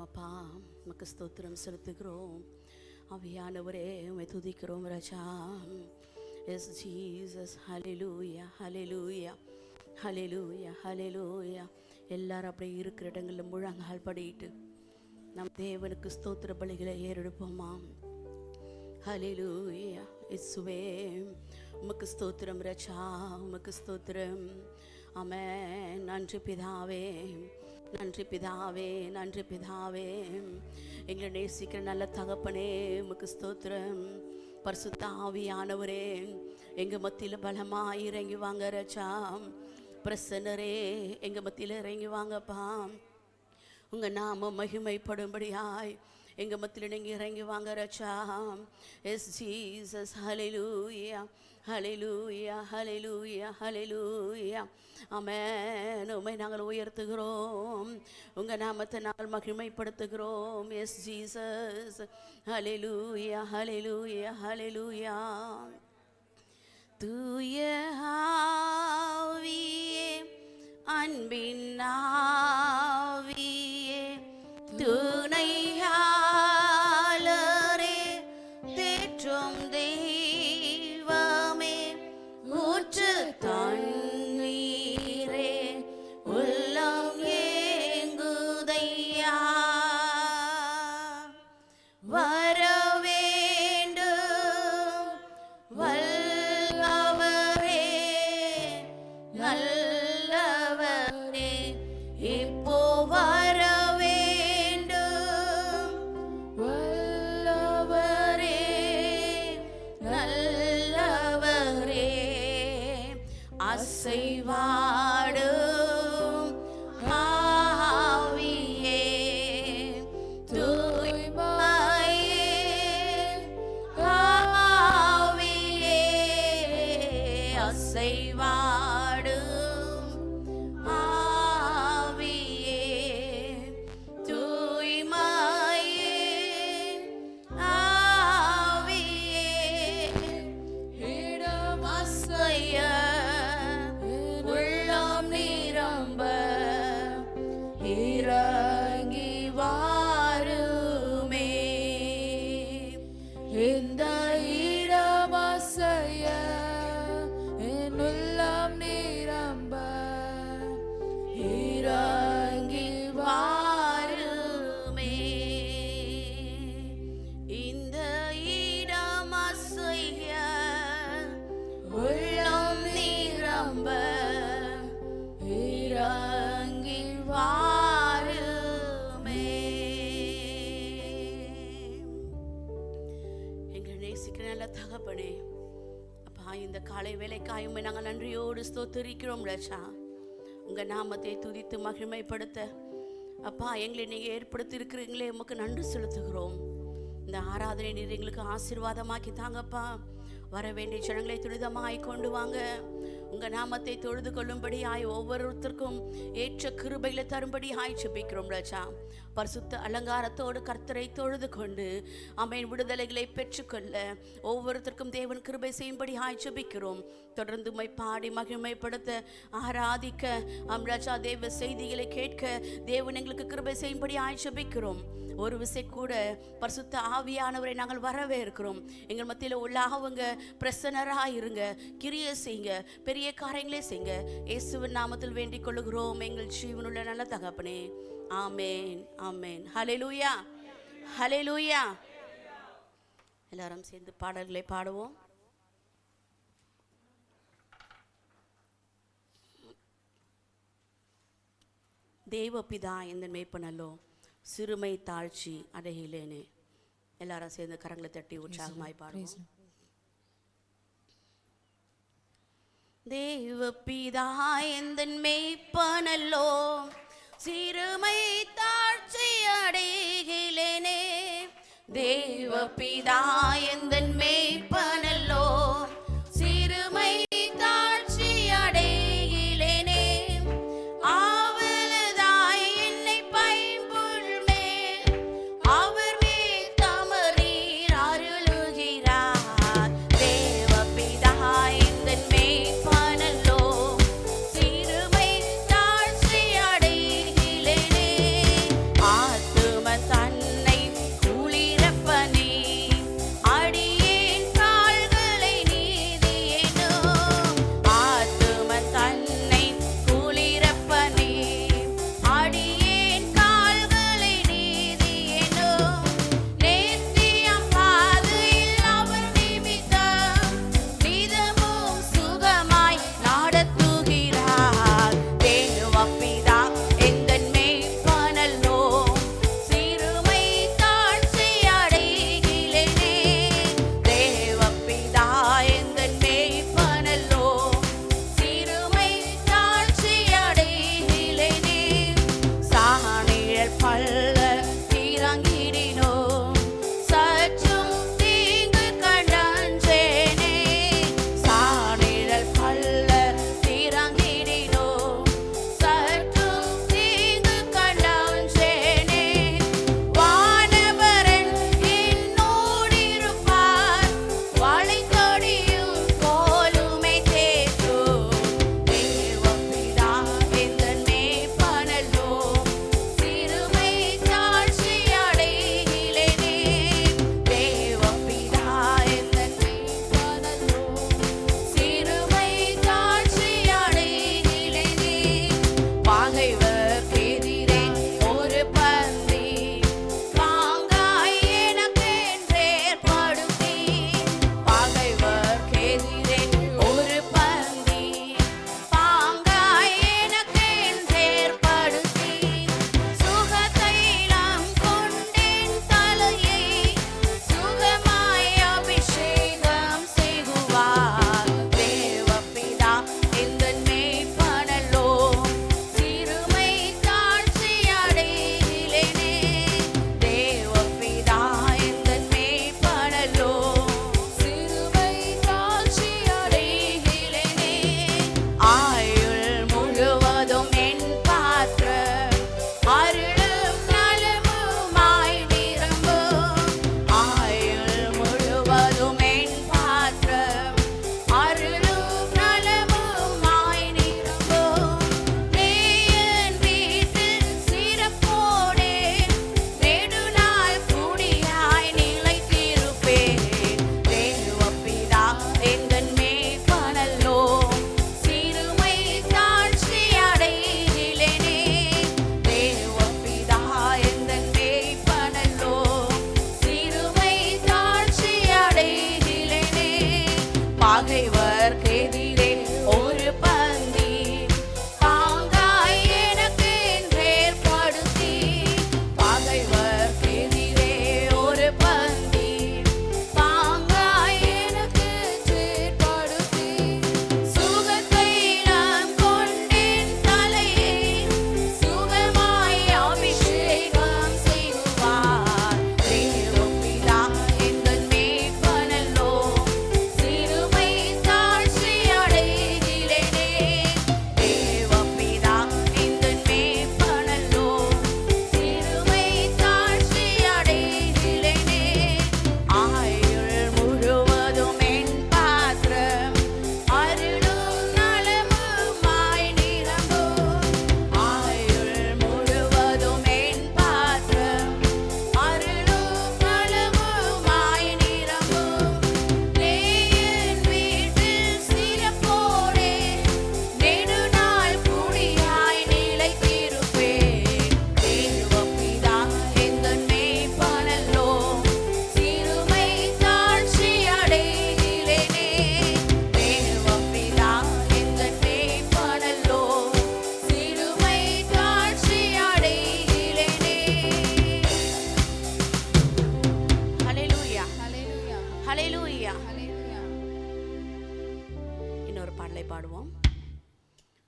அப்பா உமக்கு ஸ்தோத்திரம் செலுத்துகிறோம். ஆவியானவரே உம்மை துதிக்கிறோம் ராஜா. S Jesus. Hallelujah hallelujah hallelujah ஹல்லேலூயா. எல்லாரும் அப்படியே இருக்கிற இடங்களில் முழங்கால் படிட்டு நம் தேவனுக்கு ஸ்தோத்திர பலிகளை ஏறெடுப்போமா. ஹல்லேலூயா. இயேசுவே உமக்கு ஸ்தோத்திரம் ராஜா, உமக்கு ஸ்தோத்திரம். ஆமென். நன்றி பிதாவே, நன்றி பிதாவே, நன்றி பிதாவே. எங்களை நேசிக்கிற நல்ல தகப்பனே உமக்கு ஸ்தோத்திரம். பரிசுத்த ஆவியானவரே எங்கள் மத்தியில் பலமாக இறங்கி வாங்க ராஜா. பிரசன்னரே எங்கள் மத்தியில் இறங்கி வாங்கப்பா. உங்கள் நாம மகிமைப்படும்படியாய் எங்கள் மத்தியில் நீங்கள் இறங்கி வாங்க ராஜா. S Jesus. Hallelujah hallelujah hallelujah ஹல்லேலூயா. ஆமென். உம்மை நாங்கள் உயர்த்துகிறோம், உங்கள் நாமத்தை நாங்கள் மகிமைப்படுத்துகிறோம். Yes Jesus. Hallelujah hallelujah hallelujah. தூய ஆவியே, அன்பின் ஆவியே, துணையாளரே, தேற்றும் தெய்வமே, ஊற்று தண்ணீரே, உள்ளம் ஏங்குதையா, வர வேண்டும் வல்லவரே, நல்லவரே, இப்போ வர வேண்டும் வல்லவரே, நல்லவரே. அசைவாடும் ஆவியே, தூய்மையே ஆவியே, அசைவாடும் ஆவியே, தூய்மையே ஆவியே, இடம் அசைய உள்ளம் நிரம்ப இறங்கி வாருமே. இந்த இடம் அசைய என் உள்ளம் நிரம்ப இறங்கி வாருமே. இந்த இடம் அசைய உள்ளம் நிரம்ப இறங்கி வாருமே. எங்களை நேசிக்கிற நல்ல தகப்பனே அப்பா, இந்த காலை வேலைக்காயுமே நாங்கள் நன்றியோடு ஸ்தோத்திரிக்கிறோம் ராஜா. உங்கள் நாமத்தை துதித்து மகிமைப்படுத்த அப்பா எங்களை நீங்கள் ஏற்படுத்தி இருக்கிறீங்களே, உமக்கு நன்றி செலுத்துகிறோம். இந்த ஆராதனை நீர் எங்களுக்கு ஆசீர்வாதமாக்கி தாங்கப்பா. வர வேண்டிய ஜனங்களை துரிதமாய் கொண்டு வாங்க. உங்கள் நாமத்தை தொழுது கொள்ளும்படியாய் ஒவ்வொருத்தருக்கும் ஏற்ற கிருபையில தரும்படியாய் ஜெபிக்கிறோம் ராஜா. பரிசுத்த அலங்காரத்தோடு கர்த்தரை தொழுது கொண்டு ஆமென் விடுதலைகளை பெற்றுக்கொள்ள ஒவ்வொருத்தருக்கும் தேவன் கிருபை செய்யும்படியாய் ஜெபிக்கிறோம். தொடர்ந்து உம்மை பாடி மகிமைப்படுத்த ஆராதிக்க ராஜா தேவ செய்திகளை கேட்க தேவன் எங்களுக்கு கிருபை செய்யும்படியாய் ஜெபிக்கிறோம். ஒரு விசை கூட பரிசுத்த ஆவியானவரை நாங்கள் வரவே இருக்கிறோம். எங்கள் மத்தியில் உள்ளாகவங்க பிரசன்னராக இருங்க, கிரியை செய்யுங்க, பெரிய காரியங்களே செய்யுங்க. இயேசுவின் நாமத்தில் வேண்டிக் கொள்ளுகிறோம் எங்கள் ஜீவனுள்ள நல்ல தகப்பனே. ஆமேன் ஆமேன். ஹல்லேலூயா ஹல்லேலூயா. எல்லாரும் சேர்ந்து பாடல்களை பாடுவோம். தேவபிதா எந்த மேய்ப்பனல்லோ, சிறுமை தாழ்ச்சி அடையிலேனே. எல்லாரும் சேர்ந்து கரங்களை தட்டி உற்சாகமாய் பாடுவோம். தேவபிதா எந்த மேய்ப்பனல்லோ, சிறுமை தாழ்ச்சி அடையிலேனே. தேவபிதா எந்த மேய்ப்பனல்லோ, சிறுமை தாழ்ச்சி அடையிலேனே. ஆவலதாய் என்னை பைம்புல் மேல் அவர் மேல் தமரீர் அருளுகிறார். தேவபிதா எந்த மேய்ப்பனல்லோ,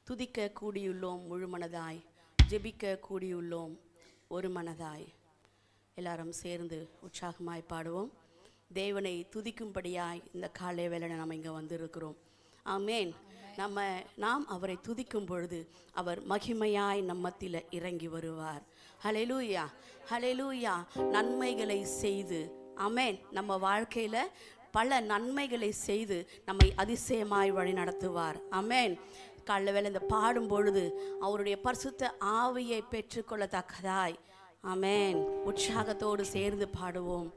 துதிக்க கூடியுள்ளோம் முழு மனதாய், ஜெபிக்க கூடியுள்ளோம் ஒரு மனதாய். எல்லாரும் சேர்ந்து உற்சாகமாய் பாடுவோம். தேவனை துதிக்கும்படியாய் இந்த காலை வேளை நம்ம இங்கே வந்திருக்கிறோம். ஆமேன். நாம் அவரை துதிக்கும் பொழுது அவர் மகிமையாய் நம்மத்தில் இறங்கி வருவார். ஹல்லேலூயா, ஹல்லேலூயா. நன்மைகளை செய்து, ஆமேன், நம்ம வாழ்க்கையில் பல நன்மைகளை செய்து நம்மை அதிசயமாய் வழி நடத்துவார். ஆமேன். காலைல வேளை இந்த பாடும் பொழுது அவருடைய பரிசுத்த ஆவியை பெற்றுக்கொள்ளத்தக்கதாய், ஆமேன், உற்சாகத்தோடு சேர்ந்து பாடுவோம்.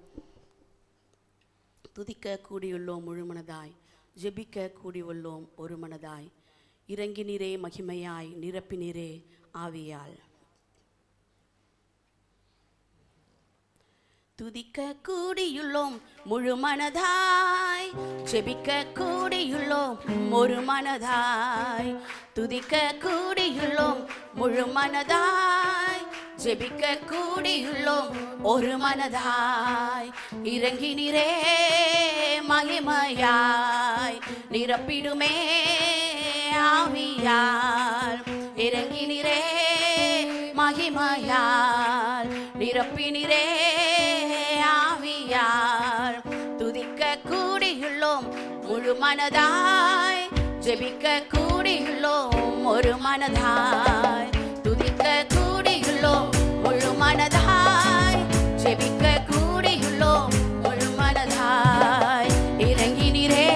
துதிக்க கூடியுள்ளோம் முழு மனதாய், ஜெபிக்க கூடியுள்ளோம் ஒரு மனதாய், இறங்கினீரே மகிமையாய், நிரப்பினீரே ஆவியால். துதிக்க கூடியுள்ளோம் முழு மனதாய், ஜெபிக்க கூடியுள்ளோம் ஒரு மனதாய். துதிக்க கூடியுள்ளோம் முழு மனதாய், ஜெபிக்க கூடியுள்ளோம் ஒரு மனதாய். இறங்கினீரே மகிமையாய், நிரப்பிடுமே ஆவியால். இறங்கினீரே மகிமையால், நிரப்பினீரே ஆவியால். துதிக்க கூடியுள்ளோம் முழு மனதாய், ஜெபிக்க கூடியுள்ளோம் ஒரு மனதாய். துதிக்க கூடியுள்ளோம் முழு மனதாய், ஜெபிக்க கூடியுள்ளோம் முழு மனதாய். இறங்கினீரே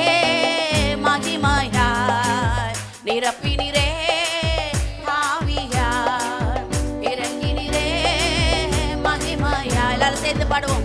மகிமையாய், நிரப்பினீரே ஆவியால். இறங்கினீரே மகிமையாய். எல்லாரும் சேர்ந்து பாடுவோம்.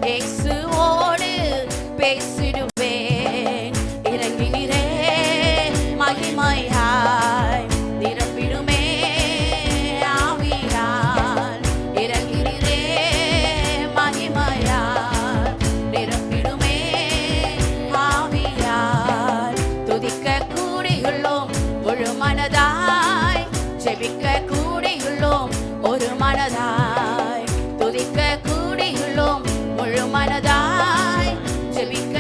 இயேசுவோடு பேசிடுவேன். இறங்கினீரே மகிமையாய், நிரப்பிடுமே ஆவியால். இறங்கினீரே மகிமையாய், நிரப்பிடுமே ஆவியால். துதிக்க கூடியுள்ளோம் முழு மனதாய், ஜெபிக்க கூடியுள்ளோம் ஒரு மனதாய். துதிக்க கூடியுள்ளோம் முழு மனதாய், ஜெபிக்க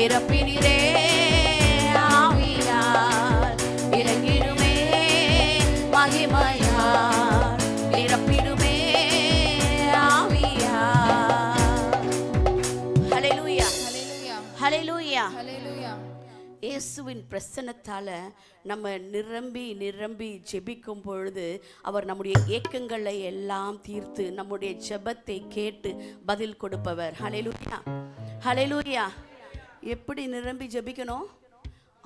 நிரப்பினிரே ஆவியால் இறங்கிடுமே மகிமையால் நிரப்பிடுமே ஆவியால். ஹல்லேலூயா ஹல்லேலூயா ஹல்லேலூயா. இயேசுவின் பிரசன்னத்தால நம்ம நிரம்பி நிரம்பி ஜெபிக்கும் பொழுது அவர் நம்முடைய ஏக்கங்களை எல்லாம் தீர்த்து நம்முடைய ஜெபத்தை கேட்டு பதில் கொடுப்பவர். ஹல்லேலூயா ஹல்லேலூயா. எப்படி நிரம்பி ஜெபிக்கணும்?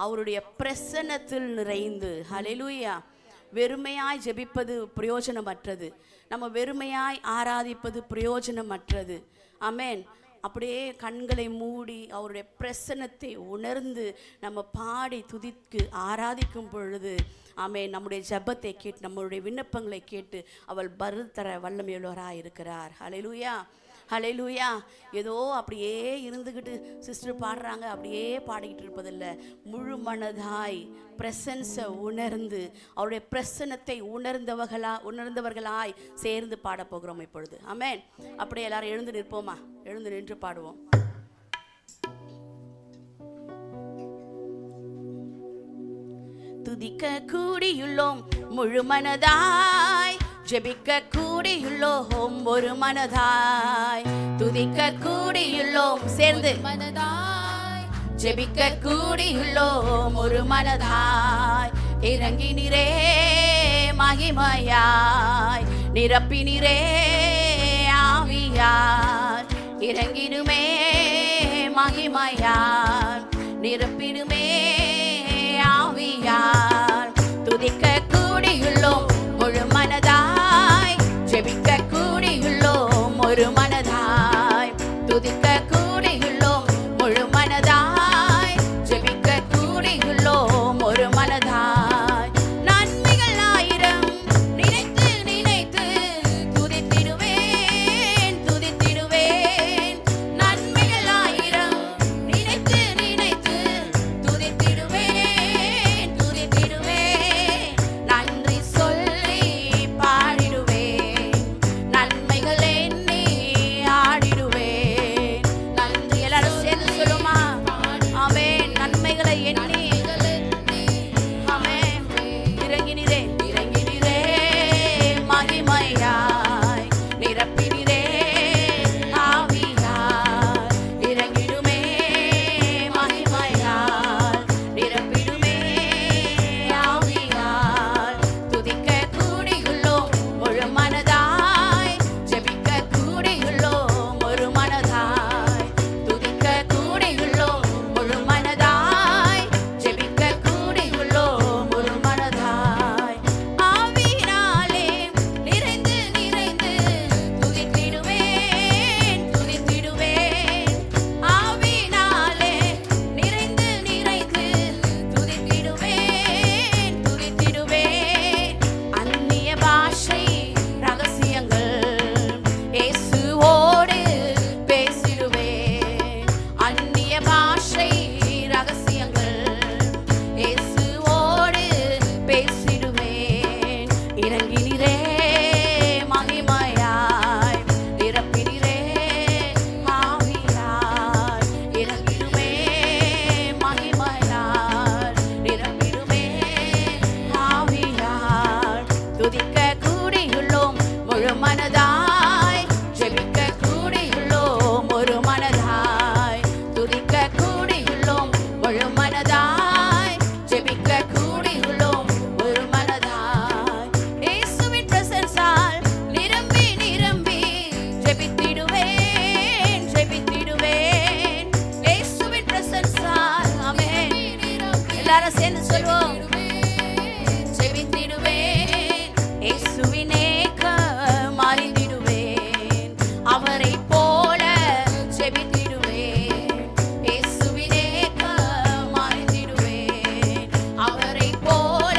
அவருடைய பிரசன்னத்தில் நிறைந்து. ஹல்லேலூயா. வெறுமையாய் ஜெபிப்பது பிரயோஜனமற்றது. நம்ம வெறுமையாய் ஆராதிப்பது பிரயோஜனமற்றது. ஆமென். அப்படியே கண்களை மூடி அவருடைய பிரசன்னத்தை உணர்ந்து நம்ம பாடி துதிக்கு ஆராதிக்கும் பொழுது ஆமென், நம்முடைய ஜெபத்தை கேட்டு நம்மளுடைய விண்ணப்பங்களை கேட்டு அவள் பதில் தர வல்லமையுள்ளவராக இருக்கிறார். ஹல்லேலூயா ஹல்லேலூயா. ஏதோ அப்படியே இருந்துக்கிட்டு சிஸ்டர் பாடுறாங்க அப்படியே பாடிக்கிட்டு இருப்பதில்லை. முழு மனதாய் பிரசன்ஸை உணர்ந்து அவருடைய பிரசன்னத்தை உணர்ந்தவர்களாய் சேர்ந்து பாட போகிறோம் இப்பொழுது. ஆமென். அப்படியே எல்லாரும் எழுந்து நிற்போமா? எழுந்து நின்று பாடுவோம். துதிக்க கூடியுள்ளோம் முழு மனதாய், ஜெபிக்க கூடியுள்ளோம் ஒரு மனதாய். துதிக்க கூடியுள்ளோம் சேர்ந்து மனதாய், ஜெபிக்க கூடியுள்ளோம் ஒரு மனதாய். இறங்கினிரே மகிமையாய், நிரப்பினிரே ஆவியாய். இறங்கிடுமே மகிமையாய், நிரப்பிடுமே ஆவியாய். துதிக்க கூடியுள்ளோம் முழு மனதாய், ஜெபிக்க கூடியுள்ளோம் ஒரு மனதாய். துதிக்க கூடியுள்ளோம் முழு மனதாய், ஜெபிக்க கூடியுள்ளோம் ஒரு மனதாய். நன்மைகள் ஆயிரம் நினைத்து நினைத்து துதித்திடுவேன் துதித்திடுவேன். நன்மைகள் ஆயிரம் நினைத்து நினைத்து துதித்திடுவேன் துதித்திடுவேன். நன்றி சொல்லி பாடிடுவேன், நன்மைகள் எண்ணி ஆடிடுவேன். நன்றி எல்லாரும் சேர்ந்து சொல்லுமா? ஆமென். நன்மைகளை எண்ணி ஆமென். இறங்கினிரே இறங்கினிரே மகிமையாய், நிரப்பினிரே ஆவியாய். இறங்கிடுமே மகிமையாய், நிரப்பிடுமே ஆவியாய். துதிக்க கூடியுள்ளோம் முழு மனதாய், ஜெபிக்க கூடியுள்ளோம் ஒரு மனதாய். துதிக்க கூடியுள்ளோம் முழு மனதாய், ஜெபிக்க கூடியுள்ளோம் ஒரு மனதாய். ஆவியினாலே நிறைந்து நிறைந்து துதித்திடுவேன் துதித்திடுவேன். ஆவியினாலே நிறைந்து நிறைந்து துதித்திடுவேன் துதித்திடுவேன். அந்நிய பாஷை ரகசியங்கள் இயேசுவோடு பேசிடுவேன். அந்நிய பாஷை ரகசியங்கள் இயேசுவோடு பேசிடுவேன். இறங்கினிரே மகிமையாய், நிரப்பினிரே ஆவியாய். இறங்கிடுமே மகிமையாய், நிரப்பிடுமே ஆவியாய். துதிக்க கூடியுள்ளோம் முழு மனதாய், ஜெபிக்க கூடியுள்ளோம் ஒரு மனதாய். துதிக்க கூடியுள்ளோம் முழு மனதாய், ஜெபிக்க கூடியுள்ளோம் ஒரு மனதாய். இயேசுவின் பிரசன்ஸால் நிரம்பி நிரம்பி ஜெபித்திடுவேன் ஜெபித்திடுவேன். இயேசுவின் பிரசன்ஸால் ஆமென். எல்லாரும் சேர்ந்து சொல்வோம். ஜெபித்திடுவேன், இயேசுவின் ஏக்கம் அறிந்திடுவேன். அவரைப் போல ஜெபித்திடுவேன், இயேசுவின் ஏக்கம் அறிந்திடுவேன். அவரைப் போல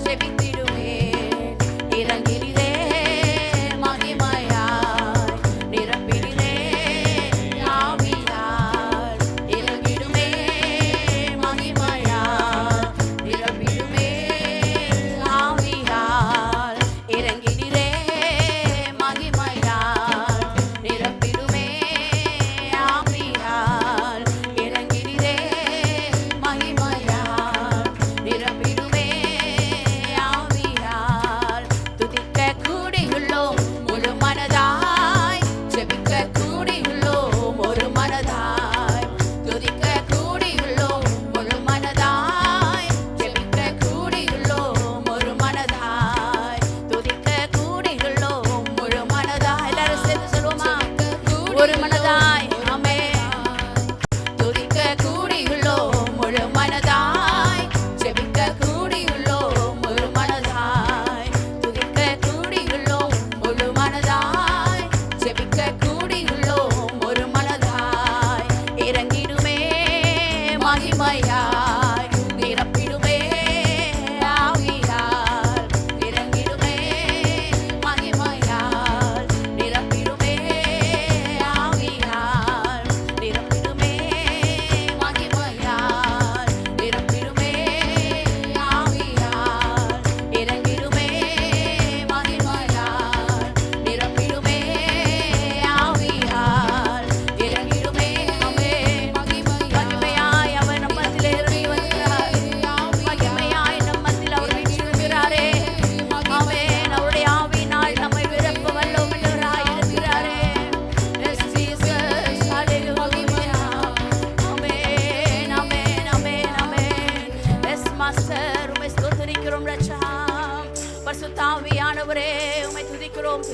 ஜெபித்திடுவேன். இறங்கினிரே மகிமையாய், நிரப்பினிரே ஆவியாய். இறங்கிடுமே மகிமையாய், நிரப்பிடுமே ஆவியாய். இறங்கினிரே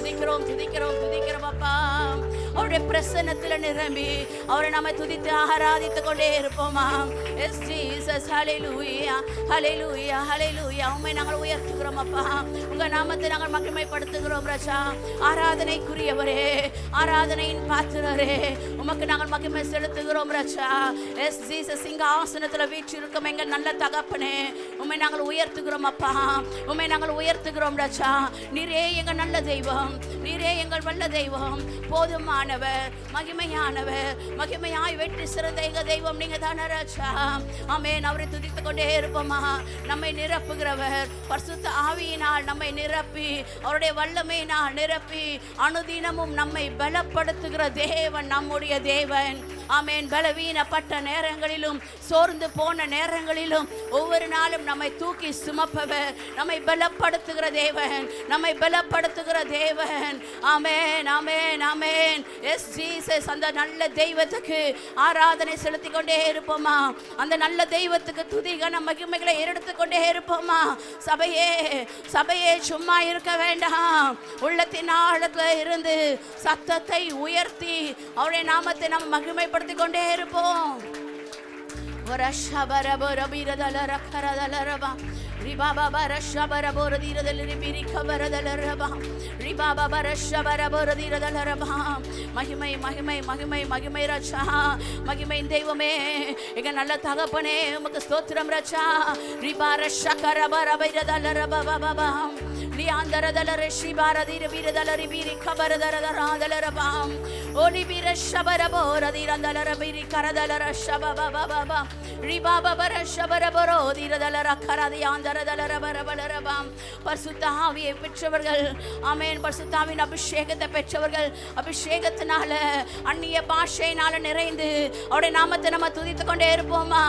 துதிக்கிறோம் துதிக்கிறோம் துதிக்கிறோம் அப்பா. அவருடைய பிரசன்னத்தில் நிரம்பி அவரை நம்ம துதித்து ஆராதித்து கொண்டே இருப்போமா. எஸ் ஜீசஸ் ஹல்லேலூயா ஹல்லேலூயா ஹல்லேலூயா. உம்மை நாங்கள் உயர்த்துகிறோம் அப்பா. உங்க நாமத்தை நாங்கள் மகிமைப்படுத்துகிறோம் ராஜா. ஆராதனைக்குரியவரே, ஆராதனையின் பாத்திரரே, உமக்கு நாங்கள் மகிமை செலுத்துகிறோம் ராஜா. எஸ் ஜீசஸ் சிங்காசனத்தில் வீற்றிருக்கும் எங்கள் நல்ல தகப்பனே, உம்மை நாங்கள் உயர்த்துகிறோம் அப்பா. உம்மை நாங்கள் உயர்த்துகிறோம் ராஜா. நீரே எங்கள் நல்ல தெய்வம், நீரே எங்கள் வல்ல தெய்வம், போதுமானவர், மகிமையானவர், மகிமையாய் வெற்றி சிறந்த எங்க தெய்வம் நீங்க தானே ராஜா. ஆமென். அவரை துதித்துக் கொண்டே இருப்போமா. நம்மை நிரப்புகிறவர், பரிசுத்த ஆவியினால் நம்மை நிரப்பி, அவருடைய வல்லமையினால் நிரப்பி, அனுதினமும் நம்மை பலப்படுத்துகிற தேவன் நம்முடைய தேவன். ஆமென். பலவீனப்பட்ட நேரங்களிலும் சோர்ந்து போன நேரங்களிலும் ஒவ்வொரு நாளும் நம்மை தூக்கி சுமப்பவர், நம்மை பலப்படுத்துகிற தேவன், நம்மை பலப்படுத்துகிற தேவன். Amen amen amen. Yes Jesus. அந்த நல்ல தெய்வத்துக்கு ஆராதனை செலுத்தி கொண்டே இருப்போமா. அந்த நல்ல தெய்வத்துக்கு துதிகன மகிமைகளை எடுத்துக் கொண்டே இருப்போமா. சபையே சபையே சும்மா இருக்க வேண்டாம். உள்ளத்தின் ஆழத்துல இருந்து சத்தத்தை உயர்த்தி அவருடைய நாமத்தை நாம் மகிமைப்படுத்திக் கொண்டே இருப்போம். Ribaba barasha barabora dira del ribirika baradalraba. Ribaba barasha barabora dira dalraba. மகிமை மகிமை மகிமை மகிமை ராஜா. மகிமை தெய்வமே, எங்க நல்ல தகப்பனே, உமக்கு ஸ்தோத்திரம் ராஜா. ரிபாரஷ கரபரபைரதலரபா பாபா. லியாந்தரதலர ஷிபாரதிர வீரதலரி பீரிக பரதரதரதலரபா. ஓனி பீரஷ பரபோர தீரதலரபிரி கரதலர ஷபபா பாபா. ரிபாபா பரஷ பரபரோ தீரதலர கரதியாந்த பரிசுத்த ஆவியை பெற்றவர்கள், ஆமென், பரிசுத்த ஆவியின் அபிஷேகத்தை பெற்றவர்கள், அபிஷேகத்தினால அந்நிய பாஷையினால நிறைந்து அவருடைய நாமத்தை நம்ம துதித்துக் கொண்டே இருப்போமா.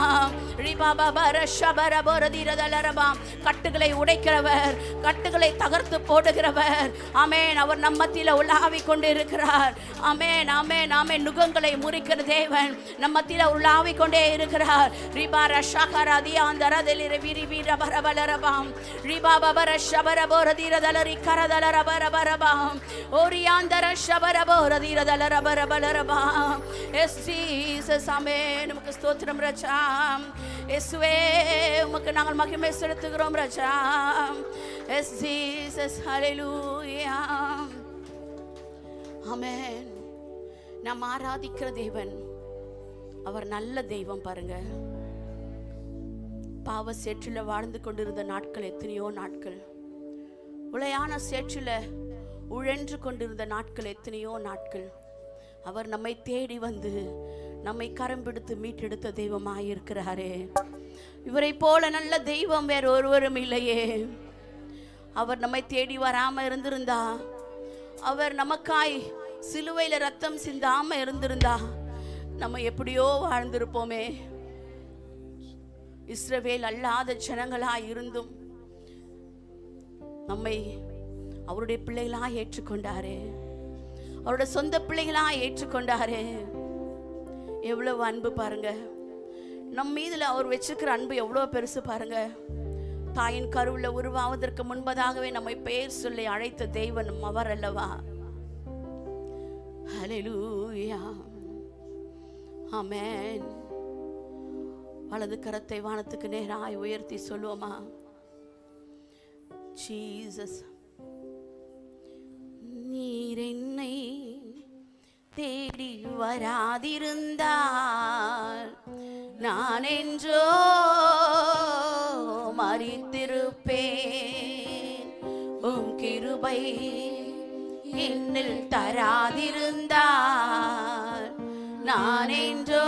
கட்டுகளை உடைக்கிறவர், கட்டுகளை தகர்த்து போடுகிறவர். ஆமென். அவர் நம்ம மத்தியில உலாவி கொண்டு இருக்கிறார். ஆமென் ஆமென் ஆமென். நுகங்களை முறிக்கிற தேவன் நம்ம மத்தியில உலாவி கொண்டே இருக்கிறார். ரிபாரா ஷகரதி ஆந்தரதலிர விரிவிர பரபலரபாம். ரிபாபா பரஷபர போரதிர தலரி கரதலர பரபரபாம். ஓரியாந்தர ஷபர போரதிர தலர பரபலரபாம். Yes Jesus. ஆமென். நமக்கு ஸ்தோத்திரம் ராஜா. இயேசுவே, உமக்கு நாங்கள் மகிமை செலுத்துகிறோம் ராஜா. S Jesus. ஹல்லேலூயா. ஆமென். நாம் ஆராதிக்கிற தேவன் அவர் நல்ல தெய்வம். பாருங்க, பாவ சேற்றில வாழ்ந்து கொண்டிருந்த நாட்கள் எத்தனையோ நாட்கள், உளையான சேற்றில உழன்று கொண்டிருந்த நாட்கள் எத்தனையோ நாட்கள். அவர் நம்மை தேடி வந்து நம்மை கரம் பிடித்து மீட்டெடுத்த தெய்வமாயிருக்கிறாரே. இவரை போல நல்ல தெய்வம் வேற ஒருவரும் இல்லையே. அவர் நம்மை தேடி வராம இருந்திருந்தா, அவர் நமக்காய் சிலுவையில ரத்தம் சிந்தாம இருந்திருந்தா நம்ம எப்படியோ வாழ்ந்திருப்போமே. இஸ்ரவேல் அல்லாத ஜனங்களாய் இருந்தும் நம்மை அவருடைய பிள்ளைகளாய் ஏற்றுக்கொண்டாரே, அவருடைய சொந்த பிள்ளைகளாய் ஏற்றுக்கொண்டாரே. எவ்வளவு அன்பு பாருங்க. நம் மீதுல அவர் வச்சிருக்கிற அன்பு எவ்வளவு பெருசு பாருங்க. தாயின் கருவுல உருவாவதற்கு முன்பதாகவே நம்மை பெயர் சொல்லி அழைத்த தெய்வன் அவர் அல்லவா. ஹல்லேலூயா. ஆமென். வலது கரத்தை வானத்துக்கு நேராய் உயர்த்தி சொல்லுவோமா. ஜீசஸ். நீர் என்னை தேடி வராதிருந்தால் நான் என்றோ மரித்திருப்பேன். உம் கிருபை என்னில் தராதிருந்தால் நான் என்றோ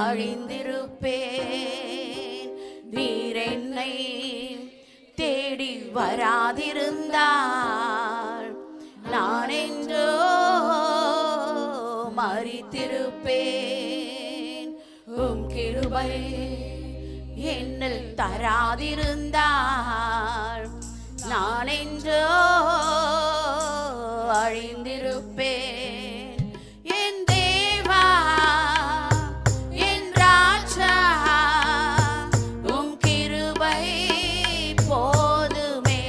அழிந்திருப்பேன். நீர் என்னை தேடி வராதிருந்தால் நான் என்றோ மரித்திருப்பேன். உம் கிருபை என்னில் தராதிருந்தால் நான் என்றோ அழிந்திருப்பேன். என் தேவா, என் ராஜா, உம் கிருபை போதுமே.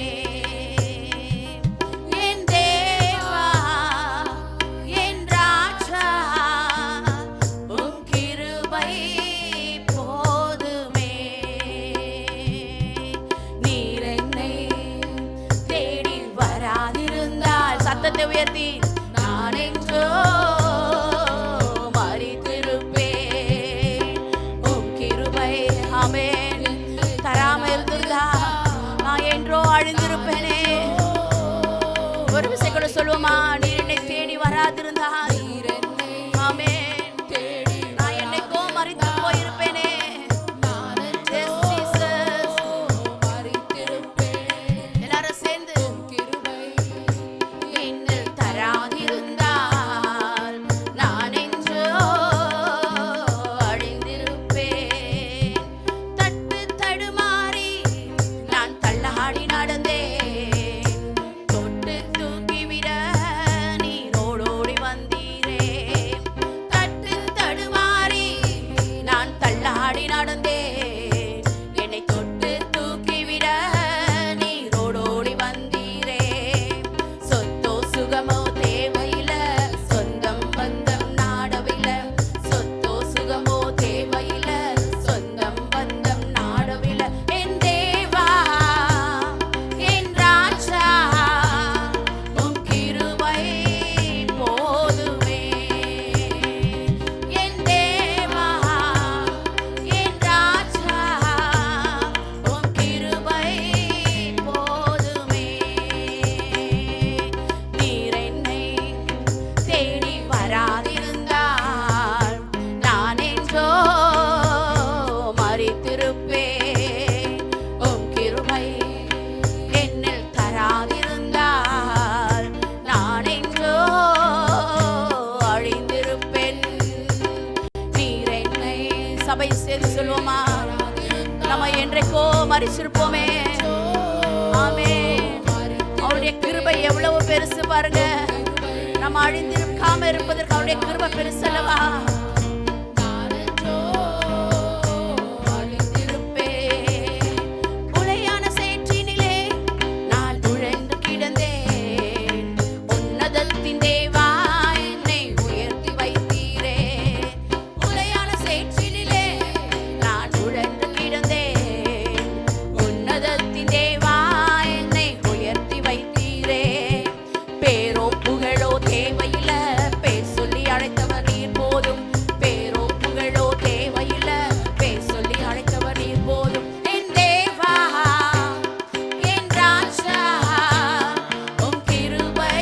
நடந்தே என்னை தொட்டு தூக்கிவிட நீரோடோடி வந்தீரே. சொத்தோ சுகமோ தேவையில்ல, சொந்தம் பந்தம் நாடவில்ல. சொத்தோ சுகமோ தேவையில்ல, சொந்தம் பந்தம் நாடவில்ல. என் தேவா என் ராஜா உம் கிருபை போதுமே. என் தேவா என் ராஜா உம் கிருபை போதுமே. நீர் என்னை தேடி வராதிருந்தால் நான் என்றோ மரித்திருப்பேன். உம் கிருபை என்னில் தராதிருந்தால் நான் என்றோ அழிந்திருப்பேன். நீர் என்னை சபை சேர்ந்து சொல்வோமா, நம்ம என்றைக்கோ மரிச்சிருப்போமே. ஆமென். அவருடைய கிருபை எவ்வளவு பெருசு பாருங்க. நம்ம அழிந்திருக்காம இருப்பதற்கு அவருடைய கிருபை பெருசு அல்லவா? உளையான சேற்றினிலே நான் உழன்று கிடந்தேன். உன்னதத்தின் தேவா என்னை உயர்த்தி வைத்தீரே. உளையான சேற்றினிலே நான் உழன்று கிடந்தேன். உன்னதத்தின் தேவா என்னை உயர்த்தி வைத்தீரே. பேரோ புகழோ தேவையில்ல, பேர் சொல்லி அழைத்தவர் நீர் போதும். பேரோ புகழோ தேவையில்ல, பேர் சொல்லி அழைத்தவர் நீர் போதும். என் தேவா என் ராஜா உம் கிருபை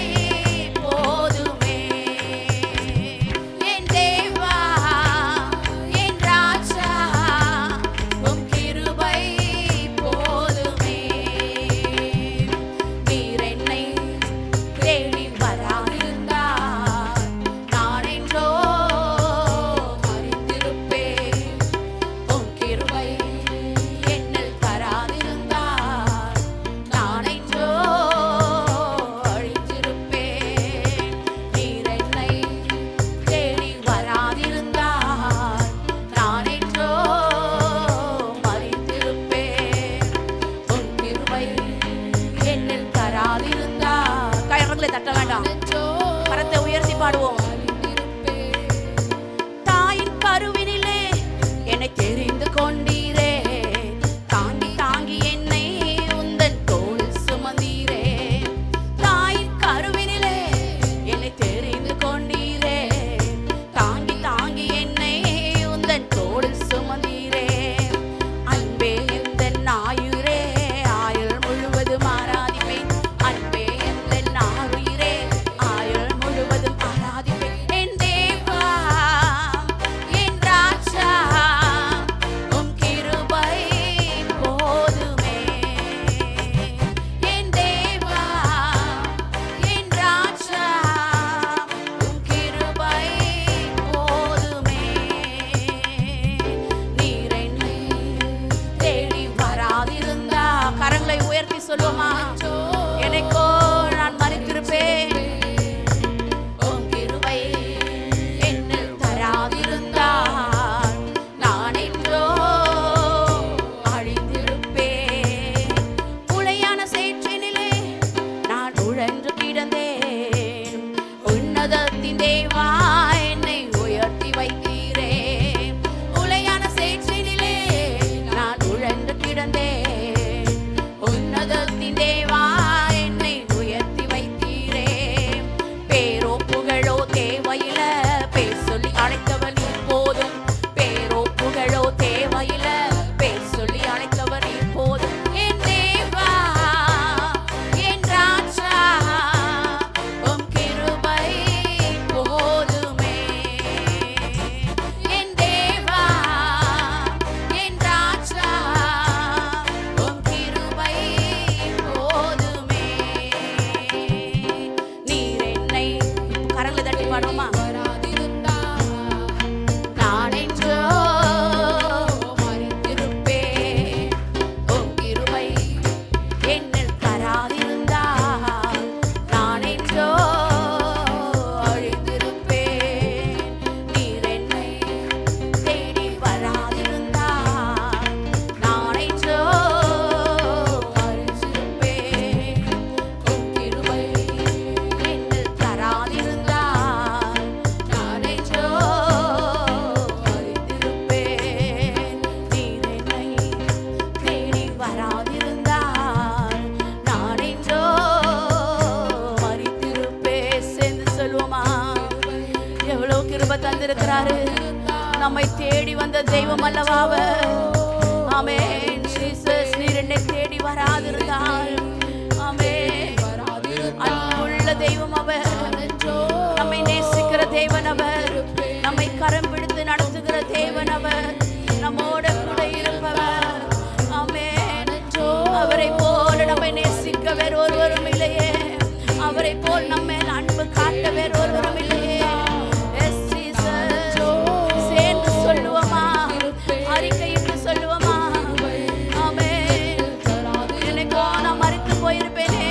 போதுமே. என் தேவா என் ராஜா உம் கிருபை போதுமே. நீர் என்னை தேடி வராதிருந்தால் நான் என்றோ மரித்திருப்பேன். உம் கிருபை என்னில் தராதிருந்தால் நான் என்றோ அழிந்திருப்பேன். நீர் என்னை தேடி வராதிருந்தால் நான் என்றோ மரித்திருப்பேன். உம் கிருபை என்னில் தராதிருந்தால். கரங்களை தட்ட வேண்டாம், கரத்தை உயர்த்தி பாடுவோம். தாயின் கருவினிலே என்னை தெரிந்து கொண்டீரே. தாங்கி தாங்கி என்னை உந்தன் தோளில் சுமந்தீரே. தாயின் கருவினிலே என்னை தெரிந்து கொண்டீரே. தாங்கி தாங்கி என்னை உந்தன் தோளில் சுமந்தீரே. அன்பே எந்தன் ஆயுரே, ஆயுள் முழுவதும் ஆராதிப்பேன். அன்பே எந்தன் ஆருயிரே, ஆயுள் முழுவதும் ஆராதிப்பேன். என் தேவா என் ராஜா நம்மை தேடி வந்த தெய்வம் அல்லவா அவர். ஆமென். ஜீசஸ், நீர் என்னை தேடி வராதிருந்தால், ஆமென், அன்புள்ள தெய்வம் அவர், நம்மை நேசிக்கிற தேவன் அவர், நம்மை கரம் பிடித்து நடத்துகிற தேவன் அவர், நம்மோட கூட இருப்பவர். ஆமென். அவரை போல நம்மை நேசிக்க வேறு ஒருவரும் இல்லையே, அவரை போல் நம்ம அன்பு காட்ட வேறு ஒருவரும் இல்லையே. எஸ் ஜீசஸ், சேர்ந்து சொல்லுவோமா, அறிக்கையிட்டு சொல்லுவோமா. ஆமென். எனக்கோ நான் மரித்து போயிருப்பேனே.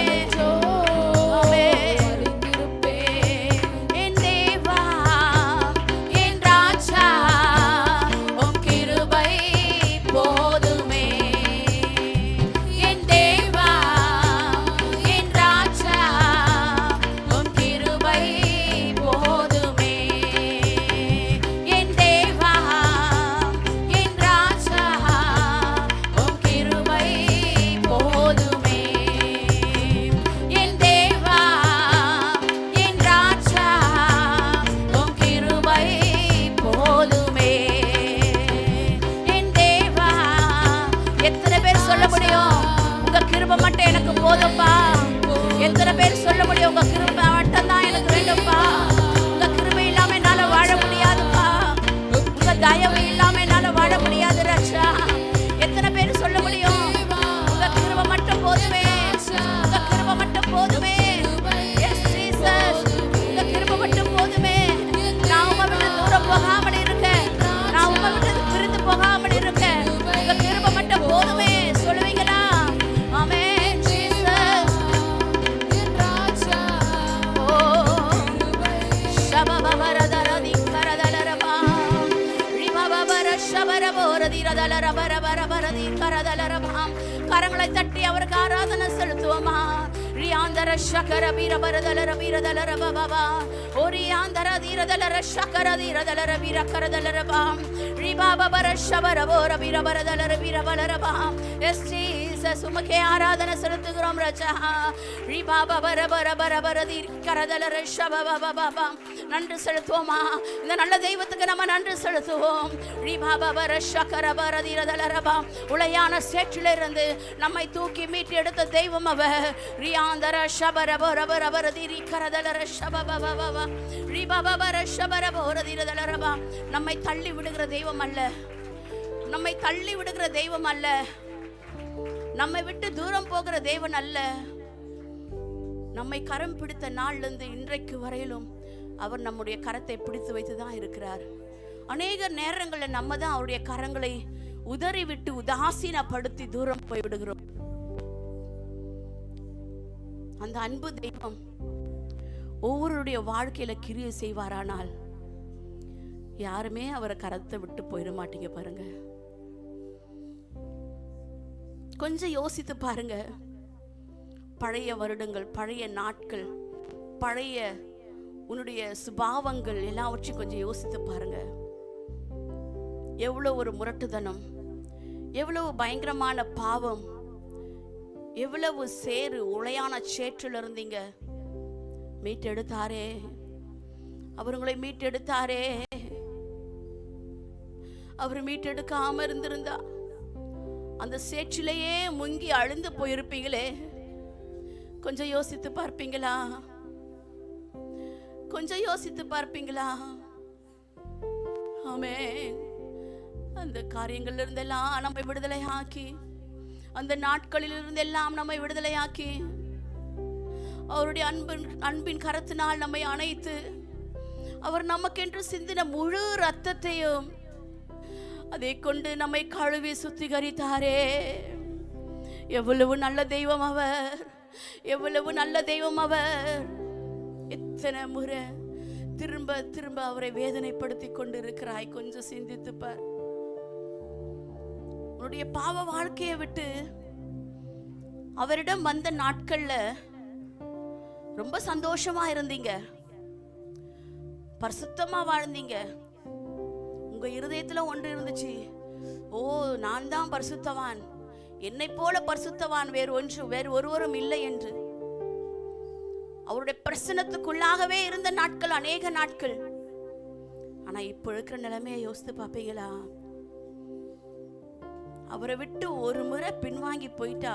எத்தனை பேர் சொல்ல முடியும், உங்க கிருபை மட்டும் தான் எனக்கு வேண்டும்பா, உங்க கிருபை இல்லாம என்னால வாழ முடியாதுப்பா, உங்க தயவு இல்லாம என்னால வாழ முடியாது ரட்சா. எத்தனை பேர் சொல்ல முடியும், உங்க கிருபை மட்டும் போதுமே, உங்க கிருபை மட்டும் போதுமே. எஸ் ஜீசஸ், உங்க கிருபை மட்டும் போதுமே. நான் உங்க விட்டு தூரம் போகாமல் இருக்கேன், நான் உங்க விட்டு பிரிந்து போகாமல் இருக்கேன், உங்க கிருபை மட்டும் போதுமே. சொல்லுவீங்களா? ஆமென். கரங்களை தட்டி அவருக்கு ஆராதனை செலுத்துவோமா. ரியாந்தர சக்கர வீரபரதலர வீரதலர பாபா ஓரியாந்தர தீரதலர சக்கர தீரதலர வீரகரதலரபா ரிபாபர ஷபரபோர வீரபரதலர வீரபலரபா. எஸ் ஜீசஸ், உமக்கே ஆராதனை செலுத்துகிறோம் ராஜா. ரிபாபரபரபரபர தீரகரதலர ஷபபபபா. நன்றி செலுத்துவோமா. இந்த நல்ல தெய்வத்துக்கு நம்ம நன்றி செலுத்துவோம். ரிபாபர சக்கரபர தீரதலரபா. உளையான சேற்றிலிருந்து நம்மை தூக்கி மீட்டு எடுத்த தெய்வம் அவர். ரியாந்தர ஷபரபரபரபர தீரகரதலர ஷபபபபா ரிபாபர ஷபரபோர தீரதலரபா. நம்மை தள்ளி விடுகிற தெய்வம் அல்ல, நம்மை தள்ளி விடுகிற தெய்வம் அல்ல, நம்மை விட்டு தூரம் போகிற தேவன் அல்ல. நம்மை கரம் பிடித்த நாள்ல இருந்து இன்றைக்கு வரையிலும் அவர் நம்முடைய கரத்தை பிடித்து வைத்து தான் இருக்கிறார். அநேக நேரங்களில் நம்ம தான் அவருடைய கரங்களை உதறி விட்டு உதாசீனப்படுத்தி தூரம் போய் விடுகிறோம். அந்த அன்பு தெய்வம் ஒவ்வொருடைய வாழ்க்கையில கிரியை செய்வாரானால் யாருமே அவரை கரத்தை விட்டு போயிட மாட்டீங்க. பாருங்க, கொஞ்சம் யோசித்து பாருங்க. பழைய வருடங்கள், பழைய நாட்கள், பழைய உன்னுடைய சுபாவங்கள் எல்லாவற்றையும் கொஞ்சம் யோசித்து பாருங்க. எவ்வளவு ஒரு முரட்டுத்தனம், எவ்வளவு பயங்கரமான பாவம், எவ்வளவு சேறு உளையான சேற்றில் இருந்தீங்க. மீட்டெடுத்தாரே, அவர் உங்களை மீட்டெடுத்தாரே. அவர் மீட்டெடுக்காம இருந்திருந்தா அந்த சேற்றிலேயே முங்கி அழுந்து போயிருப்பீங்களே. கொஞ்சம் யோசித்து பார்ப்பீங்களா? கொஞ்சம் யோசித்து பார்ப்பீங்களா? ஆமென். அந்த காரியங்கள்ல இருந்தெல்லாம் நம்மை விடுதலை ஆக்கி, அந்த நாட்களில் இருந்தெல்லாம் நம்மை விடுதலை ஆக்கி, அவருடைய அன்பின் கரத்தினால் நம்மை அணைத்து, அவர் நமக்கென்று சிந்தின முழு ரத்தத்தையும் அதை கொண்டு நம்மை கழுவி சுத்திகரித்தாரே. எவ்வளவு நல்ல தெய்வம் அவர், எவ்வளவு நல்ல தெய்வம் அவர். எத்தனை முறை திரும்ப திரும்ப அவரை வேதனைப்படுத்தி கொண்டு இருக்கிறாய். கொஞ்சம் சிந்தித்து பார். உன்னுடைய பாவ வாழ்க்கையை விட்டு அவரிடம் வந்த நாட்கள்ல ரொம்ப சந்தோஷமா இருந்தீங்க, பரிசுத்தமா வாழ்ந்தீங்க. உங்க இருதயத்துல ஒன்று இருந்துச்சு, ஓ நான் தான் பரிசுத்தவான், என்னை போல பரிசுத்தவான் வேறு ஒருவரும் இல்லை என்று. அவருடைய பிரசன்னத்துக்குள்ளாகவே இருந்த நாட்கள் அநேக நாட்கள். ஆனா இப்போ இருக்கிற நிலைமையை யோசித்து பார்ப்பீங்களா? அவரை விட்டு ஒரு முறை பின்வாங்கி போயிட்டா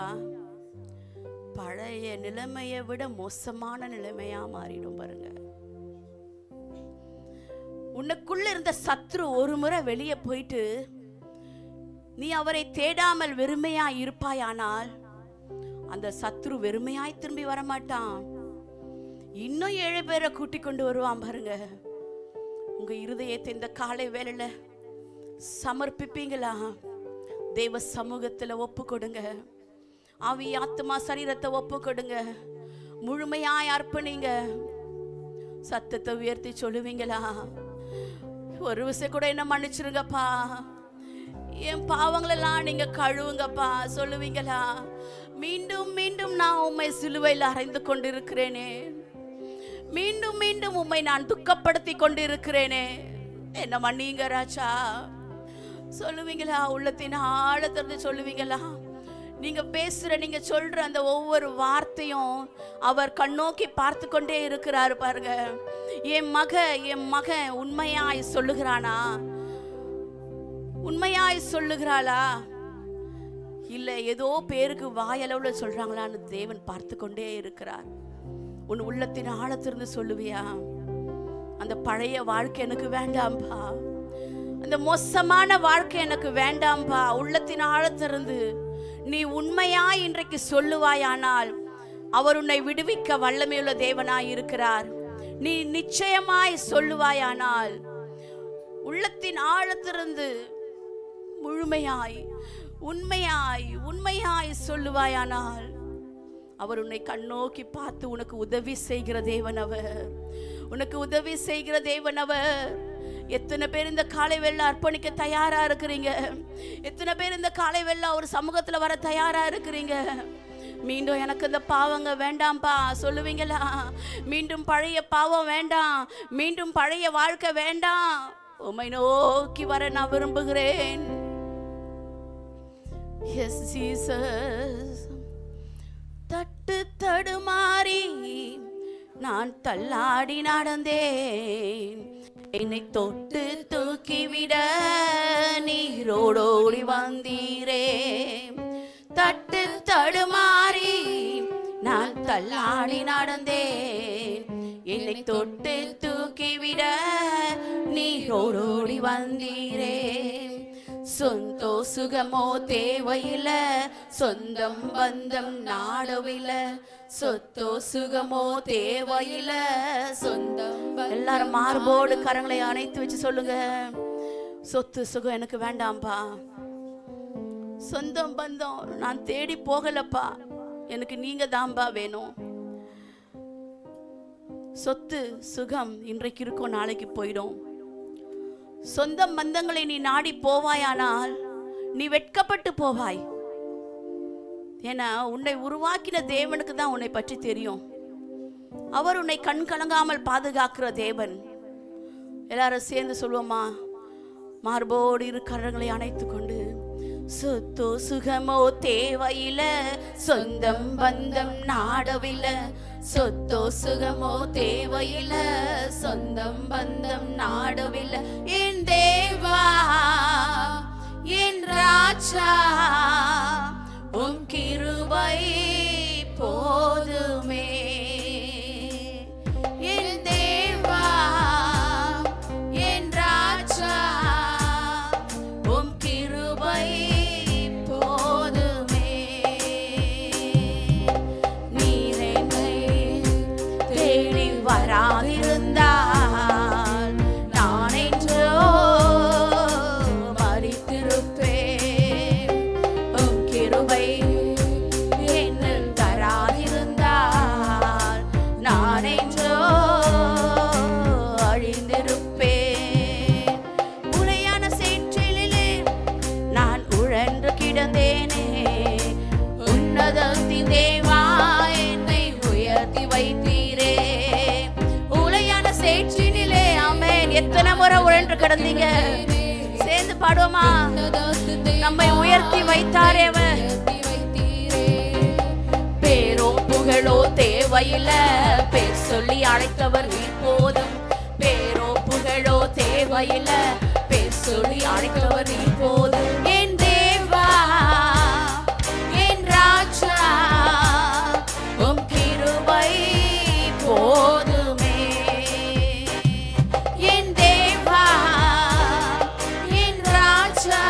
பழைய நிலைமையை விட மோசமான நிலைமையா மாறிடும் பாருங்க. உனக்குள்ள இருந்த சத்ரு ஒரு முறை வெளியே போயிட்டு நீ அவரை தேடாமல் வெறுமையா இருப்பாயானால் அந்த சத்ரு வெறுமையாய் திரும்பி வரமாட்டான். இன்னும் 7 பேரை கூட்டி கொண்டு வருவான் பாருங்க. உங்க இருதயத்தை இந்த காலை வேளையில சமர்ப்பிப்பீங்களா? தேவ சமூகத்துல ஒப்பு கொடுங்க. ஆவி ஆத்மா சரீரத்தை ஒப்பு கொடுங்க. முழுமையாய் அர்ப்பணிங்க. சத்தத்தை உயர்த்தி சொல்லுவீங்களா? ஒரு விஷயம் கூட என்ன மன்னிச்சிருங்கப்பா, என் பாவங்களெல்லாம் நீங்க கழுவுங்கப்பா சொல்லுவீங்களா? மீண்டும் மீண்டும் நான் உம்மை சிலுவையில் அறைந்து கொண்டிருக்கிறேனே, மீண்டும் மீண்டும் உம்மை நான் துக்கப்படுத்தி கொண்டிருக்கிறேனே, என்ன மன்னிங்க ராஜா சொல்லுவீங்களா? உள்ளத்தின் ஆழத்திலிருந்து சொல்லுவீங்களா? நீங்க பேசுற, நீங்க சொல்ற அந்த ஒவ்வொரு வார்த்தையும் அவர் கண்ணோக்கி பார்த்து கொண்டே இருக்கிறாரு பாருங்க. என் மகன் உண்மையாய் சொல்லுகிறானா? உண்மையாய் சொல்லுகிறாளா? இல்ல ஏதோ பேருக்கு வாயளவுல சொல்றாங்களான்னு தேவன் பார்த்து கொண்டே இருக்கிறார். உன் உள்ளத்தின் ஆழத்திலிருந்து சொல்லுவியா? அந்த பழைய வாழ்க்கை எனக்கு வேண்டாம்பா, அந்த மோசமான வாழ்க்கை எனக்கு வேண்டாம்பா. உள்ளத்தின் ஆழத்திலிருந்து நீ உண்மையாய் இன்றைக்கு சொல்லுவாயானால் அவர் உன்னை விடுவிக்க வல்லமையுள்ள தேவனாய் இருக்கிறார். நீ நிச்சயமாய் சொல்லுவாயானால், உள்ளத்தின் ஆழத்திலிருந்து முழுமையாய் உண்மையாய் சொல்லுவாயானால் அவர் உன்னை கண்ணோக்கி பார்த்து உனக்கு உதவி செய்கிற தேவன் அவர். உனக்கு உதவி செய்கிற தேவன் அவர். எத்தனை பேர் இந்த காலை வேளை அர்ப்பணிக்க தயாரா இருக்கிறீங்க? எத்தனை பேர் இந்த காலை வேளை ஒரு சமூகத்துல வர தயாரா இருக்கிறீங்க? மீண்டும் எனக்கு இந்த பாவங்க வேண்டாம்பா சொல்லுவீங்களா? மீண்டும் பழைய பாவம் வேண்டாம், மீண்டும் பழைய வாழ்க்கை வேண்டாம், உம்மை நோக்கி வர நான் விரும்புகிறேன். S Jesus. தட்டு தடுமாறி நான் தள்ளாடி நடந்தேன், என்னை தொட்டு தூக்கிவிட நீரோடோடி வந்தீரே. தட்டு தடுமாறி நான் தள்ளாடி நடந்தேன், என்னை தொட்டு தூக்கிவிட நீரோடோடி வந்தீரே. சொந்தோ சுகமோ தேவையில்ல, சொந்தம் பந்தம் நாடவில்ல. சொத்தோ சுகமோ தேவையில்ல, சொந்தம். எல்லாரும் மார்போடு கரங்களை அணைத்து வச்சு சொல்லுங்க, சொத்து சுகம் எனக்கு வேண்டாம்பா, சொந்தம் பந்தம் நான் தேடி போகலப்பா, எனக்கு நீங்க தான்பா வேணும். சொத்து சுகம் இன்றைக்கு இருக்கும், நாளைக்கு போயிடும். சொந்த பந்தங்களை நீ நாடி போவாயானால் நீ வெட்கப்பட்டு போவாய். ஏன்னா உன்னை உருவாக்கின தேவனுக்கு தான் உன்னை பற்றி தெரியும். அவர் உன்னை கண் கலங்காமல் பாதுகாக்கிற தேவன். எல்லாரும் சேர்ந்து சொல்லுவோமா? மார்போடு இரு கரங்களை அணைத்து கொண்டு, சொத்தோ சுகமோ தேவையில்ல, சொந்தம் பந்தம் நாடவில்லை. சொத்தோ சுகமோ தேவையில்ல, சொந்தம் பந்தம் நாடவில்லை. என் தேவா என் ராஜா உம் கிருபை போதுமே. என் தேவா என் ராஜா உம் கிருபை போதுமே. நீர் என்னை தேடி வராதிருந்தால் நான் என்றோ மரித்திருப்பேன். உம் கிருபை என்னில் தராதிருந்தால் நான் என்றோ அழிந்திருப்பேன். உளையான சேற்றிலே நான் உழன்று கிடந்தேனே, உன்னதத்தின் தேவா என்னை உயர்த்தி வைத்தீரே. உளையான சேற்றினிலே ஆமென். எத்தனை முறை உழன்று கிடந்தீங்க? சேர்ந்து பாடுவோமா? நம்மை உயர்த்தி வைத்தாரே அவர். பேரோ புகழோ தேவையில்ல, பேர் சொல்லி அழைத்தவர் நீ போதும். பேரோ புகழோ வார்த்தைகளோ தேவையில்லை, பேர் சொல்லி அழைத்தவர் நீ போதும். என் தேவா என் ராஜா உம் கிருபை போதுமே. என் தேவா என் ராஜா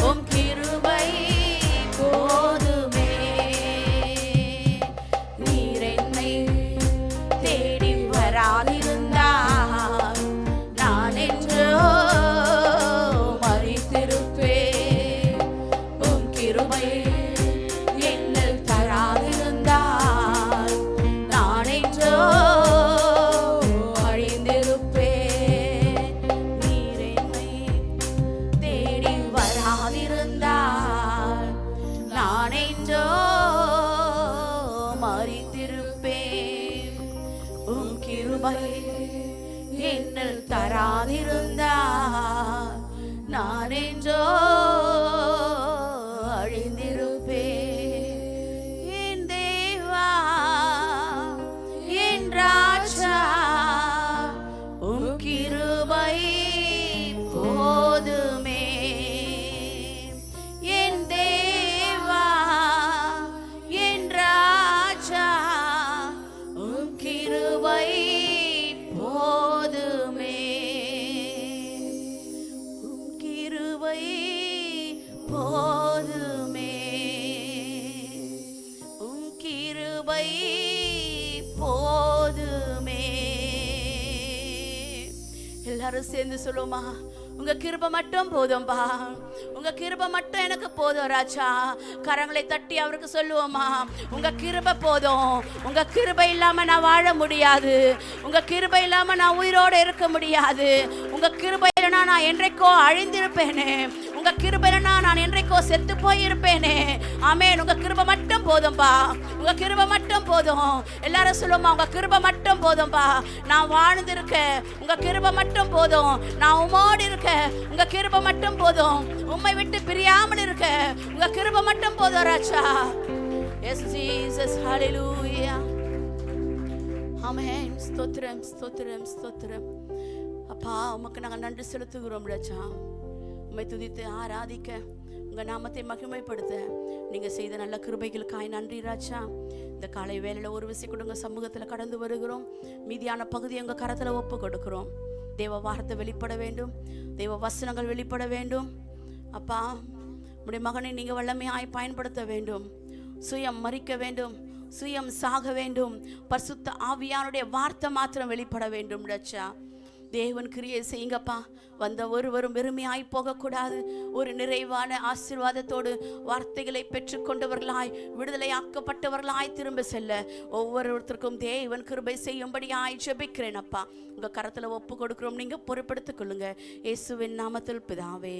உம் கிருபை போதுமே. நீர் என்னை தேடி வராதிருந்தால் நான் என்றோ மரித்திருப்பேன். உம் கிருபை என்னில் தராதிருந்தால் நான் என்றோ அழிந்திருப்பேன். நீர் என்னை தேடி வராதிருந்தால் நான் என்றோ மரித்திருப்பேன். உம் கிருபை என்னில் தராதிருந்தால் நான் என்றோ அழிந்திருப்பேன். என் தேவா என் ராஜா உம் கிருபை போதுமே. என் தேவா என் ராஜா உம் கிருபை போதுமே. உம் கிருபை போதுமே. உம் கிருபை போதுமே. எல்லாரும் சேர்ந்து சொல்லுமா, உங்க கிருபை மட்டும் போதும்பா, உங்க கிருபை மட்டும் எனக்கு போதும் ராஜா. கரங்களை தட்டி அவருக்கு சொல்லுவோமா, உங்க கிருபை போதும். உங்க கிருபை இல்லாம நான் வாழ முடியாது, உங்க கிருபை இல்லாம நான் உயிரோடு இருக்க முடியாது. உங்க கிருபை இல்லைனா நான் என்றைக்கோ அழிந்திருப்பேனே, உங்க கிருபை இல்லைனா நான் என்றைக்கோ செத்து போயிருப்பேனே. ஆமென். உங்க கிருபை மட்டும் போதும்பா, உங்க கிருபை மட்டும் போதும். எல்லாரும் சொல்லுவோமா, உங்க கிருபை மட்டும் போதும்பா, நான் வாழ்ந்திருக்க உங்க கிருபை மட்டும் போதும். நான் உம்மோடு இருக்க உங்க கிருபை மட்டும் போதும். உம்மை விட்டு பிரியாமல் இருக்க உங்க கிருபை மட்டும் போதும் ராஜா. எஸ் ஜீசஸ், ஹalleluya. ஆமென். ஸ்தோத்திரம் ஸ்தோத்திரம் ஸ்தோத்திரம். அப்பா உமக்கு நாங்கள் நன்றி செலுத்துகிறோம் ராஜா. உம்மை துதித்து ஆராதிக்க உங்க நாமத்தை மகிமைப்படுத்த நீங்க செய்த நல்ல கிருபைகளுக்காய் நன்றி ராஜா. இந்த காலை வேளையில ஒரு விசை கொடுங்க சமூகத்துல கடந்து வருகிறோம். மீதியான பகுதியை உங்க கரத்துல ஒப்பு கொடுக்கிறோம். தேவ வார்த்தை வெளிப்பட வேண்டும், தேவ வசனங்கள் வெளிப்பட வேண்டும். அப்பா உடைய மகனை நீங்க வல்லமையாய் பயன்படுத்த வேண்டும். சுயம் மரிக்க வேண்டும், சுயம் சாக வேண்டும். பரிசுத்த ஆவியானுடைய வார்த்தை மாத்திரம் வெளிப்பட வேண்டும் ராஜா. தேவன் கிரியை செய்யுங்கப்பா. வந்த ஒருவரும் வெறுமையாய் போகக்கூடாது. ஒரு நிறைவான ஆசீர்வாதத்தோடு வார்த்தைகளை பெற்றுக்கொண்டவர்களாய், விடுதலையாக்கப்பட்டவர்களாய் திரும்ப செல்ல ஒவ்வொருத்தருக்கும் தேவன் கிருபை செய்யும்படியாய் ஜெபிக்கிறேன் அப்பா. உங்க கரத்துல ஒப்பு கொடுக்கிறோம், நீங்க பொறுப்படுத்திக் கொள்ளுங்க. இயேசுவின் நாமத்தில் பிதாவே,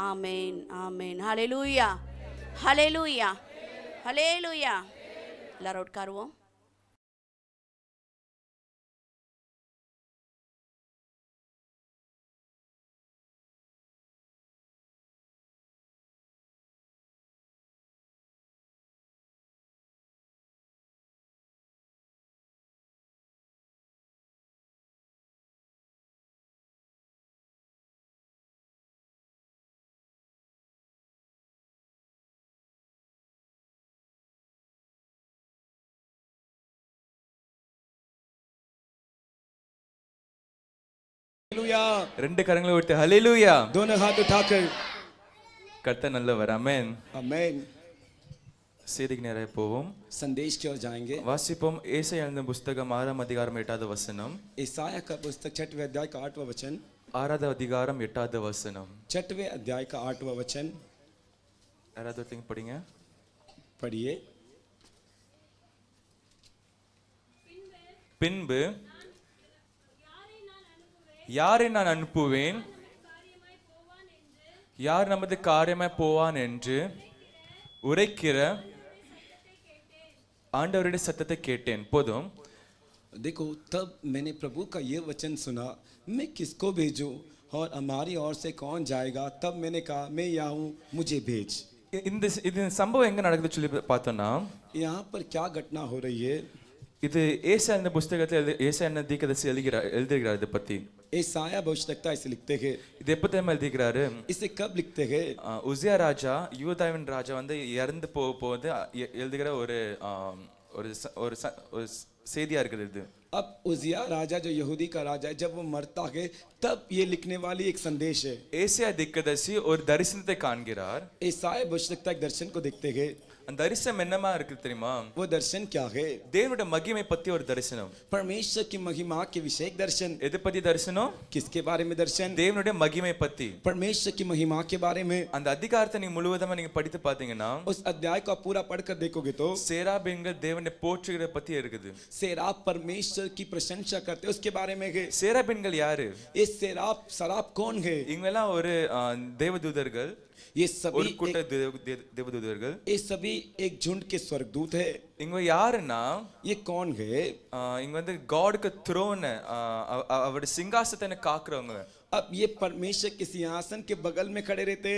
ஆமேன் ஆமேன். ஹல்லேலூயா ஹல்லேலூயா ஹல்லேலூயா. எல்லாரும் உட்காருவோம். ரெண்டு கரங்களை உயர்த்தி ஹல்லேலூயா. दोनों हाथ उठाकर கர்த்தர் நல்லவர். ஆமென் आमेन. செய்திக்கு நேரே போவோம். संदेश की ओर जाएंगे. வாசிப்போம். ஏசாயா எழுதின புத்தகம் 6ஆம் அதிகாரம் 8வது வசனம். ईसाया का पुस्तक 6वें अध्याय का 8वां वचन. 6வது அதிகாரம் 8வது வசனம். 6वें अध्याय का 8वां वचन. யாராவது ஒருத்தங்க படிங்க. पढ़िए. பின்பு யாரை நான் அனுப்புவேன், யார் நமது காரியமாய் போவான் என்று உரைக்கிற ஆண்டவருடைய சத்தத்தை கேட்டேன். போதும். देखो, तब मैंने प्रभु का ये वचन सुना, मैं किसको भेजूं और हमारी ओर से कौन जाएगा? तब मैंने कहा, मैं यहाँ हूँ, मुझे भेज. இந்த சம்பவம் எங்க நடக்குது சொல்லி பார்த்தோம்னா, यहाँ पर क्या घटना हो रही है? இது ஏசாயா இந்த புஸ்தகத்தில் ஏசாயா என்ன தீர்க்கதரிசி எழுதுகிறார் இதை பத்தி. ईसाया भविष्यवक्ता इसे लिखते हैं. இது எப்ப தெரியுமா எழுதுகிறாரு? इसे कब लिखते हैं? உசியா ராஜா, யூதாவின் ராஜா வந்து இறந்து போகும்போது எழுதுகிற ஒரு ஒரு ஒரு ஒரு செய்தியா இருக்குது இது. अब उजिया राजा जो यहूदी का राजा है, जब वो मरता है तब ये लिखने वाली एक संदेश है. ஏசாயா தீர்க்கதரிசி ஒரு தரிசனத்தை காண்கிறார். ईसाया भविष्यवक्ता एक दर्शन को देखते हैं. அந்த தரிசனம் என்னமா இருக்கு தெரியுமா? वो दर्शन क्या है? தேவனுடைய மகிமை பத்தி ஒரு தரிசனம். परमेश्वर की महिमा के विषय एक दर्शन. எதை பத்தி தரிசனம்? किसके बारे में दर्शन? தேவனுடைய மகிமை பத்தி. परमेश्वर की महिमा के बारे में. அந்த அதிகாரத்தை நீங்க முழுவதுமா நீங்க படித்து பாத்தீங்கன்னா, उस अध्याय को आप पूरा पढ़कर देखोगे तो சேராபீன்கள் தேவனை போற்றுகிற பத்தி இருக்குது. सेराफ परमेश्वर की प्रशंसा करते हैं, उसके बारे में है. சேராபீன்கள் யாரு? ये सराफ कौन है? இவங்கெல்லாம் ஒரு தேவதூதர்கள், ये ஒரு सभी கூட்ட தேவதூதர்கள். ये सभी एक झुंड के स्वर्गदूत है. இவங்க யாருன்னா, ये कौन है? இங்க வந்து காடுக்கு த்ரோன், அவருடைய சிங்காசனத்தை காக்குறவங்க. अब ये परमेश्वर के सिंहासन के बगल में खड़े रहते.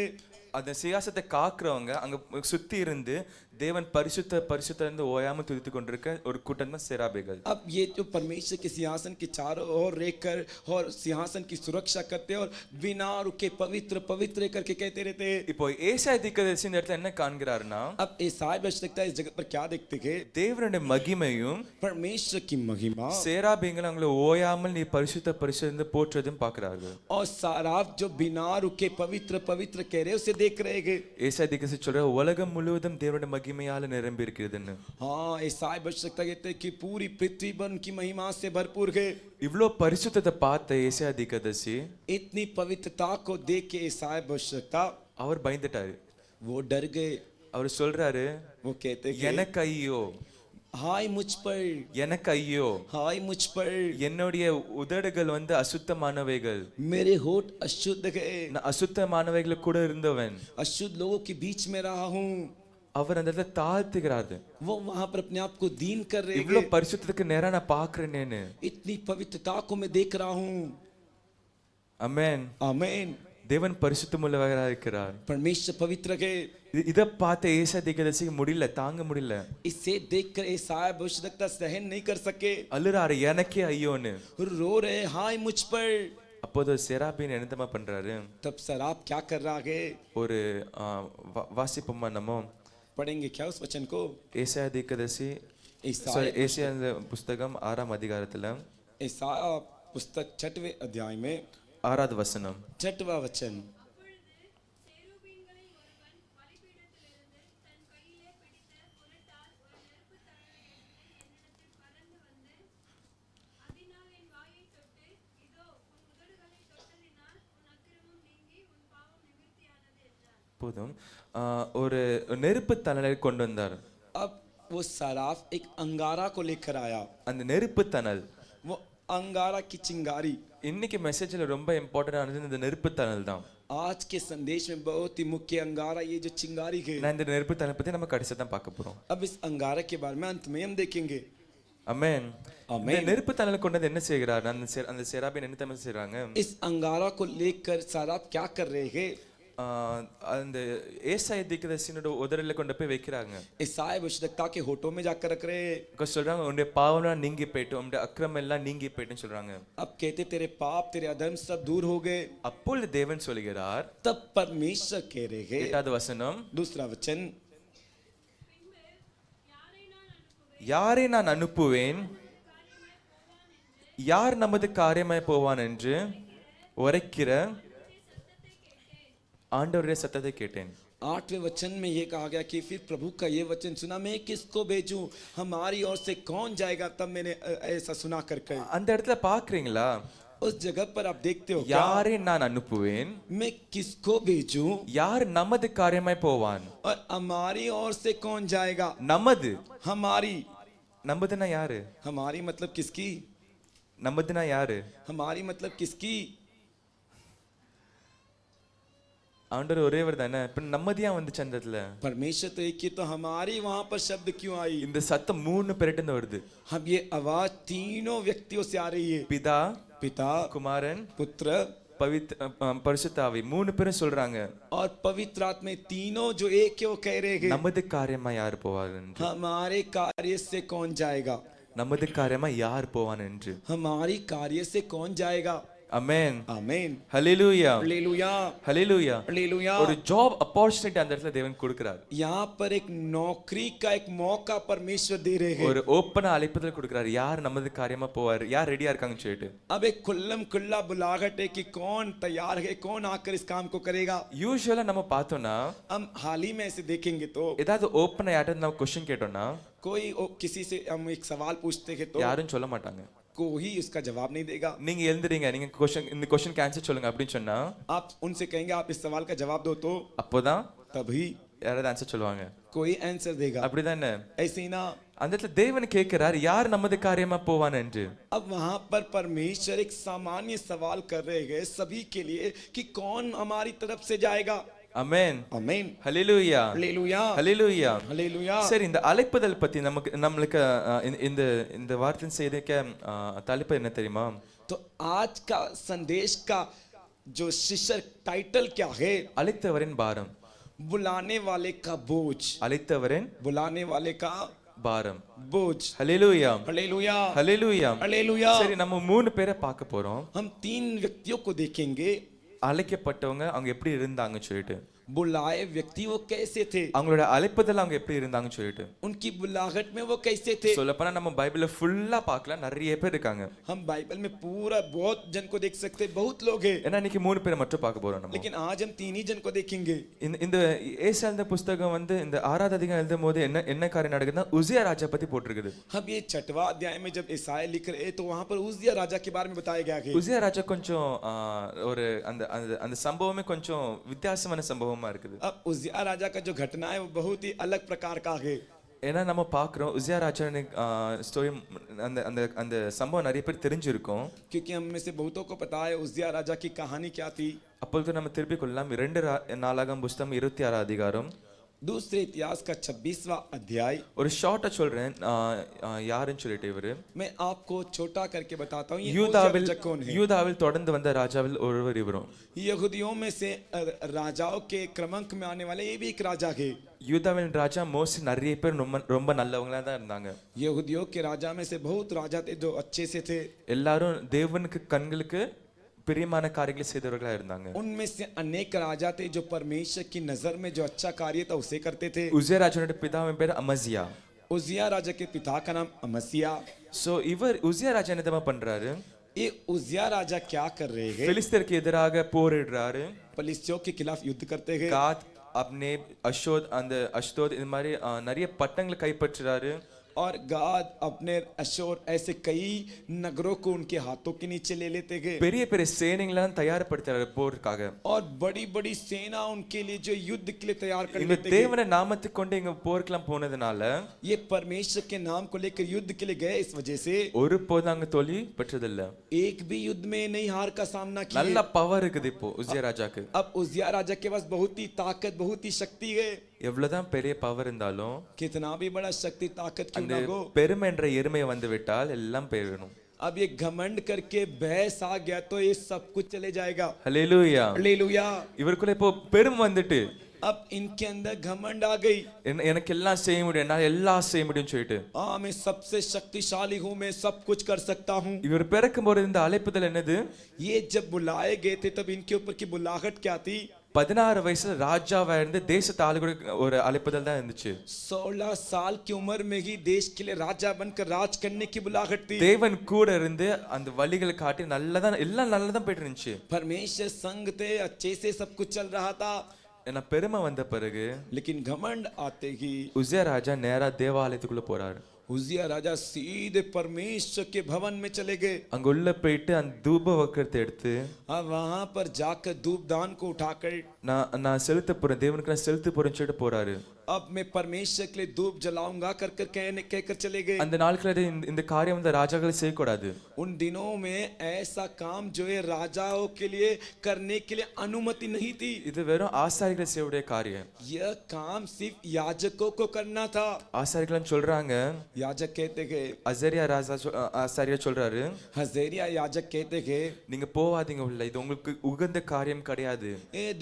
அந்த சிங்காசனத்தை காக்குறவங்க அங்க சுத்தி இருந்து தேவன் பரிசுத்த பரிசுத்த இருந்து ஓயாம துதித்து கொண்டிருக்க ஒரு கூட்டம் தான் சேராபீன்கள். अब ये जो परमेश्वर के सिंहासन के चारों ओर रहकर और सिंहासन की सुरक्षा करते और बिना रुके पवित्र पवित्र करके कहते रहते हैं. இப்போ ஏசாயா தீர்க்கதரிசி இந்த இடத்துல என்ன காண்கிறார்னா, अब ईसाया भविष्यवक्ता इस जगत पर क्या देखते हैं? தேவனுடைய மகிமையும் परमेश्वर की महिमा சேராபீன்கள் அவங்களை ஓயாமல் நீ பரிசுத்த பரிசுத்த போற்றுவதும் பார்க்கிறார்கள். और सराफ जो बिना रुके पवित्र पवित्र कह रहे उसे देख रहे हैं. ஏசாயா தீர்க்கதரிசி சொல்ற உலகம் முழுவதும் தேவனுடைய மகிமையால நிரம்பி இருக்கிறதுன்னு. हाँ, ईसाया भविष्यवक्ता कहते हैं कि पूरी पृथ्वी पर उनकी महिमा से भरपूर है. இவ்ளோ பரிசுத்தத்தை பார்த்த ஏசாயா தீர்க்கதரிசி इतनी पवित्रता को देख के ईसाया भविष्यवक्ता அவர் பயந்துட்டாரு. वो डर गए. அவர் சொல்றாரு, वो कहते हैं எனக்கு ஐயோ, हाय मुझ पर, எனக்கு ஐயோ, हाय मुझ पर, என்னுடைய உதடுகள் வந்து அசுத்தமானவைகள், मेरे होठ अशुद्ध गए. நான் அசுத்தமானவைகள் கூட இருந்தவன். अशुद्ध लोगों के बीच में रहा हूँ. அவர் அந்த இடத்துல தாழ்த்துகிறாரு. वो वहां पर अपने आप को दीन कर रहे இவ்ளோ हैं. பரிசுத்தத்துக்கு நேரா நான் பாக்குறேன்னு. इतनी पवित्रता को मैं देख रहा हूँ. ஆமென். आमीन. தேவன் பரிசுத்தமுள்ளவராக இருக்கிறார். परमेश्वर पवित्र है. இத பார்த்த ஏசாயா தீர்க்கதரிசிக்கு முடியல, தாங்க முடியல. इसे देखकर ईसाया भविष्यवक्ता सहन नहीं कर सके. அழுறாரு, எனக்கே ஐயோன்னு. रो रहे हाय मुझ पर. அப்போது சேராபீன் என்னமா பண்றாரு? तब सराफ क्या कर रहा है? ஒரு வாசிப்போமா நம்ம? पढ़ेंगे क्या उस वचन को? ஏசாயா தீர்க்கதரிசி, ईसाया ஏசாயா புஸ்தகம் 6ஆம் அதிகாரத்துல ईसाया पुस्तक 6वें अध्याय में 6வது வசனம். 6वां वचन. போதும். ஒரு நெருப்பு தணலை கொண்டு வந்தார். अब वो सराफ एक अंगारा को लेकर आया. அந்த நெருப்பு தணல், वो अंगारा की चिंगारी. இன்னைக்கு மெசேஜ்ல ரொம்ப இம்பார்ட்டன்டானது இந்த நெருப்பு தணல் தான். आज के संदेश में बहुत ही मुख्य अंगारा ये जो चिंगारी है. நான் இந்த நெருப்பு தணல் பத்தி நம்ம கடைசியா தான் பார்க்க போறோம். अब इस अंगारा के बारे में अंत में हम देखेंगे. ஆமென். ஆமென். இந்த நெருப்பு தணல் கொண்டு வந்து என்ன செய்கிறார்? அந்த சேராபீன் என்ன தெரியுமா செய்றாங்க? इस अंगारा को लेकर सराफ क्या कर रहे हैं? அந்த ஏசாயா தீர்க்கதரிசியோட உதடுல கொண்டு போய் வைக்கிறாங்க. ईसाया भविष्यवक्ता के होठों में जाकर रख रहे हैं. சொல்றாங்க, உன்னுடைய பாவம்லாம் நீங்கி போய்ட்டு, உன்னுடைய அக்கிரமம் எல்லாம் நீங்கி போய்ட்டுன்னு சொல்றாங்க. अब कहते तेरे पाप तेरे अधर्म सब दूर हो गए. அப்பொழுது தேவன் சொல்கிறார், तब परमेश्वर कह रहे हैं. 8வது வசனம், दूसरा वचन. யாரை நான் அனுப்புவேன், யார் நமது காரியமாய் போவான் என்று உரைக்கிற ஆண்டவருடைய சத்தத்தை கேட்டேன். 8वें वचन में ये कहा गया कि फिर प्रभु का ये वचन सुना, मैं किसको भेजूं, हमारी ओर से कौन जाएगा. तब मैंने ऐसा सुना करके. அந்த இடத்துல பாக்குறீங்களா? उस जगह पर आप देखते हो क्या? யாரை நான் அனுப்புவேன், मैं किसको भेजूं யார் நமது காரியமாய் போவான். और हमारी ओर से कौन जाएगा. நமது, हमारी, நமதுனா யாரு? हमारी मतलब किसकी? நமதுனா யாரு? हमारी मतलब किसकी? ஆண்டவர் ஒரேவர் தானே. இப்ப நம்மதியா வந்துச்சு அந்த இடத்துல. परमेश्वर तो एक ही, तो हमारी वहां पर शब्द क्यों आई? இந்த சத்தம் 3 பேர்கிட்ட வருது. हम ये आवाज तीनों व्यक्तियों से आ रही है. பிதா, पिता, குமாரன், पुत्र பரிசுத்த ஆவி, 3 பேரும் சொல்றாங்க. और पवित्र आत्मा, तीनों जो एक है वो कह रहे हैं நமது காரியமா யார் போவார் என்று. हमारे कार्य से कौन जाएगा. நமது காரியமா யார் போவான் என்று. हमारी कार्य से कौन जाएगा? ஆமென். आमीन। ஹalleluya. हालेलुया। ஹalleluya. हालेलुया। ஒரு ஜாப் ஆப்பர்ச்சுனிட்டி அந்த இடத்துல தேவன் கொடுக்கிறார். यहाँ पर एक नौकरी का एक मौका परमेश्वर दे रहे हैं। ஒரு ஓப்பன் அழைப்புதல் கொடுக்கிறார். யார் நமது காரியமா போவார், யார் ரெடியா இருக்காங்கன்னு சொல்லிட்டு. अब एक खुल्लम खुल्ला बुलाहट है कि कौन तैयार है, कौन आकर इस काम को करेगा। யூசுவலா நம்ம பார்த்தோம்னா हम हाल ही में ऐसे देखेंगे तो ஏதாவது ஓப்பன் யார்ட்ட நம்ம क्वेश्चन கேட்டோம்னா कोई किसी से हम एक सवाल पूछते हैं तो யாரும் சொல்ல மாட்டாங்க. कोई उसका जवाब नहीं देगा। நீங்க எழுந்துறீங்க, நீங்க இந்த क्वेश्चन ஆன்சர் சொல்லுங்க அப்படின்னு சொன்னா आप उनसे कहेंगे आप इस सवाल का जवाब दो तो அப்போதான் तभी யாராவது ஆன்சர் சொல்லுவாங்க. कोई आंसर देगा। அப்படிதானே? ऐसे ही ना। அந்த இடத்துல தேவன் கேட்கிறார் யார் நமது காரியமா போவான் என்று. अब वहां पर परमेश्वर एक सामान्य सवाल कर रहे हैं सभी के लिए कि कौन हमारी तरफ से जाएगा। ஆமென். आमीन। ஹalleluya. हालेलुया। ஹalleluya. हालेलुया। சரி, இந்த அழைப்புதல் பத்தி நம்மளுக்கு இந்த இந்த வார்த்தையின் செய்திக்கு தலைப்பு என்ன தெரியுமா? तो आज का संदेश का जो शीर्षक टाइटल क्या है? அழைத்தவரின் பாரம். बुलाने वाले का बोझ। அழைத்தவரின் बुलाने वाले का பாரம். बोझ। ஹalleluya. हालेलुया। ஹalleluya. हालेलुया। சரி, நம்ம 3 பேரை பார்க்க போறோம். हम 3 व्यक्तियों को देखेंगे। அழைக்கப்பட்டவங்க அவங்க எப்படி இருந்தாங்கன்னு சொல்லிட்டு, बुलाए व्यक्ति वो कैसे थे, அவங்களோட அழைப்புதல் அவங்க எப்படி இருந்தாங்கன்னு சொல்லிட்டு. उनकी बुलाहट में वो कैसे थे। சொல்லப்போனா நம்ம பைபிள்ல ஃபுல்லா பார்க்கலாம், நிறைய பேர் இருக்காங்க. हम बाइबल में पूरा बहुत जन को देख सकते हैं, बहुत लोग हैं। ஏன்னா இன்னைக்கு 3 பேரை மட்டும் பார்க்க போறோம் நம்ம. लेकिन आज हम 3 ही जन को देखेंगे। இந்த ஏசாயா எழுதின புத்தகம் வந்து இந்த 6வது அதிகாரம் எழுதும்போது என்ன காரியம் நடக்குதுன்னா உசியா ராஜா பத்தி போட்டிருக்குது. हम ये 6वां अध्याय में जब ईसाया लिख रहे हैं तो वहां पर उज्जिया राजा के बारे में बताया गया है। உசியா ராஜா கொஞ்சம் ஒரு அந்த அந்த சம்பவமே கொஞ்சம் வித்தியாசமான சம்பவமா இருக்குது. अब उज्जिया राजा का जो घटना है वो बहुत ही अलग प्रकार का है। ஏன்னா நம்ம பார்க்குறோம் உசியா ராஜா ஸ்டோரி அந்த அந்த அந்த சம்பவம் நிறைய பேர் தெரிஞ்சிருக்கும். क्योंकि हम में से बहुतों को पता है उज्जिया राजा की कहानी क्या थी। அப்பொழுது நம்ம திருப்பிக் கொள்ளலாம் 2 நாளாகமம் புத்தகம் 26 அதிகாரம் दूसरे इतिहास का 26वां अध्याय। ஒரு ஷார்ட்டா சொல்றேன், யாருன்னு சொல்லிட்டு இவரு मैं आपको छोटा करके बताता हूँ ये யூதாவில் उज्जिया कौन है। யூதாவில் தொடர்ந்து வந்த ராஜாவில் ஒருவர் இவரும். यहूदियों में से राजाओं के क्रमांक में आने वाले ये भी एक राजा है। யூதாவின் ராஜா மோஸ்ட் நிறைய பேர் ரொம்ப நல்லவங்களா தான் இருந்தாங்க. यहूदियों के राजा में से बहुत राजा थे जो अच्छे से थे। எல்லாரும் தேவனுக்கு கண்களுக்கு பிரியமான காரியங்களை செய்தவர்களா இருந்தாங்க. उनमें से अनेक राजा थे जो परमेश्वर की नजर में जो अच्छा कार्य था उसे करते थे। உசியா ராஜாவோட பிதாவின் பேர் அமசியா. उज्जिया राजा के पिता का नाम अमसिया। சோ இவர் உசியா ராஜா என்ன பண்றாரு? ये उज्जिया राजा क्या कर रहे हैं? பிலிஸ்தருக்கு எதிராக போரிடுறாரு. फलिस्तियों के खिलाफ युद्ध करते हैं। காத், அப்னே, அஷ்தோத் இந்த மாதிரி நிறைய பட்டங்களை கைப்பற்றுறாரு. और गाद, अपने अशोर ऐसे कई नगरों को उनके हाथों के नीचे ले लेते गए। பெரிய பெரிய சேனைகளை தயார்படுத்துறாரு போருக்காக. और बड़ी बड़ी सेना उनके लिए जो युद्ध के लिए तैयार कर இவங்க लेते गए। தேவன நாமத்தை கொண்டு இங்க போருக்கெல்லாம் போனதுனால ये परमेश्वर के नाम को लेकर युद्ध के लिए गए, इस वजह से ஒரு போது அங்க தோல்வி பெற்றதில்ல. एक भी युद्ध में नहीं हार का सामना किया। நல்ல பவர் இருக்குது இப்போ உசியா ராஜாக்கு. अब उज्जिया राजा के पास बहुत ही ताकत, बहुत ही शक्ति है। எவ்வளவுதான் பெரிய பவர் இருந்தாலும் कितना भी बड़ा शक्ति ताकत क्यों அந்த ना हो, பெருமை என்ற எருமை வந்து விட்டால் எல்லாம் போயிடும். अब ये घमंड करके बहस आ गया तो ये सब कुछ चले जाएगा। ஹல்லேலூயா. हालेलुया। இவருக்குள்ள இப்போ பெருமை வந்துட்டு अब इनके अंदर घमंड आ गई। எனக்கு எல்லாம் செய்ய முடியும், என்னால எல்லாம் செய்ய முடியும்னு சொல்லிட்டு हाँ मैं सबसे शक्तिशाली हूँ, मैं सब कुछ कर सकता हूँ। இவர் பிறக்கும் போது இந்த அழைப்புதல் என்னது? ये जब बुलाए गए थे तब इनके ऊपर की बुलाहट क्या थी? 16 வயசுல ராஜாவா இருந்து தேசத்தை ஆளுகிற ஒரு அழைப்புதல் தான் இருந்துச்சு. 16 साल की उम्र में ही देश के लिए राजा बनकर राज करने की बुलाहट थी। தேவன் கூட இருந்து அந்த வழிகளை காட்டி எல்லாம் நல்லதான் போயிட்டு இருந்துச்சு. परमेश्वर संग थे, अच्छे से सब कुछ चल रहा था। ஏன்னா பெருமை வந்த பிறகு लेकिन घमंड आते ही உசியா ராஜா நேரா தேவாலயத்துக்குள்ள போறாரு. उज्जिया राजा सीधे परमेश्वर के भवन में चले गए। அங்க உள்ள போயிட்டு அந்த தூப வக்கரத்தை எடுத்து वहां पर जाकर धूप दान को उठाकर நான் செலுத்த போறேன், தேவனுக்கு நான் செலுத்த போறேன்னு சொல்லிட்டு போறாரு. अब मैं परमेश्वर के लिए धूप जलाऊंगा कहकर चले गए। அந்த நாட்களில் இந்த காரியம் வந்து ராஜாக்கள் செய்யக்கூடாது. उन दिनों में ऐसा काम जो है राजाओं के लिए करने के लिए अनुमति नहीं थी। இது வெறும் ஆசாரிகள் செய்யக்கூடிய காரியம். यह काम सिर्फ याजकों को करना था। ஆசாரிகள் சொல்றாங்க, याजक कहते गए, அசரியா ராஜா ஆசாரியா சொல்றாரு, हजेरिया याजक कहते गए, நீங்க போவாதீங்க உள்ள, இது உங்களுக்கு உகந்த காரியம் கிடையாது.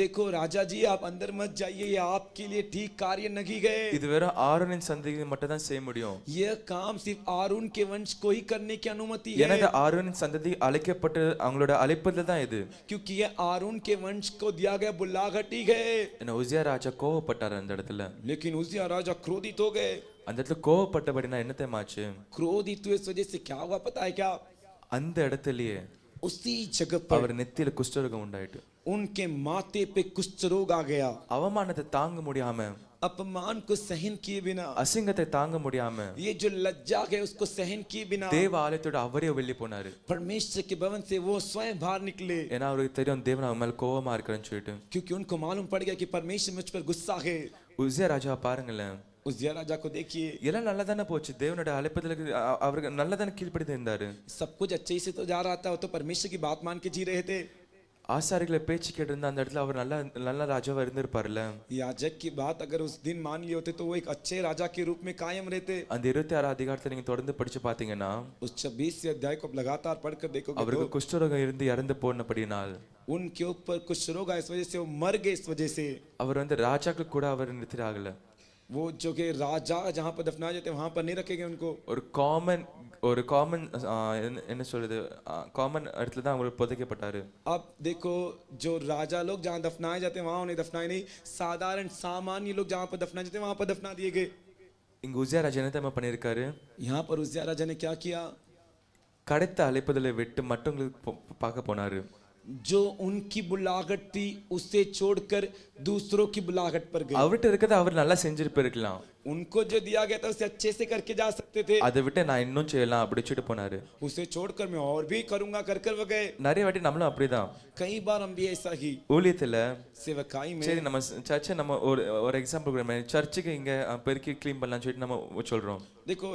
देखो राजा जी आप अंदर मत जाइए, ये आपके लिए ठीक कार्य नहीं गए। இது வெறும் ஆரோனின் சந்ததி மட்டும் தான் செய்ய முடியும். यह काम सिर्फ आरून के वंश को ही करने की अनुमति ஏன்னா है, இது ஆரோனின் சந்ததி அழைக்கப்பட்டு அவங்களோட அழைப்பதுல தான் இது. क्योंकि यह आरून के वंश को दिया गया बुलाहट ही है। ஏன்னா உசியா ராஜா கோவப்பட்டார் அந்த இடத்துல. लेकिन उजिया राजा क्रोधित हो गए। அந்த இடத்துல கோவப்பட்டபடினா என்ன தெரியுமாச்சு? क्रोधित हुए इस वजह से क्या हुआ पता है क्या? அந்த இடத்துலயே उसी जगह पर அவர் நெத்தியில குஷ்டரோகம் உண்டாயிட்டு. उनके माथे पे कुष्ठ रोग आ गया। அவமானத்தை தாங்க முடியாம, अपमान को सहन किए बिना, அசிங்கத்தை தாங்க முடியாம ये जो लज्जा है उसको सहन किए बिना தேவ ஆலயத்தோட அவரே வெளியே போனாரு. परमेश्वर के भवन से वो स्वयं बाहर निकले, ஏன்னா அவருக்கு தெரியும் தேவன் அவன் மேல கோவமா இருக்கிறேன்னு சொல்லிட்டு. क्योंकि उनको मालूम पड़ गया कि परमेश्वर मुझ पर गुस्सा है। உசியா ராஜா பாருங்களேன், उजिया राजा को देखिए, எல்லாம் நல்லா தானே போச்சு. தேவனோட அழைப்பதுல அவருக்கு நல்லா தானே கீழ்ப்படிந்து இருந்தாரு. सब कुछ अच्छे से तो जा रहा था, वो तो परमेश्वर की बात मान के जी रहे थे। ஆசாரிகளை பேச்சு கேட்டு இருந்தா அந்த இடத்துல அவர் நல்ல நல்ல ராஜாவா இருந்திருப்பாருல்ல. याजक की बात अगर उस दिन मान लिए होते तो वो एक अच्छे राजा के रूप में कायम रहते। அந்த 26 அதிகாரத்தை நீங்க தொடர்ந்து படிச்சு பாத்தீங்கன்னா उस 26 अध्याय को लगातार पढ़कर देखोगे அவருக்கு तो குஷ்டரோகம் இருந்து இறந்து போனபடினால் उनके ऊपर कुछ रोग आया, इस वजह से वो मर गए। इस वजह से அவர் வந்து ராஜாக்கள் கூட அவர் நிறுத்திராகல. वो जो कि राजा जहाँ पर दफनाए जाते हैं वहां पर नहीं रखेंगे उनको। ஒரு காமன் என்ன சொல்றது, காமன் இடத்துல தான் அவர் புதைக்கப்பட்டாரு. अब देखो जो राजा लोग जहाँ दफनाए जाते हैं वहां उन्हें दफनाए नहीं, साधारण सामान्य लोग जहाँ पर दफनाए जाते हैं वहां पर दफना दिए गए। இங்க உசியா ராஜா என்ன தெரியுமா பண்ணிருக்காரு? यहाँ पर उजिया राजा ने क्या किया? கடத்த அழைப்பதில் விட்டு மற்றவங்களுக்கு பார்க்க போனாரு. जो उनकी बुलाहट थी उसे छोड़कर दूसरों की बुलाहट पर गए। அவர்கிட்ட இருக்கிறத அவர் நல்லா செஞ்சிருப்பிருக்கலாம். उनको जो दिया गया था उसे अच्छे से करके जा सकते थे, அதை விட்டு நான் இன்னும் செய்யலாம் அப்படி சொல்லிட்டு போனாரு. उसे छोड़कर मैं और भी करूंगा कर कर वो गए। நிறைய வாட்டி நம்மளும் அப்படிதான் कई बार हम भी ऐसा ही ஊழியத்துல सेवकाई में, சரி நம்ம சர்ச்சை நம்ம ஒரு எக்ஸாம்பிள் சர்ச்சுக்கு இங்க பெருக்கி க்ளீன் பண்ணலாம்னு சொல்லிட்டு நம்ம சொல்றோம். देखो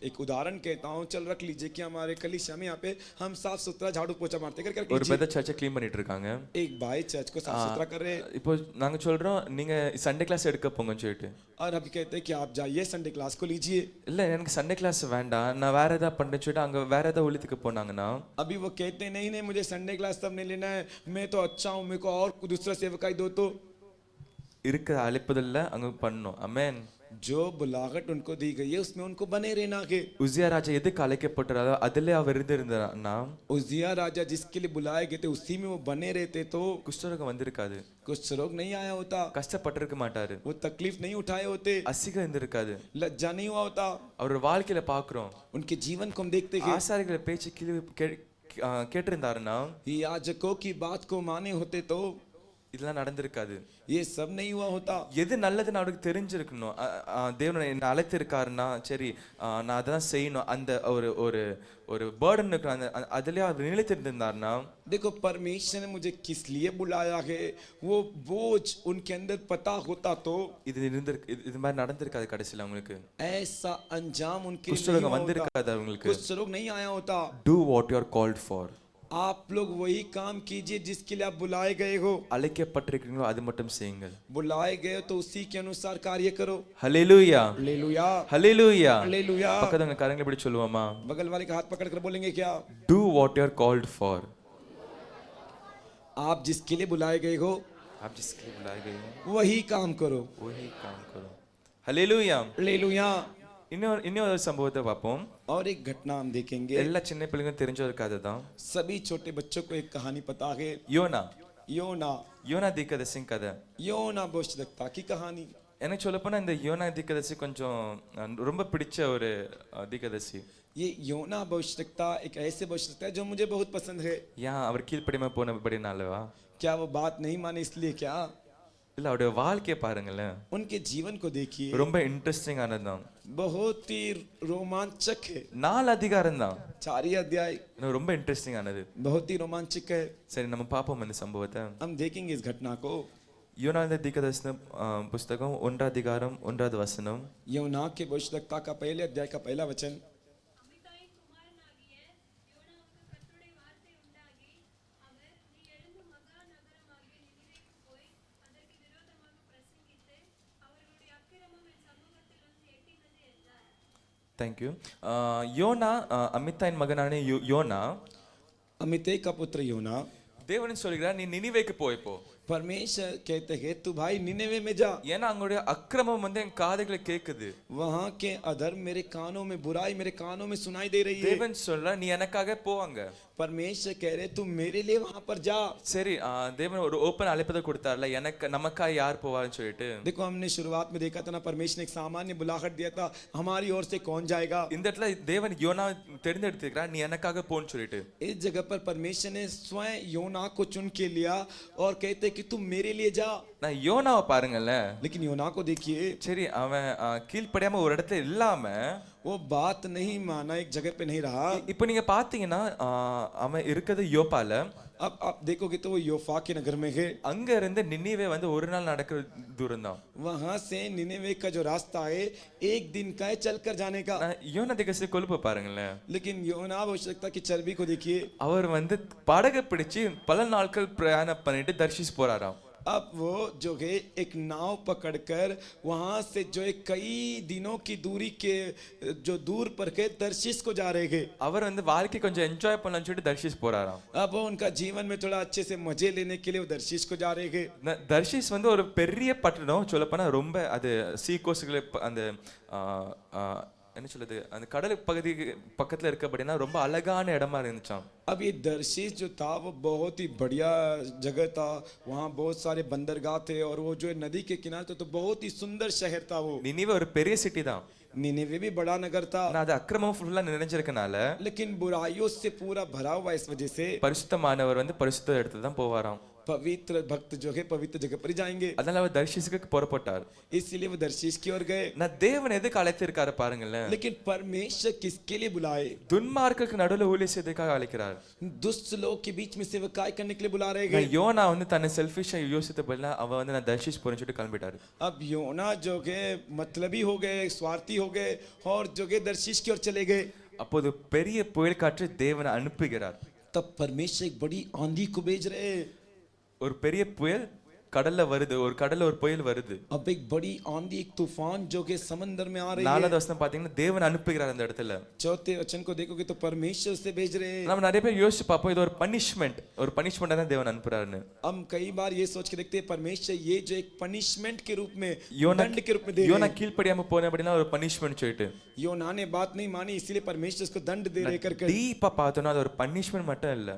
एक उदाहरण कहता हूँ, चल रख लीजिए कि हमारे कलीसिया में यहाँ पे हम साफ सुथरा झाड़ू पोछा मारते कर कर ஒரு பெரிய சர்ச்சை க்ளீன் பண்ணிட்டு இருக்காங்க. एक भाई चर्च को साफ सुथरा कर रहे हैं இப்போ நாங்க சொல்றோம் நீங்க சண்டே கிளாஸ் எடுக்க போங்கன்னு சொல்லிட்டு. और अभी कहते हैं कि आप जाइए संडे क्लास को लीजिए। இல்ல எனக்கு சண்டே கிளாஸ் வேண்டாம், நான் வேற ஏதாவது பண்றேன்னு சொல்லிட்டு அங்க வேற ஏதாவது ஊழியத்துக்கு போனாங்கன்னா अभी वो कहते हैं नहीं नहीं मुझे संडे क्लास तब नहीं लेना है, मैं तो अच्छा हूँ, मेरे को और दूसरा सेवकाई दो। तो இருக்கிற அழைப்பதில்ல அங்க பண்ணணும். அமேன். जो बुलाहट उनको दी गई है उसमें उनको बने रहना के। உசியா ராஜா எதுக்கு அழைக்கப்பட்டாரோ அதுல அவர் இருந்திருந்தாருன்னா उजिया राजा जिसके लिए बुलाए गए थे उसी में वो बने रहते तो குஷ்டரோகம் வந்திருக்காது, कुछ रोग नहीं आया होता, கஷ்டப்பட்டிருக்க மாட்டாரு, वो तकलीफ नहीं उठाए होते, அசிகம் இருந்திருக்காது. लज्जा नहीं हुआ होता। அவர் வாழ்க்கையில பாக்குறோம் उनके जीवन को हम देखते हैं, ஆசாரிகளை பேச்சு கேட்டிருந்தாருன்னா याजकों की बात को माने होते तो இதெல்லாம் நடந்திருக்காது. ये सब नहीं हुआ होता। எது நல்லதுன்னு அவருக்கு தெரிஞ்சிருக்கணும். தேவன் என்ன அழைத்திருக்காருன்னா சரி நான் அதான் செய்யணும் அந்த ஒரு ஒரு ஒரு பேர்டன் இருக்கு, அந்த அதுலயே அவர் நிலைத்திருந்தாருன்னா देखो परमेश्वर ने मुझे किस लिए बुलाया है वो बोझ उनके अंदर पता होता तो இது மாதிரி நடந்திருக்காது. கடைசியில் அவங்களுக்கு ऐसा अंजाम उनके लिए नहीं குஷ்டரோகம் हुआ வந்திருக்காது. होता, அவங்களுக்கு कुछ रोग नहीं आया होता। do what you are called for. आप लोग वही काम कीजिए जिसके लिए आप बुलाए गए हो। அழைக்கப்பட்டிருக்கீங்களோ அது மட்டும் செய்யுங்கள். बुलाए गए हो तो उसी के अनुसार कार्य करो। ஹல்லேலூயா, हालेलुया, ஹல்லேலூயா. हालेलुया। பக்கத்துல கரங்களை பிடிச்சு சொல்லுவோமா? बगल वाले का हाथ पकड़ कर बोलेंगे क्या? do what you are called for. आप जिसके लिए बुलाए गए हो आप जिसके लिए बुलाए गए हो वही काम करो। वही काम करो. ஹல்லேலூயா. हालेलुया। இன்னொரு சம்பவத்தை பார்ப்போம். और एक घटना हम देखेंगे। எல்லா சின்ன பிள்ளைங்களும் தெரிஞ்ச ஒரு கதை தான். सभी छोटे बच्चों को एक कहानी पता है, யோனா. योना தீர்க்கதரிசியின் கதை. योना भविष्यवक्ता की कहानी। எனக்கு சொல்லப்போனா இந்த யோனா தீர்க்கதரிசி கொஞ்சம் ரொம்ப பிடிச்ச ஒரு தீர்க்கதரிசி. ये योना भविष्यवक्ता एक ऐसे भविष्यवक्ता है जो मुझे बहुत पसंद है। ஏன் அவர் கீழ்ப்படியாம போனபடினாலவா? क्या वो बात नहीं माने इसलिए क्या? இல்ல அவருடைய வாழ்க்கையை பாருங்களேன், उनके जीवन को देखिए, ரொம்ப இன்ட்ரெஸ்டிங் ஆனதுதான். बहुत ही रोमांचक है। 4 அதிகாரம் தான், 4 अध्याय ரொம்ப இன்ட்ரெஸ்டிங் ஆனது. बहुत ही रोमांचक है। சரி நம்ம பார்ப்போம் இந்த சம்பவத்தை. हम देखेंगे इस घटना को। யோனா தீர்க்கதரிசன புஸ்தகம் 1 அதிகாரம் 1வது வசனம். योना के भविष्यवक्ता का पहले अध्याय का पहला वचन। தேங்க்யூ. யோனா அமித்தாயின் மகனான யோனா अमित्ते का पुत्र योना தேவன் சொல்கிறார் நீ நினிவேக்கு போய் போ. परमेश्वर कहते हैं तू भाई निनेवे में जा, ஏன்னா அவங்களுடைய அக்கிரமம் வந்து என் காதுகளை கேக்குது. वहां के अधर्म मेरे कानों में, बुराई मेरे कानों में सुनाई दे रही है। தேவன் சொல்ற நீ எனக்காக போவாங்க. परमेश्वर कह रहे तू मेरे लिए वहां पर जा। சரி தேவன் ஒரு ஓப்பன் அழைப்பதை கொடுத்தார்ல, எனக்கு நமக்காக யார் போவான்னு சொல்லிட்டு. देखो हमने शुरुआत में देखा था ना, परमेश्वर ने एक सामान्य बुलाहट दिया था, हमारी ओर से कौन जाएगा। இந்த இடத்துல தேவன் யோனா தேர்ந்தெடுத்திருக்கிறார், நீ எனக்காக போன்னு சொல்லிட்டு. इस जगह पर परमेश्वर ने स्वयं योना को चुन के लिया और कहते कि तुम मेरे लिए जा। நான் யோனாவை பாருங்கல்ல, लेकिन योना को देखिए, சரி அவன் கீழ்ப்படியாம ஒரு இடத்துல இல்லாம वो बात नहीं माना, एक जगह पे नहीं रहा। இப்போ நீங்க பாத்தீங்கன்னா அவன் இருக்கிறது யோப்பால. अब आप देखोगे तो वो योफा के नगर में है। அங்க இருந்து நினிவே வந்து ஒரு நாள் நடக்கிற தூரம் தான். वहां से निनेवे का जो रास्ता है एक दिन का है चलकर जाने का। யோனா திகசி கொழுப்பு பாருங்களேன். लेकिन योना आवश्यकता की चर्बी को देखिए, அவர் வந்து படகு பிடிச்சு பல நாட்கள் பிரயாணம் பண்ணிட்டு தர்ஷீஸ் போறாராம். अब वो जो है एक नाव पकड़कर वहां से जो है कई दिनों की दूरी के जो दूर पर के दर्शिश को जा रहे हैं। அவர் வந்து வாழ்க்கை கொஞ்சம் என்ஜாய் பண்ணலாம்னு சொல்லிட்டு தர்ஷீஸ் போறாராம். अब वो उनका जीवन में थोड़ा अच्छे से मजे लेने के लिए वो दर्शिश को जा रहे हैं। தர்ஷீஸ் வந்து ஒரு பெரிய பட்டணம், சொல்லப்போனா ரொம்ப அது சீ கோஸ்ட்ல அந்த என்ன சொல்லுது, அந்த கடல் பகுதி பக்கத்துல இருக்கபடினா ரொம்ப அழகான இடமா இருந்துச்சாம். अब ये दर्शीश जो था वो बहुत ही बढ़िया जगह था, वहाँ बहुत सारे बंदरगाह थे और वो जो नदी के किनारे थे, तो बहुत ही सुंदर शहर था वो। நினிவே ஒரு பெரிய சிட்டி தான். निनेवे भी बड़ा नगर था, ஆனா அது அக்கிரமம் ஃபுல்லா நிறைஞ்சிருக்கனால लेकिन बुराइयों से पूरा भरा हुआ, इस वजह से பரிசுத்தமானவர் வந்து பரிசுத்த இடத்துல தான் போவாராம். पवित्र भक्त जो है पवित्र जगह पर ही जाएंगे। அதனால அவர் தர்ஷீஸுக்கு புறப்பட்டார். इसलिए वो दर्शीश की ओर गए। நான் தேவன் எதுக்கு அழைத்திருக்காரு பாருங்களேன். लेकिन परमेश्वर किसके लिए बुलाए? துன்மார்க்கருக்கு நடுவுல ஊழியம் செய்யறதுக்காக அழைக்கிறார். दुष्ट लोग के बीच में सेवकाई करने के लिए बुला रहे நான் हैं। யோனா வந்து தன்னை செல்ஃபிஷா யோசித்த பதிலா அவ வந்து நான் தர்ஷீஸ் போறேன்னு சொல்லிட்டு கிளம்பிட்டாரு. अब योना जो है मतलबी हो गए, स्वार्थी हो गए और जो है दर्शीश की ओर चले गए। அப்போது பெரிய புயல் காற்று தேவனை அனுப்புகிறார். तब परमेश्वर एक बड़ी आंधी को भेज रहे। ஒரு பெரிய புயல் கடல்ல வருது, ஒரு கடல்ல ஒரு புயல் வருது. अब एक बड़ी आंधी, एक तूफान जो कि समंदर में आ रही है। நாலாவது வசனம் பாத்தீங்கன்னா தேவன் அனுப்புகிறார் அந்த இடத்துல. चौथे वचन को देखोगे तो परमेश्वर से भेज रहे। நம்ம நிறைய பேர் யோசிச்சு பார்ப்போம் இது ஒரு பனிஷ்மெண்ட், ஒரு பனிஷ்மெண்டா தான் தேவன் அனுப்புறாருன்னு. हम कई बार ये सोच के देखते हैं परमेश्वर ये जो एक पनिशमेंट के रूप में, யோனா दंड के रूप में दे யோனா रहे। கீழ்ப்படியாம போன அப்படின்னா ஒரு பனிஷ்மெண்ட் சொல்லிட்டு योना ने बात नहीं मानी, इसीलिए परमेश्वर उसको दंड दे रहे कर। டீப்பா பார்த்தோம்னா அது ஒரு பனிஷ்மெண்ட் மட்டும் இல்ல,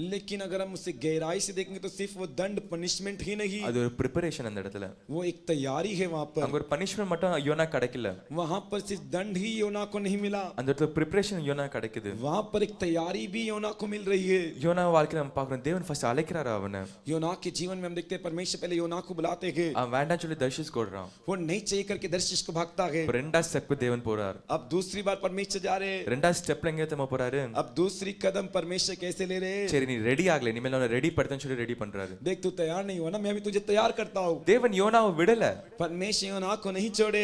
लेकिन अगर हम उसे गहराई से देखेंगे तो सिर्फ वो दंड पनिशमेंट ही नहीं, அது ஒரு ப்ரிப்பரேஷன். அந்த இடத்துல वो एक तैयारी है। वहां पर அங்க ஒரு பனிஷ்மெண்ட் மட்டும் யோனா கிடைக்கல, वहां पर सिर्फ दंड ही योना को नहीं मिला, அந்த இடத்துல ப்ரிப்பரேஷன் யோனா கிடைக்குது. वहां पर एक तैयारी भी योना को मिल रही है। யோனா வாழ்க்கையில நம்ம பார்க்கிறோம் தேவன் ஃபர்ஸ்ட் அழைக்கிறாரு அவனை. योना के जीवन में हम देखते हैं परमेश्वर पहले योना को बुलाते हैं, அவன் வேண்டாம் சொல்லி தர்ஷீஸ் கொடுறான். वो नहीं चाहिए करके दर्शिश को भागता है। ரெண்டாவது ஸ்டெப்க்கு தேவன் போறார். अब दूसरी बार परमेश्वर जा रहे। ரெண்டாவது ஸ்டெப்ல எங்க தம்ம போறாரு. अब दूसरी कदम परमेश्वर कैसे ले रहे? சரி நீ ரெடி ஆகல, இனிமேல் நான் ரெடி படுத்தேன்னு சொல்லி ரெடி பண்றாரு. देख तू तैयार नहीं हुआ ना, मैं भी तुझे तैयार करता हूँ। தேவன் யோனாவை விடல. परमेश्वर योना को नहीं छोड़े।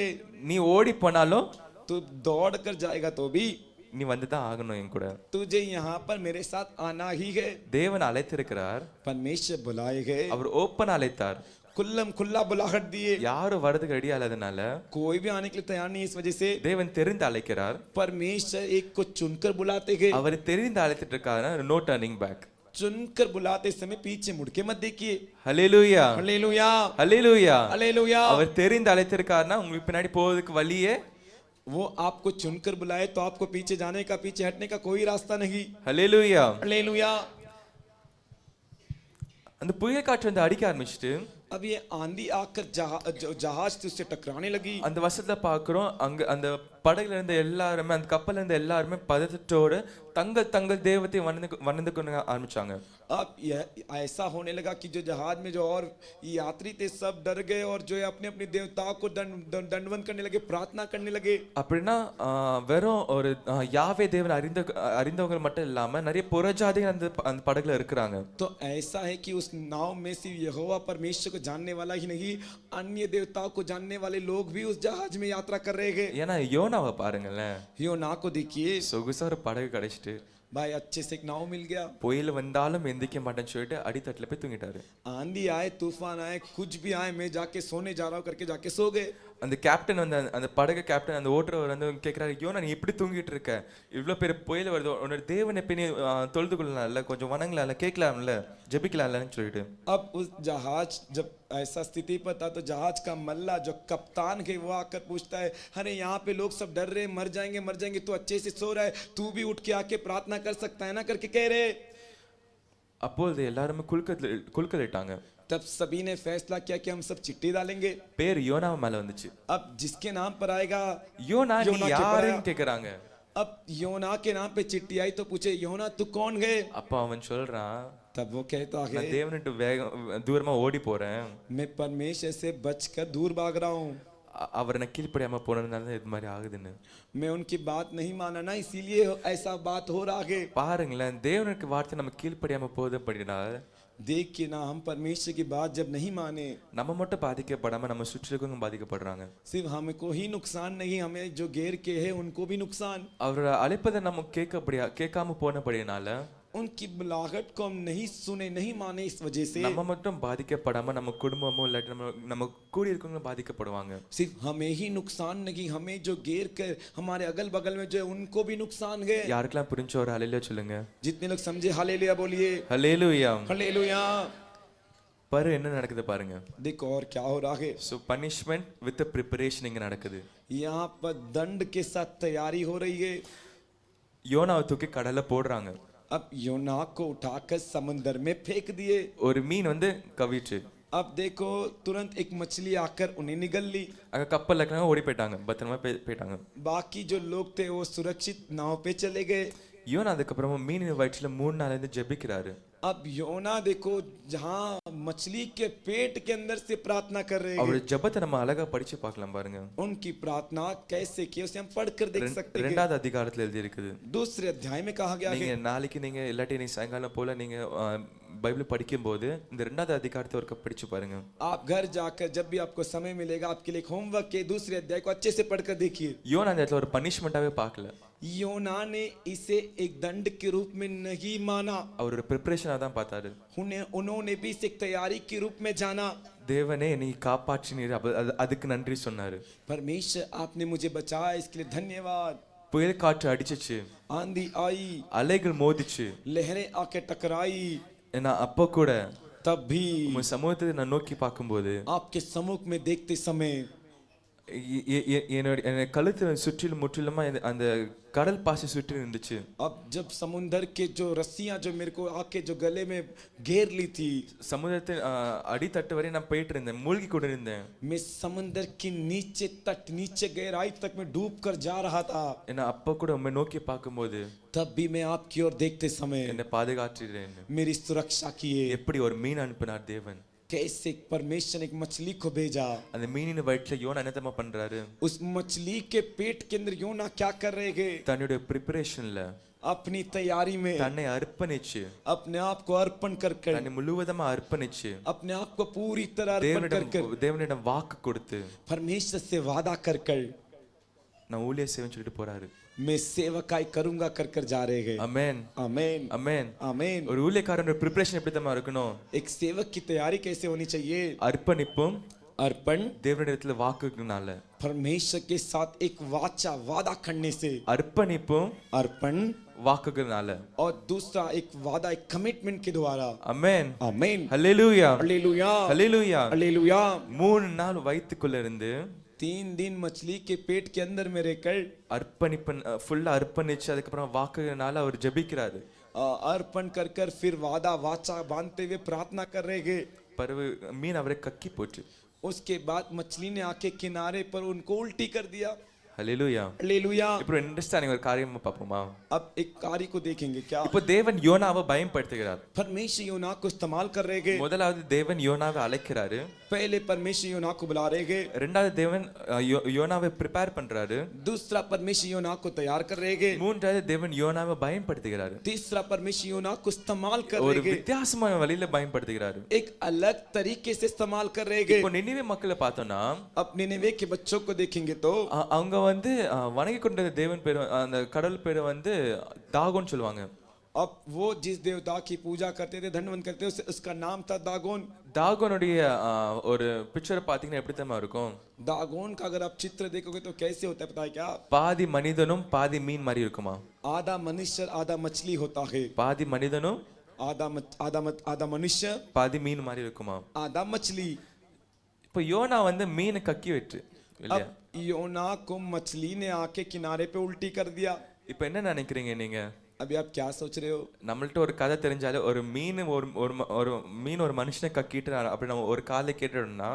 நீ ஓடி போனாலும் तू दौड़ कर जाएगा तो भी நீ வந்து தான் ஆகணும் என் கூட. तुझे यहाँ पर मेरे साथ आना ही है। தேவன் அழைத்திருக்கிறார், परमेश्वर बुलाए गए, அவர் ஓப்பன் அழைத்தார். खुल्लम खुल्ला बुलाहट दिए। யாரும் வரதுக்கு ரெடி ஆகாதனால कोई भी आने के लिए तैयार नहीं, इस वजह से தேவன் தெரிந்து அழைக்கிறார். परमेश्वर एक को चुनकर बुलाते हैं। அவர் தெரிந்து அழைத்துட்டு இருக்காரு. No turning back. चुनकर बुलाते समय पीछे मुड़ के मत देखिए। ஹல்லேலூயா हालेलुया ஹல்லேலூயா. हालेलुया। அவர் தெரிந்து அழைத்திருக்காருன்னா உங்களுக்கு பின்னாடி போறதுக்கு வழியே, वो आपको चुनकर बुलाए तो आपको पीछे जाने का, पीछे हटने का कोई रास्ता नहीं। ஹல்லேலூயா. हालेलुया। அந்த புயல் காற்று வந்து அடிக்க ஆரம்பிச்சிட்டு अब ये आंधी आकर जहाज से उससे टकराने लगी। அந்த வசத்துல பாக்குறோம் அங்க அந்த படகுல இருந்த எல்லாருமே, அந்த கப்பல்ல இருந்த எல்லாருமே பதட்டத்தோடு தங்கள் தங்கள் தெய்வத்தை வணந்து கொண்டு ஆரம்பிச்சாங்க. अब ऐसा होने लगा कि जो जहाज में जो और यात्री थे सब डर गए और जो है अपने अपने देवताओं को दंडवत करने लगे, प्रार्थना करने लगे। அப்படின்னா வெறும் ஒரு யாவே தேவன் அறிந்தவங்க மட்டும் இல்லாம நிறைய புறஜாதிகள் அந்த படகுல இருக்கிறாங்க. तो ऐसा है कि उस नाव में सिर्फ यहोवा परमेश्वर को जानने वाला ही नहीं, अन्य देवताओं को जानने वाले लोग भी उस जहाज में यात्रा कर रहे हैं। ஏன்னா யோனாவை பாருங்களேன், योना को देखिए, சொகுசா ஒரு படகு கிடைச்சிட்டு भाई अच्छे से एक नाव मिल गया। புயல் வந்தாலும் எந்திரிக்க மாட்டேன்னு சொல்லிட்டு அடித்தட்டுல போய் தூங்கிட்டாரு. आंधी आए तूफान आए कुछ भी आए मैं जाके सोने जा रहा हूँ करके जाके सो गए। அந்த கேப்டன் வந்து அந்த படகு கேப்டன் அந்த ஓட்டுறவர் வந்து கேட்குறாரு, யோனா நீ எப்படி தூங்கிட்டு இருக்க, இவ்வளோ பெரிய புயல் வருது, உன்னோட தேவனை போய் நீ தொழுது கொள்ளலாம்ல, கொஞ்சம் வணங்கலாம்ல, கேட்கலாம்ல, ஜெபிக்கலாம்லன்னு சொல்லிட்டு. अब उस जहाज जब ऐसा स्थिति पर था तो जहाज का मल्ला जो कप्तान है वो आकर पूछता है, अरे यहाँ पे लोग सब डर रहे मर जाएंगे, तू अच्छे से सो रहा है, तू भी उठ के आके प्रार्थना कर सकता है ना करके कह रहे। அப்பொழுது எல்லாருமே குலுக்கலிட்டாங்க. तब सभी ने फैसला किया कि हम सब चिट्ठी डालेंगे। பேர் யோனா மேல வந்துச்சு. अब जिसके नाम पर आएगा யோனா நீ योना के யாருன்னு पर கேக்குறாங்க. अब योना के नाम पे चिट्ठी आई तो पूछे योना तू कौन है। அப்ப அவன் சொல்றான், तब वो कहता நான் है தேவனிட்டு தூரமா ஓடி போறேன், मैं परमेश्वर से बचकर दूर भाग रहा हूँ, அவரை நான் கீழ்ப்படியாம போனதுனால இது மாதிரி ஆகுதுன்னு. मैं उनकी बात नहीं माना ना इसीलिए ऐसा बात हो रहा है। பாருங்களேன், தேவனுக்கு வார்த்தை நம்ம கீழ்ப்படியாம போதப்படினா देख के ना हम परमेश्वर की बात जब नहीं माने, நம்ம மட்டும் பாதிக்கப்படாம நம்ம சுற்றி இருக்கவங்க பாதிக்கப்படுறாங்க. सिर्फ हमको ही नुकसान नहीं, हमें जो गैर के है उनको भी नुकसान। அவரோட அழைப்பதை நம்ம கேட்காம போனபடினால उनकी बुलाहट को हम नहीं सुने नहीं माने, इस वजह से நம்ம மட்டும் பாதிக்கப்படாம நம்ம குடும்பமும் இல்லாட்டி நம்ம கூடி இருக்கவங்க பாதிக்கப்படுவாங்க. सिर्फ हमें ही नुकसान नहीं, हमें जो गैर कर हमारे अगल बगल में जो है उनको भी नुकसान है। யாருக்கெல்லாம் புரிஞ்ச ஒரு ஹல்லேலூயா சொல்லுங்க. जितने लोग समझे हालेलुया बोलिए। ஹல்லேலூயா. हालेलुया। பாரு என்ன நடக்குது பாருங்க. देखो और क्या हो रहा है। सो பனிஷ்மென்ட் வித் பிரிப்பரேஷன் இங்க நடக்குது. यहाँ पर दंड के साथ तैयारी हो रही है। யோனாவை தூக்கி கடல்ல போடுறாங்க. अब योना को उठाकर समुद्र में फेंक दिए। ஒரு மீன் வந்து கவிச்சு. अब देखो तुरंत एक मछली आकर उन्हें निगल ली। அங்க கப்பல்ல இருக்கவங்க ஓடி போயிட்டாங்க, பத்திரமா போயிட்டாங்க. बाकी जो लोग थे वो सुरक्षित नाव पे चले गए। யோனா அதுக்கப்புறமா மீனின் வயிற்றுல 3 நாள் இருந்து ஜெபிக்கிறாரு. अब योना देखो जहाँ मछली के पेट के अंदर से प्रार्थना कर रहे அவர் हैं। ஜெபத்தை நம்ம அழகா படிச்சு பார்க்கலாம் பாருங்க. उनकी प्रार्थना कैसे की उसे हम पढ़कर देख सकते हैं। 2வது அதிகாரத்துல எழுதி இருக்குது. दूसरे अध्याय में कहा गया நீங்க है। நாளைக்கு நீங்க இல்லாட்டி நீ சாயங்காலம் போல நீங்க பைபிள் படிக்கும்போது இந்த 2வது அதிகாரத்தை ஒருக்க படிச்சு பாருங்க. आप घर जाकर जब भी आपको समय मिलेगा आपके लिए होमवर्क के दूसरे अध्याय को अच्छे से पढ़कर देखिए। யோனா அந்த இடத்துல ஒரு பனிஷ்மெண்டாவே பார்க்கல. योना ने इसे एक दंड के रूप में नहीं माना, அவர் ஒரு ப்ரிப்பரேஷனா தான் பார்த்தாரு. उन्होंने भी इसे एक तैयारी के रूप में जाना। தேவனே நீ காப்பாற்றினீர், அதுக்கு நன்றி சொன்னாரு. परमेश्वर आपने मुझे बचाया इसके लिए धन्यवाद। புயல் காற்று அடிச்சிச்சு, आंधी आई, அலைகள் மோதிச்சு, लहरें आके टकराई, ஏன்னா அப்போ கூட तब भी உங்க சமூகத்தை நான் நோக்கி பார்க்கும்போது आपके सम्मुख में देखते समय என்னோட கழுத்து சுற்றிலும் முற்றிலுமா அந்த கடல் பாசி சுற்றி இருந்துச்சு. अब जब समुंदर के जो रस्सियां जो मेरे को आके जो गले में घेर ली थी, சமுதிரத்தின் அடித்தட்டு வரை நான் போயிட்டு இருந்தேன், மூழ்கி கொண்டு இருந்தேன். मैं समुंदर के नीचे तट नीचे गहराई तक मैं डूब कर जा रहा था। ஏன்னா அப்போ கூட உண்மை நோக்கி பார்க்கும்போது तब भी मैं आपकी ओर देखते समय என்னை பாதுகாக்கிறேன். मेरी सुरक्षा किए। எப்படி ஒரு மீன் அனுப்பினார் தேவன், कैसे परमेश्वर ने एक मछली को भेजा। அந்த மீனின் வயிற்றுல யோனா என்னத்தமா பண்றாரு, उस मछली के पेट के अंदर योना क्या कर रहे हैं, தன்னுடைய ப்ரிப்பரேஷன்ல अपनी तैयारी में தன்னை அர்ப்பணிச்சு, अपने आप को अर्पण कर कर தன்னை முழுவதுமா அர்ப்பணிச்சு अपने आप को पूरी तरह अर्पण कर कर தேவனிடம் வாக்கு கொடுத்து परमेश्वर से वादा कर कर நான் ஊழிய சேவன் சொல்லிட்டு போறாரு. मैं सेवकाई करूंगा कर कर जा रहे हैं। அமேன் आमेन அமேன். आमेन। ஒரு ஊழியக்காரனோட ப்ரிப்பரேஷன் எப்படி தான் இருக்கணும், एक सेवक की तैयारी कैसे होनी चाहिए, அர்ப்பணிப்பும் अर्पण தேவனிடத்துல வாக்குனால, परमेश्वर के साथ एक वाचा वादा करने से, அர்ப்பணிப்பும் अर्पण வாக்குனால, और दूसरा एक वादा एक कमिटमेंट के द्वारा। அமேன் आमेन। ஹல்லேலூயா हालेलुया ஹல்லேலூயா. हालेलुया। 3 நாள் வயித்துக்குள்ள இருந்து 3 दिन मछली के पेट के अंदर में रहकर அர்ப்பணிப்பு ஃபுல்லா அர்ப்பணிச்சு அதுக்கப்புறம் வாக்குனால அவர் ஜெபிக்கிறாரு. अर्पण कर कर फिर वादा वाचा बांधते हुए प्रार्थना कर रहे हैं। பறவை மீன் அவரை கக்கி போச்சு. उसके बाद मछली ने आके किनारे पर उनको उल्टी कर दिया। ஹல்லேலூயா. हालेलुया। இப்போ இன்ட்ரெஸ்டிங் ஒரு காரியம் பார்ப்போமா. अब एक कार्य को देखेंगे क्या, இப்போ தேவன் யோனாவை பயன்படுத்துகிறார். परमेश्वर योना को इस्तेमाल कर रहे हैं। முதலாவது தேவன் யோனாவை அழைக்கிறாரு, पहले परमेश्वर योना को बुला रहे हैं। இரண்டாவது தேவன் யோனாவை ப்ரிப்பேர் பண்றாரு, दूसरा परमेश्वर योना को तैयार कर रहे हैं। மூன்றாவது தேவன் யோனாவை பயன்படுத்துகிறாரு. तीसरा परमेश्वर योना को इस्तेमाल कर ஒரு रहे हैं, வித்தியாசமான வழியில பயன்படுத்துகிறாரு. एक अलग तरीके से इस्तेमाल कर रहे हैं। இப்போ நினிவே மக்களை பார்த்தோம்னா अब निनेवे के बच्चों को देखेंगे तो அவங்க வந்து வணங்கி கொண்ட தேவன் பேர் அந்த கடல் பேரை வந்து தாகோன்னு சொல்லுவாங்க. अब वो जिस देवता की पूजा करते थे, धनवन करते थे, उसका नाम था दागोन। தாகோனுடைய ஒரு பிக்சரை பார்த்தீங்கன்னா எப்படி தெரியுமா இருக்கும்? दागोन का अगर आप चित्र देखोगे तो कैसे होता है पता है क्या? பாதி மனிதனும் பாதி மீன் மாதிரி இருக்குமா? आधा मनुष्य आधा मछली होता है। பாதி மனிதனும் आधा मनुष्य பாதி மீன் மாதிரி இருக்குமா? आधा मछली। இப்போ யோனா வந்து மீனை கக்கி விட்டு இல்லையா? अब योना को मछली ने आके किनारे पे उल्टी कर दिया। இப்போ என்ன நினைக்கிறீங்க நீங்க? अभी आप क्या सोच रहे हो? நம்மள்ட்ட ஒரு கதை தெரிஞ்சாலே ஒரு மீன் ஒரு மீன் ஒரு மனுஷனை கக்கிட்டு அப்படி நம்ம ஒரு காலை கேட்டுட்டோம்னா,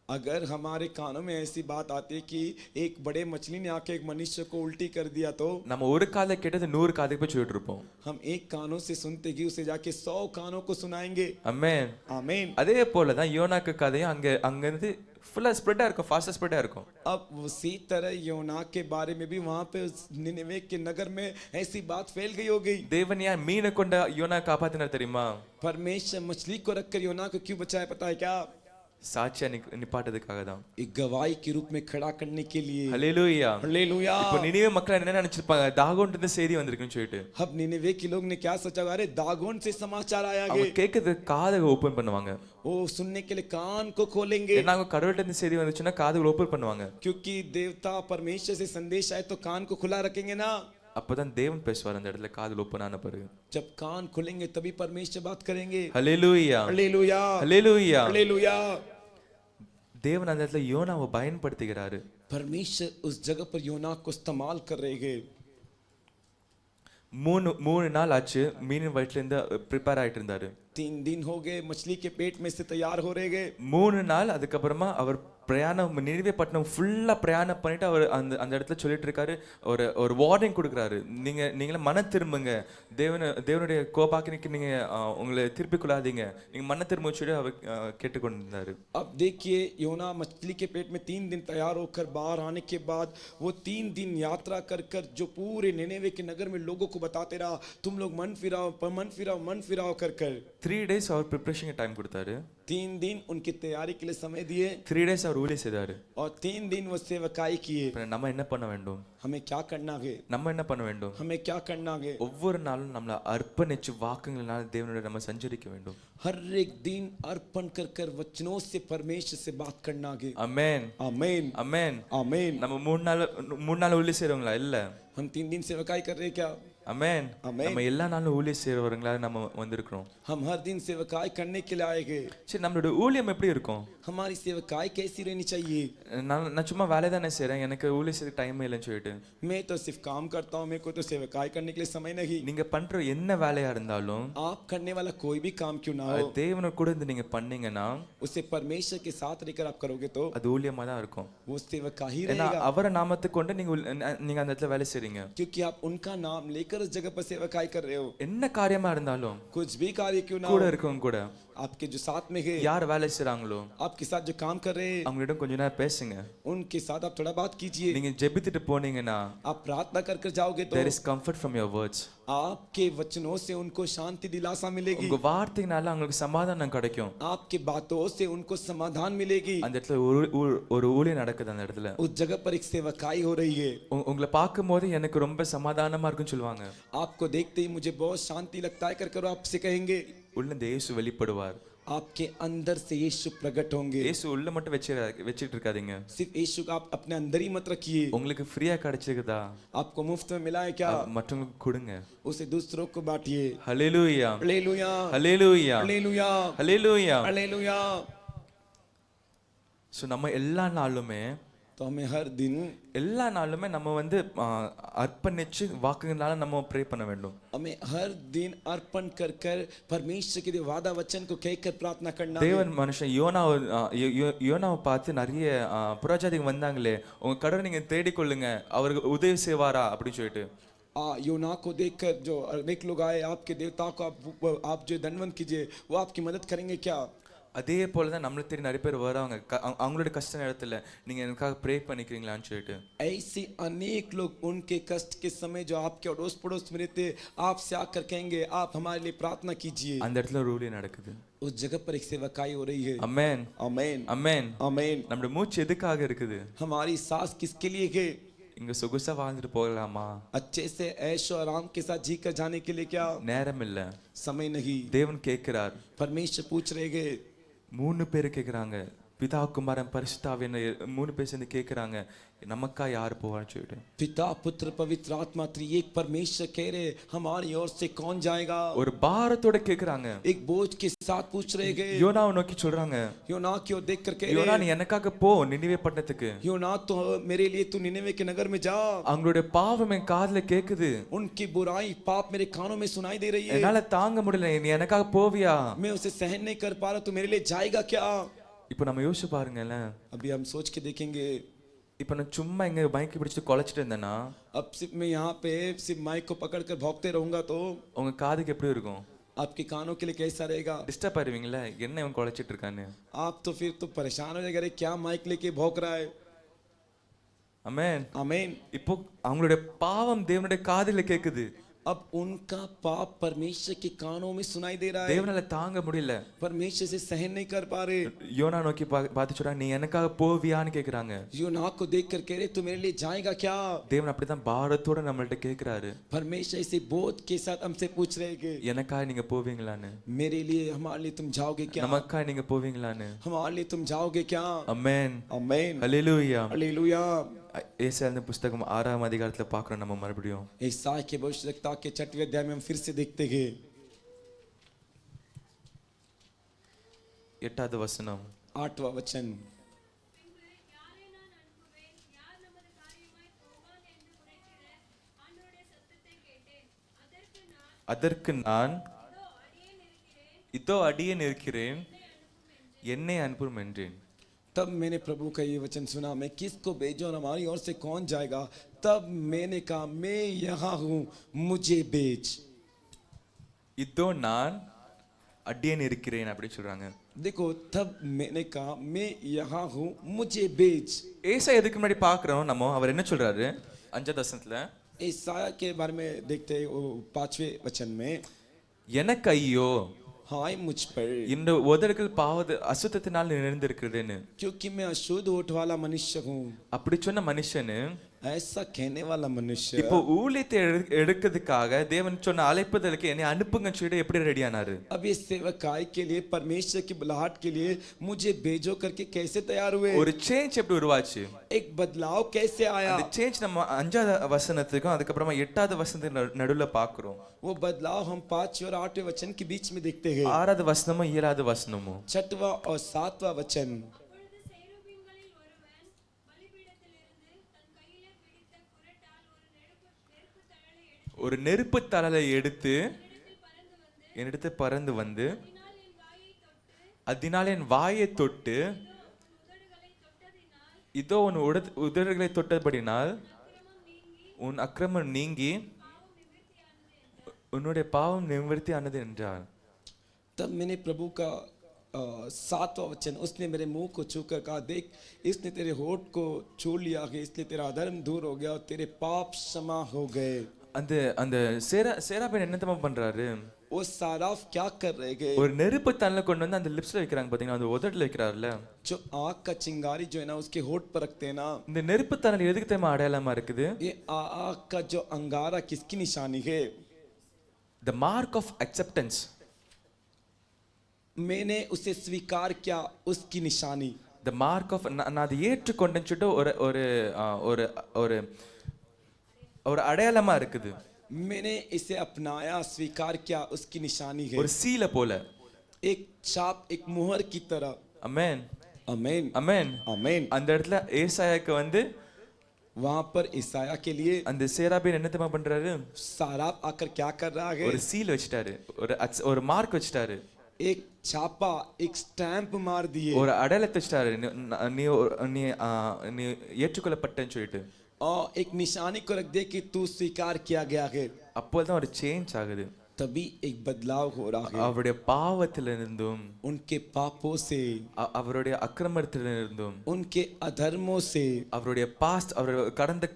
अगर हमारे कानों में ऐसी बात आती है कि एक बड़े मछली ने आके एक मनुष्य को उल्टी कर दिया, तो நம்ம ஒரு காலை கேட்டது 100 காதுக்கு போய் சொல்லிட்டு இருப்போம். हम एक कानों से सुनते ही उसे जाके 100 कानों को सुनाएंगे। ஆமென். आमीन। அதே போல தான் யோனாக்கு கதையும் அங்கிருந்து ஃபுல்லா ஸ்ப்ரெட்டா இருக்கும், ஃபாஸ்டா ஸ்ப்ரெட்டா இருக்கும். अब उसी तरह योना के बारे में भी वहां पे निनेवे के नगर में ऐसी बात फैल गई हो गई। தேவன் ஏன் மீனை கொண்ட யோனா காப்பாத்தினார் தெரியுமா? परमेश्वर मछली को रखकर योना को क्यों बचाया पता है क्या? சாட்சியா நிப்பாட்டதுக்காக தான். एक गवाही के रूप में खड़ा करने के लिए। ஹல்லேலூயா. हालेलुया। இப்போ நினிவே மக்கள் என்ன நினைச்சிருப்பாங்க? தாகோன்ட்டு செய்தி வந்திருக்குன்னு சொல்லிட்டு. अब निनेवे के लोग ने क्या सोचा? अरे दागोन से समाचार आया அவங்க है। கேட்கறது காதை ஓபன் பண்ணுவாங்க. वो सुनने के लिए कान को खोलेंगे। ஏன்னா அவங்க கடவுள்கிட்ட இருந்து செய்தி வந்துச்சுன்னா காது ஓபன் பண்ணுவாங்க. क्योंकि देवता परमेश्वर से संदेश आए तो कान को खुला रखेंगे ना। அப்பதான் தேவன் பேசுவார் அந்த இடத்துல காது ஓபன் ஆன பிறகு. जब कान खुलेंगे तभी परमेश्वर बात करेंगे। ஹல்லேலூயா. हालेलुया। ஹல்லேலூயா. हालेलुया। தேவன் அந்த இடத்துல யோனாவை பயன்படுத்துகிறாரு. परमेश्वर उस जगह पर योना को इस्तेमाल कर रहे हैं। மூணு நாள் ஆச்சு மீனின் வயிற்றுல இருந்து ப்ரிப்பேர் ஆயிட்டு இருந்தாரு. 3 दिन हो गए मछली के पेट में से तैयार हो रहे गए। 3 நாள் அதுக்கப்புறமா அவர் பிரயாணம் நினிவே பட்டணம் ஃபுல்லா பிரயாணம் பண்ணிட்டு அவர் அந்த இடத்துல சொல்லிட்டு இருக்காரு. ஒரு வார்னிங் கொடுக்குறாரு. நீங்களே மன திரும்புங்க, தேவனுடைய கோபாக்கினிக்கு நீங்க உங்களை திருப்பிக் கொள்ளாதீங்க, நீங்க மன திரும்ப சொல்லி அவர் கேட்டுக்கொண்டிருந்தாரு. अब देखिए योना मछली के पेट में 3 दिन तैयार होकर बाहर आने के बाद वो 3 दिन यात्रा कर कर जो पूरे निनेवे के नगर में लोगों को बताते रहा, तुम लोग मन फिराओ कर कर। 3 days அவர் ப்ரிப்பரேஷன் டைம் கொடுத்தாரு. 3 दिन उनकी तैयारी के लिए समय दिए 3 days அவர் ஊழியம் செய்தாரு. और 3 दिन वो सेवकाई किए। இப்ப நம்ம என்ன பண்ண வேண்டும்? हमें क्या करना है? நம்ம என்ன பண்ண வேண்டும்? हमें क्या करना है? ஒவ்வொரு நாளும் நம்மள அர்ப்பணிச்சு வாக்குகளால் தேவனோட நம்ம சஞ்சரிக்க வேண்டும். हर एक दिन अर्पण कर कर वचनों से परमेश्वर से बात करना है। ஆமென். आमीन। ஆமென். आमीन। நம்ம 3 நாள் ஊழியம் செய்றவங்களா? இல்ல. हम 3 दिन सेवकाई कर रहे हैं क्या? ஆமென். ஆமென். நம்ம எல்லா நாளும் ஊழியம் செய்றவங்களா நம்ம வந்திருக்கிறோம். हम हर दिन सेवकाई करने के लिए आए हैं। சரி, நம்மளோட ஊழியம் எப்படி இருக்கும்? हमारी सेवकाई कैसी रहनी चाहिए? நான் சும்மா வேலை தானே செய்றேன், எனக்கு ஊழியம் செய்ய டைம் இல்லைன்னு சொல்லிட்டு. मैं तो सिर्फ काम करता हूँ, मेरे को तो सेवकाई करने के लिए समय नहीं। நீங்க பண்ற என்ன வேலையா இருந்தாலும் आप करने वाला कोई भी काम क्यों ना हो, தேவனோட கூட இருந்து நீங்க பண்ணீங்கன்னா उसे परमेश्वर के साथ रहकर आप करोगे तो அது ஊழியமா தான் இருக்கும். वो सेवकाई ஏன்னா रहेगा। அவரை நாமத்தை கொண்டு நீங்க அந்த இடத்துல வேலை செய்றீங்க. क्योंकि आप उनका नाम लेकर उस जगह पर सेवकाई कर रहे हो। என்ன காரியமா இருந்தாலும் कुछ भी कार्य क्यों ना கூட हो, இருக்கவங்க கூட आपके जो साथ में है, யார் வேலை செய்றாங்களோ आपके साथ जो काम कर रहे हैं, அவங்களிடம் கொஞ்ச நேரம் பேசுங்க. उनके साथ आप थोड़ा बात कीजिए। நீங்க ஜெபித்துட்டு போனீங்கன்னா आप प्रार्थना कर कर जाओगे तो there is comfort from your words. आपके वचनों से उनको शांति दिलासा मिलेगी। உங்க வார்த்தையினால அவங்களுக்கு சமாதானம் கிடைக்கும். आपके बातों से उनको समाधान मिलेगी। அந்த இடத்துல ஒரு ஊழியம் நடக்குது. அந்த இடத்துல उस जगह पर एक सेवकाई हो रही है। உங்களை பார்க்கும்போது எனக்கு ரொம்ப சமாதானமா இருக்குன்னு சொல்லுவாங்க. आपको देखते ही मुझे बहुत शांति लगता है कर कर आपसे कहेंगे। உள்ள இந்த இயேசு வெளிப்படுவார். आपके अंदर से यीशु प्रकट होंगे। இயேசு உள்ள மட்டும் வச்சிட்டு இருக்காதீங்க. सिर्फ यीशु का आप अपने अंदर ही मत रखिए। உங்களுக்கு ஃப்ரீயா கிடைச்சிருக்குதா? आपको मुफ्त में मिला है क्या? மற்றவங்களுக்கு கொடுங்க. उसे दूसरों को बांटिए। ஹல்லேலூயா. हालेलुया। ஹல்லேலூயா. हालेलुया। ஹல்லேலூயா. हालेलुया। சோ நம்ம எல்லா நாளுமே तो हमें हर दिन நம்ம வந்து அர்ப்பணிச்சு வாக்குகளால நம்ம ப்ரே பண்ண வேண்டும். हमें हर दिन अर्पण कर कर परमेश्वर के वादा वचन को कहकर प्रार्थना करना है। தேவன் மனுஷன் யோனாவை பார்த்து நிறைய புறஜாதிகள் வந்தாங்களே, உங்க கடவுளை நீங்க தேடிக்கொள்ளுங்க, அவருக்கு உதவி செய்வாரா அப்படின்னு சொல்லிட்டு. योना को देखकर जो अनेक लोग आए, आपके देवता को आप जो धनवंत कीजिए, वो आपकी मदद करेंगे क्या? அதே போல தான் நம்மளை தேடி நிறைய பேர் வராங்க. அவங்களோட கஷ்ட நேரத்துல நீங்க எனக்காக ப்ரே பண்ணிக்கிறீங்களான்னு சொல்லிட்டு. ऐसे अनेक लोग उनके कष्ट के समय जो आपके अड़ोस पड़ोस में रहते, आपसे आकर कहेंगे आप हमारे लिए प्रार्थना कीजिए। அந்த இடத்துல ஒரு ஊழியம் நடக்குது. उस जगह पर एक सेवकाई हो रही है। ஆமென். आमीन। ஆமென். आमीन। நம்முடைய மூச்சு எதுக்காக இருக்குது? हमारी सांस किसके लिए है? இங்க சொகுசா வாழ்ந்துட்டு போகலாமா? अच्छे से ऐश और आराम के साथ जी कर जाने के लिए क्या நேரம் இல்ல. समय नहीं। தேவன் கேட்கிறார். परमेश्वर पूछ रहे हैं, 3 பேர் கேக்குறாங்க. பிதா குமாரன் பரிசுத்தாவின்னு 3 பேர் சேர்ந்து கேக்குறாங்க, நமக்கா யார் போவான்னு சொல்லிட்டு. पिता पुत्र पवित्र आत्मा त्रिएक परमेश्वर कह रहे हमारी ओर से कौन जाएगा। ஒரு பாரத்தோட கேக்குறாங்க. एक बोझ के साथ पूछ रहे हैं। யோனாவை நோக்கி சொல்றாங்க, योना की ओर देखकर कह யோனா रहे நீ எனக்காக போ நினிவே பட்டணத்துக்கு. योना तो मेरे लिए तू निनेवे के नगर में जा। அவங்களுடைய பாவம் என் காதுல கேக்குது. उनकी बुराई पाप मेरे कानों में सुनाई दे रही है। என்னால தாங்க முடியல, நீ எனக்காக போவியா? मैं उसे सहन नहीं कर पा रहा, तू मेरे लिए जाएगा क्या। இப்போ நம்ம யோசிச்சு பாருங்களேன். अभी हम सोच के देखेंगे। இப்போ நான் சும்மா இங்க மைக் பிடிச்சிட்டு கொலைச்சிட்டு இருந்தேன்னா अब सिर्फ मैं यहाँ पे सिर्फ माइक को पकड़कर भौंकते रहूंगा तो உங்க காதுக்கு எப்படி இருக்கும்? आपके कानों के लिए कैसा रहेगा। டிஸ்டர்ப் ஆயிருவீங்களா, என்ன இவன் கொலைச்சிட்டு இருக்கான்னு. आप तो फिर तो परेशान हो जाएगा, अरे क्या माइक लेके भौंक रहा है। ஆமென். आमीन। இப்போ அவங்களுடைய பாவம் தேவனுடைய காதுல கேக்குது. अब उनका पाप परमेश्वर के कानों में सुनाई दे रहा है। தேவனால தாங்க முடியல. परमेश्वर से सहन नहीं कर पा रहे। யோனா நோக்கி பார்த்து சொல்றாங்க, நீ எனக்காக போவியான்னு கேக்குறாங்க. योना को देखकर कह रहे तू मेरे लिए जाएगा क्या। தேவன் அப்படிதான் பாரத்தோட நம்மள்ட்ட கேக்குறாரு, परमेश्वर इसे बोझ के साथ हमसे पूछ रहे हैं, எனக்காக நீங்க போவீங்களான்னு, मेरे लिए हमारे लिए तुम जाओगे क्या। நமக்காக நீங்க போவீங்களான்னு. हमारे लिए तुम जाओगे क्या। ஆமென். आमीन। ஹல்லேலூயா. हालेलुया। ஏசாயா புஸ்தகம் 6ஆம் அதிகாரத்துல பார்க்கிறோம் நம்ம மறுபடியும். ईसाई के भविष्यवक्ता के 6वें अध्याय में हम फिर से देखते हैं 8வது வசனம். 8वां वचन। அதற்கு நான் இதோ அடியேன் இருக்கிறேன், என்னை அனுப்பும் என்றேன். तब मैंने प्रभु का ये वचन सुना, मैं किसको भेजूं और हमारी ओर से कौन जाएगा। तब मैंने कहा मैं यहाँ हूँ, मुझे भेज। இதோ நான் அடியேன் இருக்கிறேன் அப்படி சொல்றாங்க. देखो तब मैंने कहा मैं यहाँ हूँ, मुझे भेज। ஏசாயா எதுக்கு முன்னாடி பார்க்கிறோம் நம்ம, அவர் என்ன சொல்றாரு 5வது வசனத்துல, ईसाया के बारे में देखते हैं 5वें वचन में, எனக்கு ஐயோ हाय मुझ पर, இந்த உதடுகள் பாவ அசுத்தத்தினால் நிறைந்திருக்கிறதுன்னு. क्योंकि मैं अशुद्ध होठ वाला मनुष्य हूँ। அப்படி சொன்ன மனுஷனு ऐसा कहने वाला मनुष्य இப்போ ஊழியத்தை எடுக்கிறதுக்காக தேவன் சொன்ன அழைப்புதலுக்கு என்னை அனுப்புங்கன்னு சொல்லிட்டு எப்படி ரெடி ஆனாரு? अब ये सेवकाई के लिए परमेश्वर की बुलाहट के लिए मुझे भेजो करके कैसे तैयार हुए। ஒரு சேஞ்ச் எப்படி உருவாச்சு? एक बदलाव कैसे आया। அந்த சேஞ்ச் நம்ம 5வது வசனத்துக்கும் அதுக்கப்புறமா 8வது வசனத்துக்கு நடுவுல பார்க்கிறோம். वो बदलाव हम 5 और 8वें वचन के बीच में देखते हैं। 6வது வசனமும் 7வது வசனமும் 6वां और 7वां वचन। ஒரு நெருப்பு தழலை எடுத்து என்னிடத்து பறந்து வந்து அதனால் என் வாயை தொட்டு இதோ உன் உதடுகளை தொட்டபடினால் உன் அக்கிரமம் நீங்கி உன்னுடைய பாவம் நிவர்த்தி ஆனது என்றார். तब मैंने प्रभु का 7वां वचन, उसने मेरे मुंह को छूकर कहा, देख इसने तेरे होठ को छू लिया है, इसलिए तेरा अधर्म दूर हो गया और तेरे पाप क्षमा हो गए। அந்த அந்த சேராபீன் என்னத்தமா பண்றாரு? वो साराफ क्या कर रहे हैं। ஒரு நெருப்பு தணலை கொண்டு வந்து அந்த லிப்ஸ்ல வைக்கிறாங்க பாத்தீங்களா, அந்த உதடுல வைக்கிறாருல, जो आग का चिंगारी जो है ना उसके होठ पर रखते हैं ना। இந்த நெருப்பு தணல் எதுக்கு தெரியுமா அடையாளமா இருக்குது? ये आग का जो अंगारा किसकी निशानी है। the mark of acceptance. मैंने उसे स्वीकार किया, उसकी निशानी। the mark of நான் அதை ஏற்றுக்கொண்டேன்னு சொல்லிட்டு ஒரு ஒரு ஒரு ஒரு ஒரு அடையாளமா இருக்குது. मैंने इसे अपनाया, स्वीकार किया, उसकी निशानी है। ஒரு சீலை போல, एक छाप, एक मुहर की तरह। आमेन आमीन आमेन आमीन। அந்த இடத்துல ஏசாயாக்கு வந்து वहां पर ईसाया के लिए அந்த சேராபீன் என்னத்தமா பண்றாரு? साराफ आकर क्या कर रहा है। ஒரு சீல் வச்சிட்டாரு, ஒரு மார்க் வச்சிட்டாரு, एक छापा, एक स्टैंप मार दिए, ஒரு அடையாளத்தை வச்சிட்டாரு, நீ நீ நீ ஏற்றுக்கொள்ளப்பட்டேன்னு சொல்லிட்டு, और एक निशानी को रख दे कि तू स्वीकार किया गया है। அப்போதான் ஒரு சேஞ்ச் ஆகுது. तभी एक बदलाव हो रहा है அவருடைய பாவத்திலிருந்தும் उनके पापों से, அவருடைய அக்கிரமத்திலிருந்தும் उनके अधर्मों से, அவருடைய பாஸ்ட் அவருடைய கடந்த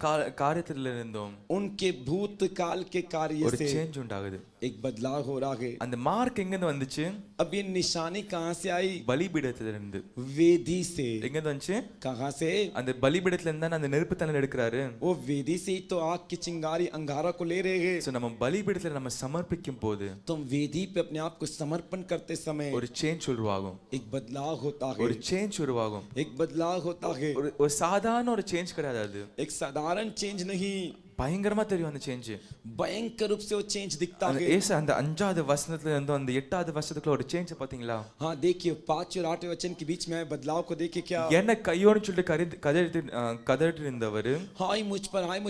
காரியத்திலிருந்தும் उनके भूतकाल के कार्य ஒரு से சேஞ்ச் உண்டாகுது. एक बदलाव हो रहा है। அந்த மார்க் எங்க இருந்து வந்துச்சு? अब ये निशानी कहाँ से आई? பலிபீடத்திலிருந்து. वेदी से। எங்க இருந்து வந்துச்சு? कहाँ से? அந்த பலிபீடத்துல இருந்தா அந்த நெருப்பு தணல் எடுக்கிறாரு. वो वेदी से ही तो आग की चिंगारी अंगारा को ले रहे हैं। சோ நம்ம பலிபீடத்துல நம்ம சமர்ப்பிக்கும் போது तुम वेदी पे अपने आप को समर्पण करते समय ஒரு சேஞ்ச் உருவாகும். एक बदलाव होता है। ஒரு சேஞ்ச் உருவாகும். एक बदलाव होता है। ஒரு சாதாரண ஒரு சேஞ்ச் கிடையாது அது. एक साधारण चेंज नहीं, பயங்கரமா தெரியும் அந்த சேஞ்ச். भयंकर रूप से वो चेंज दिखता है। ஏசு அந்த 5வது வசனத்துல இருந்து அந்த 8வது வசனத்துக்குள்ள ஒரு சேஞ்ச் பாத்தீங்களா? हाँ देखिए 5 और 8 वचन के बीच में आए बदलाव को देखिए क्या। என்ன கையோடு சொல்லிட்டு கதறிட்டு இருந்தவர் हाय मुझ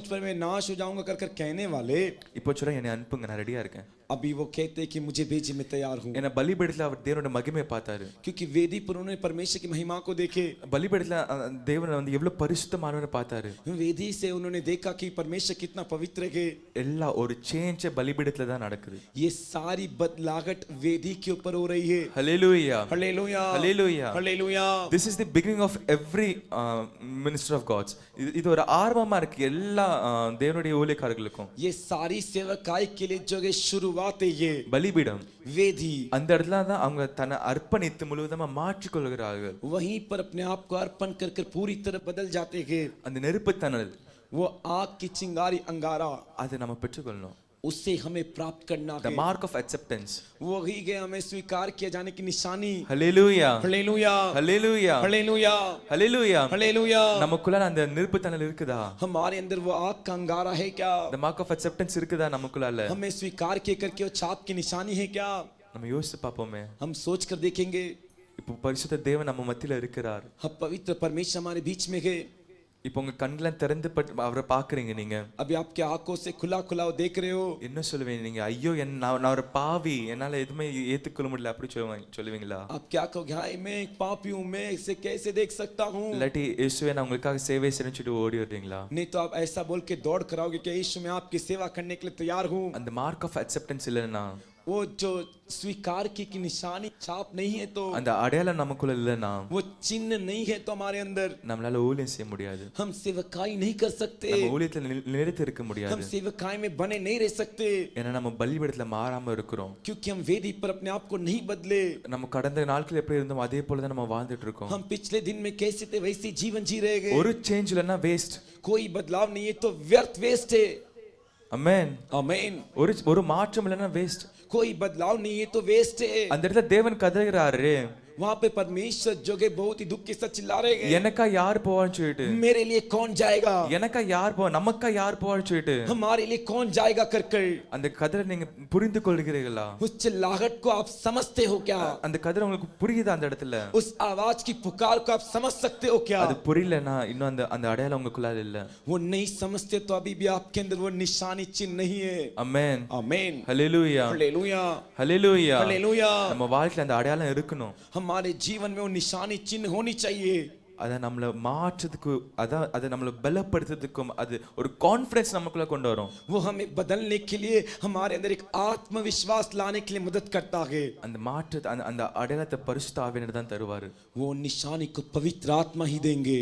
पर मैं नाश हो जाऊंगा कर कर कहने वाले இப்போ சொல்ற என்னை அனுப்புங்க நான் ரெடியா இருக்கேன். अभी वो कहते हैं कि मुझे भेजिए मैं तैयार हूँ। என்ன பலிபீடத்துல அவர் தேவனோட மகிமையை பார்த்தாரு. क्योंकि वेदी पर उन्होंने परमेश्वर की महिमा को देखे। பலிபீடத்துல தேவன் வந்து எவ்வளவு பரிசுத்தமானவரை பார்த்தாரு. वेदी से उन्होंने देखा कि परमेश्वर कितना पवित्र है। எல்லா ஒரு சேஞ்ச் பலிபீடத்துல தான் நடக்குது. ये सारी बदलावट वेदी के ऊपर हो रही है। Hallelujah hallelujah hallelujah hallelujah. This is the beginning of every minister of God's. இது ஒரு ஆரம்பமா இருக்கு எல்லா தேவனுடைய ஊழியக்காரர்களுக்கும். ये सारी सेवकाई के लिए जो शुरुआत है ये பலிபீடம் वेदी। அந்த இடத்துல தான் அவங்க தன்னை அர்ப்பணித்து முழுவதுமா மாற்றிக் கொள்கிறார்கள். वहीं पर अपने आप को अर्पण कर कर पूरी तरह बदल जाते हैं। அந்த நெருப்பு தணல் वो आग की चिंगारी अंगारा அதை நம்ம பெற்றுக்கொள்ளணும். उससे हमें प्राप्त करना The है। mark of acceptance. वही गए हमें स्वीकार किया जाने की निशानी। Hallelujah. Hallelujah Hallelujah. Hallelujah Hallelujah. Hallelujah. நமக்குள்ள அந்த நெருப்பு தணல் இருக்குதா? हमारे अंदर वो आग का अंगारा है क्या? The mark of acceptance இருக்குதா நமக்குள்ள? हमें स्वीकार किए करके वो छाप की निशानी है क्या? நம்ம யோசிச்சு பாப்போமே. हम सोच कर देखेंगे। இப்போ பரிசுத்த தேவன் நம்ம மத்தியில இருக்கிறார். हम पवित्र परमेश्वर हमारे बीच में है। இப்போ உங்க கண்களை திறந்து அவரை பாக்குறீங்க நீங்க. अभी आपके आंखों से खुला खुला देख रहे हो। என்ன சொல்லுவீங்க நீங்க? ஐயோ நான் ஒரு பாவி என்னால எதுமே ஏத்துக்கொள்ள முடியல அப்படி சொல்லுவீங்களா? आप क्या कहोगे? हाय मैं एक पापी हूं, मैं इसे कैसे देख सकता हूं? இல்லாட்டி இயேசுவே நான் உங்களுக்காக சேவை செய்யணும்னு சொல்லிட்டு ஓடி வருவீங்களா? नहीं तो आप ऐसा बोल के दौड़ कराओगे कि यीशु मैं आपकी सेवा करने के लिए तैयार हूं। அந்த மார்க் ஆஃப் அக்செப்டன்ஸ் இல்லைன்னா वो जो स्वीकार की निशानी छाप नहीं है तो அந்த அடையாளம் நமக்குள்ள இல்லைன்னா वो चिन्ह नहीं है तो हमारे अंदर நம்மளால ஊழியம் செய்ய முடியாது. हम सेवकाई नहीं कर सकते। நம்ம ஊழியத்துல நிலைத்து இருக்க हम முடியாது. सेवकाई में बने नहीं रह सकते। ஏன்னா நம்ம பலிபீடத்துல மாறாம இருக்கிறோம். क्योंकि हम वेदी पर अपने आप को नहीं बदले। நம்ம கடந்த நாட்கள் எப்படி இருந்தோம் அதே போல தான் நம்ம வாழ்ந்துட்டு இருக்கோம். हम पिछले दिन में कैसे थे वैसे जीवन जी रहे हैं। ஒரு சேஞ்ச் இல்லைன்னா வேஸ்ட். कोई बदलाव नहीं है तो व्यर्थ वेस्ट है। ஆமென் आमीन। ஒரு மாற்றம் இல்லைன்னா வேஸ்ட். कोई बदलाव नहीं है तो वेस्ट है। அந்த இடத்துல தேவன் கதறுகிறாரு. वहां पे परमेश्वर जो के बहुत ही दुख के साथ चिल्ला रहे हैं। எனக்கா யார் போவான்னு சொல்லிட்டு. मेरे लिए कौन जाएगा? எனக்கா யார் போவா நமக்கா யார் போவான்னு சொல்லிட்டு. हमारे लिए कौन जाएगा कर कर। அந்த கதரை நீங்க புரிந்து கொள்கிறீர்களா? उस चिल्लाहट को आप समझते हो क्या? அந்த கதரை உங்களுக்கு புரியுதா அந்த இடத்துல? उस आवाज की पुकार को आप समझ सकते हो क्या? அது புரியலனா இன்னும் அந்த அடையாளம் உங்களுக்குள்ள இல்ல. वो नहीं समझते तो अभी भी आपके अंदर वो निशानी चिन्ह नहीं है। आमेन आमीन। Hallelujah hallelujah hallelujah hallelujah. நம்ம வாழ்க்கையில அந்த அடையாளம் இருக்கணும். हमारे जीवन में वो निशानी चिन्ह होनी चाहिए। அத நம்மள மாற்றதுக்கு அது நம்மள பலப்படுத்துறதுக்கும் அது ஒரு கான்ஃபிடன்ஸ் நமக்குள்ள கொண்டு வரும். वो हमें बदलने के लिए हमारे अंदर एक आत्मविश्वास लाने के लिए मदद करता है। அந்த மாற்றத்தை அந்த அடையாளத்தை பரிசுத்த ஆவியானவர் தான் தருவாரு. वो निशानी को पवित्र आत्मा ही देंगे।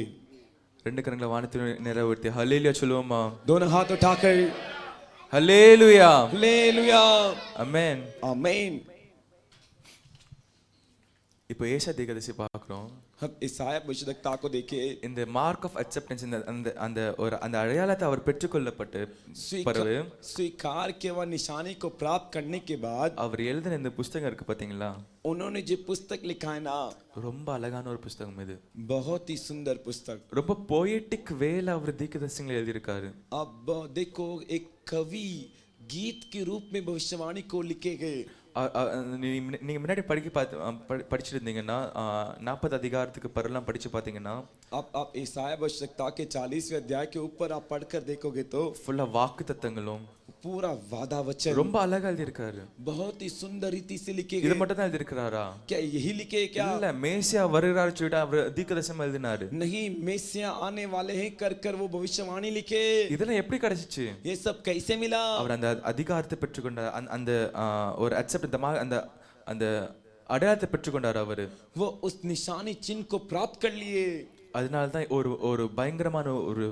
ரெண்டு கரங்களை வானத்தில் நிறைவேற்றி ஹல்லேலூயா சொல்லுவோமா? दोनों हाथ उठाकर ஹல்லேலூயா हालेलुया ஆமென் आमीन। இப்போ ஏசாயா தீர்க்கதரிசி பார்க்கிறோம். हम ईसाया भविष्यद्वक्ता को देखे। இந்த மார்க் ஆஃப் அக்செப்டன்ஸ் அந்த ஒரு அந்த அடையாளத்தை அவர் பெற்றுக்கொள்ளப்பட்டு பிறகு स्वीकार के वह निशानी को प्राप्त करने के बाद அவர் எழுதின இந்த புத்தகம் இருக்கு பாத்தீங்களா? उन्होंने जो पुस्तक लिखा है ना ரொம்ப அழகான ஒரு புத்தகம் இது. बहुत ही सुंदर पुस्तक। ரொம்ப போயட்டிக் வேல அவர் தீர்க்கதரிசிகள் எழுதி இருக்காரு. अब देखो एक कवि गीत के रूप में भविष्यवाणी को लिखे गए। நீங்க முன்னாடி படிச்சிட்டு இருந்தீங்கன்னா 40 அதிகாரத்துக்கு பிறலாம் படிச்சு பாத்தீங்கன்னா आप ईसाया भविष्यद्वक्ता के 40वें अध्याय के ऊपर आप पढ़कर देखोगे तो ஃபுல்லா வாக்குத்தத்தங்களும் पूरा वादा वचन ரொம்ப அழகா எழுதி இருக்காரு. बहुत ही सुंदर रीति से लिखे இது गए। மட்டும் தான் எழுதி இருக்காரா? क्या यही लिखे क्या? இல்ல, மேசியா வருகிறாரு சொல்லிட்டு அவர் தீர்க்கதரிசனம் எழுதினாரு. नहीं, मेसिया आने वाले हैं कर कर वो भविष्यवाणी लिखे। இதெல்லாம் எப்படி கிடைச்சிச்சு? ये सब कैसे मिला? அவர் அந்த அதிகாரத்தை பெற்றுக்கொண்ட அந்த ஒரு அக்செப்ட் அந்த அந்த அடையாளத்தை பெற்றுக்கொண்டார் அவரு. वो उस निशानी चिन्ह को प्राप्त कर लिए। அதனால தான் ஒரு பயங்கரமான ஒரு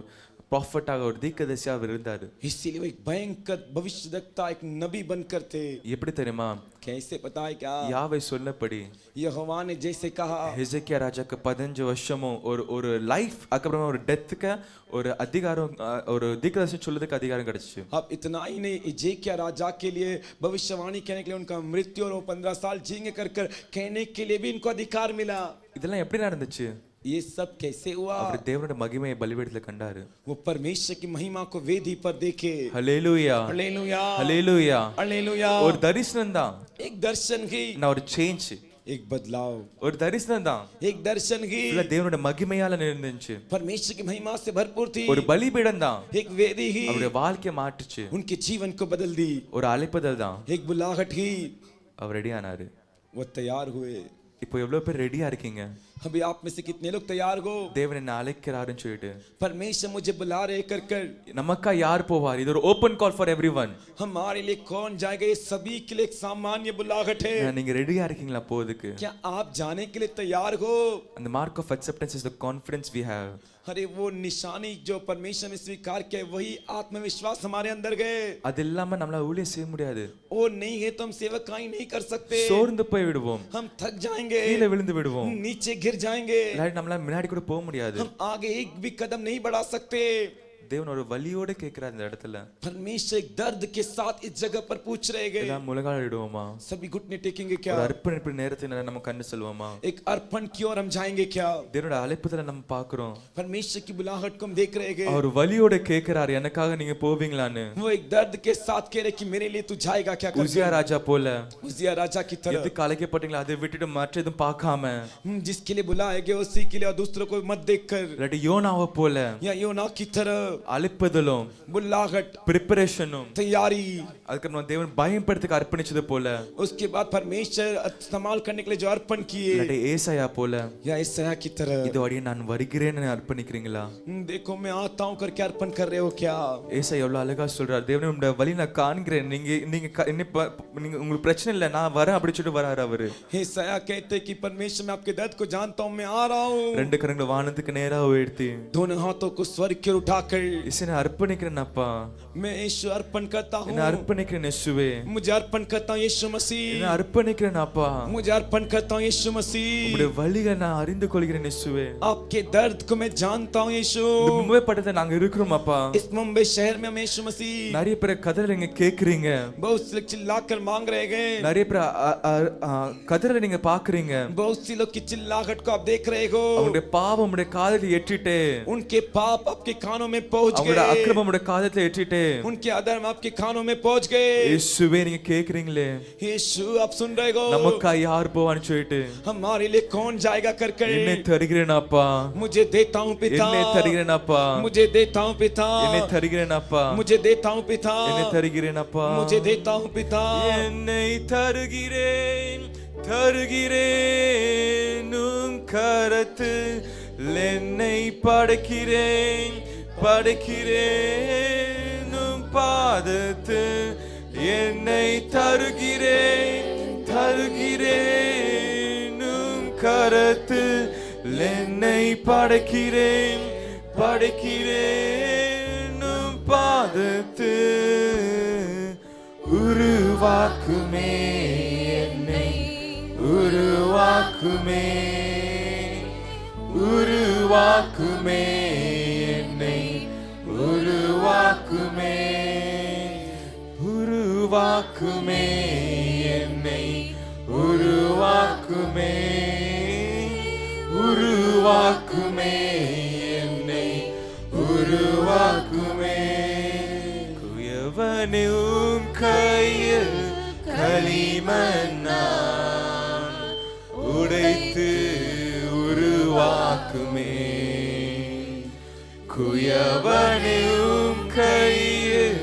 ப்ராஃபட்டாக ஒரு தீர்க்கதரிசியாக அவர் இருந்தாரு. इसीलिए वो एक भयंकर भविष्यद्वक्ता एक नबी बनकर थे। எப்படி தெரியுமா? कैसे पता है क्या? யாவே சொல்லப்படி यहोवा ने जैसे कहा ஹெசேக்கியா ராஜாக்கு 15 வருஷமும் ஒரு லைஃப், அதுக்கப்புறமா ஒரு டெத்துக்கு ஒரு அதிகாரம், ஒரு தீர்க்கதரிசனம் சொல்றதுக்கு அதிகாரம் கிடைச்சு. अब इतना ही नहीं, एजेकिया राजा के लिए भविष्यवाणी कहने के लिए उनका मृत्यु और वो 15 साल जीएंगे कर कर कहने के लिए भी इनको अधिकार मिला। இதெல்லாம் எப்படி நடந்துச்சு? ये सब कैसे हुआ? அவர் தேவனுடைய மகிமையை பலிபீடத்துல கண்டாரு. वो परमेश्वर की महिमा को वेदी पर देखे। ஹல்லேலூயா, हालेलुया, ஹல்லேலூயா. हालेलुया। ஒரு தரிசனம் தான், एक दर्शन की, நான் ஒரு சேஞ்ச், एक बदलाव, ஒரு தரிசனம் தான், एक दर्शन की இல்ல தேவனுடைய மகிமையால நிறைந்துச்சு. परमेश्वर की महिमा से भरपूर थी। ஒரு பலிபீடம் தான், एक वेदी ही அவருடைய வாழ்க்கையை மாற்றுச்சு. उनके जीवन को बदल दी। ஒரு அழைப்புதல் தான், एक बुलाहट ही, அவர் ரெடி ஆனாரு. वो तैयार हुए। இப்போ எவ்வளவு பேர் ரெடியா இருக்கீங்க? अभी आप में से कितने लोग तैयार हो? தேவன் என்ன அழைக்கிறாருன்னு சொல்லிட்டு परमेश्वर मुझे बुला रहे कर कर। நமக்கா யார் போவார்? இது ஒரு ஓபன் கால் ஃபார் எவ்ரிवन. हमारे लिए कौन जाएगा? ये सभी के लिए एक सामान्य बुलाहट है। நீங்க ரெடியா இருக்கீங்களா போறதுக்கு? क्या आप जाने के लिए तैयार हो? அந்த mark of acceptance is the confidence we have. अरे वो निशानी जो परमेश्वर ने स्वीकार किया है, वही आत्मविश्वास हमारे अंदर गए। அது இல்லாம நம்மளால ஊழியம் செய்ய முடியாது. वो नहीं है तो हम सेवकाई नहीं कर सकते। சோர்ந்து போய் விடுவோம், हम थक जाएंगे, கீழே விழுந்து விடுவோம், नीचे गिर जाएंगे, இல்லாட்டி நம்மளால முன்னாடி கூட போக முடியாது. हम आगे एक भी कदम नहीं बढ़ा सकते। தேவன் ஒரு வலியோட கேக்குறார் இந்த இடத்துல. परमेश्वर एक दर्द के साथ इस जगह पर पूछ रहे गए। எல்லாம் முழங்காலிடுவோமா? सभी घुटने टेकेंगे क्या? ஒரு அர்ப்பணிப்பு நேரத்துல நம்ம கண்டு செல்வோமா? एक अर्पण की ओर हम जाएंगे क्या? தேவனோட அழைப்புதல நம்ம பார்க்கிறோம். परमेश्वर की बुलाहट को हम देख रहे हैं। அவர் வலியோட கேக்குறார், எனக்காக நீங்க போவீங்களான்னு. वो एक दर्द के साथ कह रहे कि मेरे लिए तू जाएगा क्या? உசியா ராஜா போல, उजिया राजा की तरह, எதுக்கு அழைக்கப்பட்டீங்களா அதை விட்டுட்டு மற்ற எதுவும் பார்க்காம, जिसके लिए बुलाए गए उसी के लिए और दूसरों को मत देखकर, இல்லாட்டி யோனாவை போல या योना की तरह அழைப்புதலும் बुलाहट, प्रिपरेशனும், तैयारी, அதுக்கு நம்ம தேவன் பயன்படுத்துக்கு அர்ப்பணிச்சது போல, उसके बाद परमेश्वर इस्तेमाल करने के लिए जो अर्पण किए, இல்லாட்டி ஏசாயா போல या ईसाया की तरह, இது வழியே நான் வருகிறேன்னு அர்ப்பணிக்கிறீங்களா? देखो मैं आता हूं करके अर्पण कर रहे हो क्या? ஏசாயா எவ்வளவு அழகா சொல்றார், தேவனே உம்முடைய வழி நான் காண்கிறேன், நீங்க நீங்க உங்களுக்கு பிரச்சனை இல்லை, நான் வரேன் அப்படி சொல்லிட்டு வராரு அவரு. ईसाया कहते कि परमेश्वर मैं आपके दर्द को जानता हूं, मैं आ रहा हूं। ரெண்டு கரங்களை வானத்துக்கு நேரா உயர்த்தி दोनों हाथों को स्वर्ग की ओर उठाकर இசை நான் அர்ப்பணிக்கிறேன் அப்பா, मैं यीशु अर्पण करता हूं, என்ன அர்ப்பணிக்கிறேன் இயேசுவே, मुझे अर्पण करता हूं यीशु मसीह, என்ன அர்ப்பணிக்கிறேன் அப்பா, मुझे अर्पण करता हूं यीशु मसीह, உம்முடைய வழியை நான் அறிந்து கொள்கிறேன் இயேசுவே. आपके दर्द को मैं जानता हूं यीशु। இந்த மும்பை பட்டத்தை நாங்க இருக்கிறோம் அப்பா, इस मुंबई शहर में हम यीशु मसीह, நிறைய பேர் கதற நீங்க கேக்குறீங்க, बहुत से लोग चिल्लाकर मांग रहे हैं, நிறைய பேர் கதற நீங்க பாக்குறீங்க, बहुत सी लोग की चिल्लाहट को आप देख रहे हो, அவங்களுடைய பாவம் உடைய காதல எட்டிட்டு, उनके पाप आपके कानों में पहुंच அவங்களுடைய गए, அக்கிரமம் உடைய காதல எட்டிட்டு, उनके अधर्म आपके कानों में पहुंच गए। இயேசுவே நீங்க கேக்குறீங்களே, यीशु आप सुन रहे हो, நமக்கா யார் போவான்னு சொல்லிட்டு, हमारे लिए कौन जाएगा कर कर, என்னை தருகிறேன் அப்பா, मुझे देता हूं पिता, என்னை தருகிறேன் அப்பா, मुझे देता हूं पिता, என்னை தருகிறேன் அப்பா, मुझे देता हूं पिता, என்னை தருகிறேன் அப்பா, मुझे देता हूं पिता, என்னை தருகிறேன் தருகிறேன் உம் கரத்தில் என்னை படைக்கிறேன் படைக்கிறேன் உம் பாதத்தில் என்னை தருகிறேன் தருகிறேன் உம் கரத்தில் என்னை படைக்கிறேன் படைக்கிறேன் உம் பாதத்தில் உருவாக்குமே என்னை உருவாக்குமே உருவாக்குமே என்னை உருவாக்குமே உருவாக்குமே என்னை உருவாக்குமே உருவாக்குமே என்னை உருவாக்குமே குயவனும் கையில் களிமண்ணான் உடைத்து உருவாக்குமே குயவனும் கையில்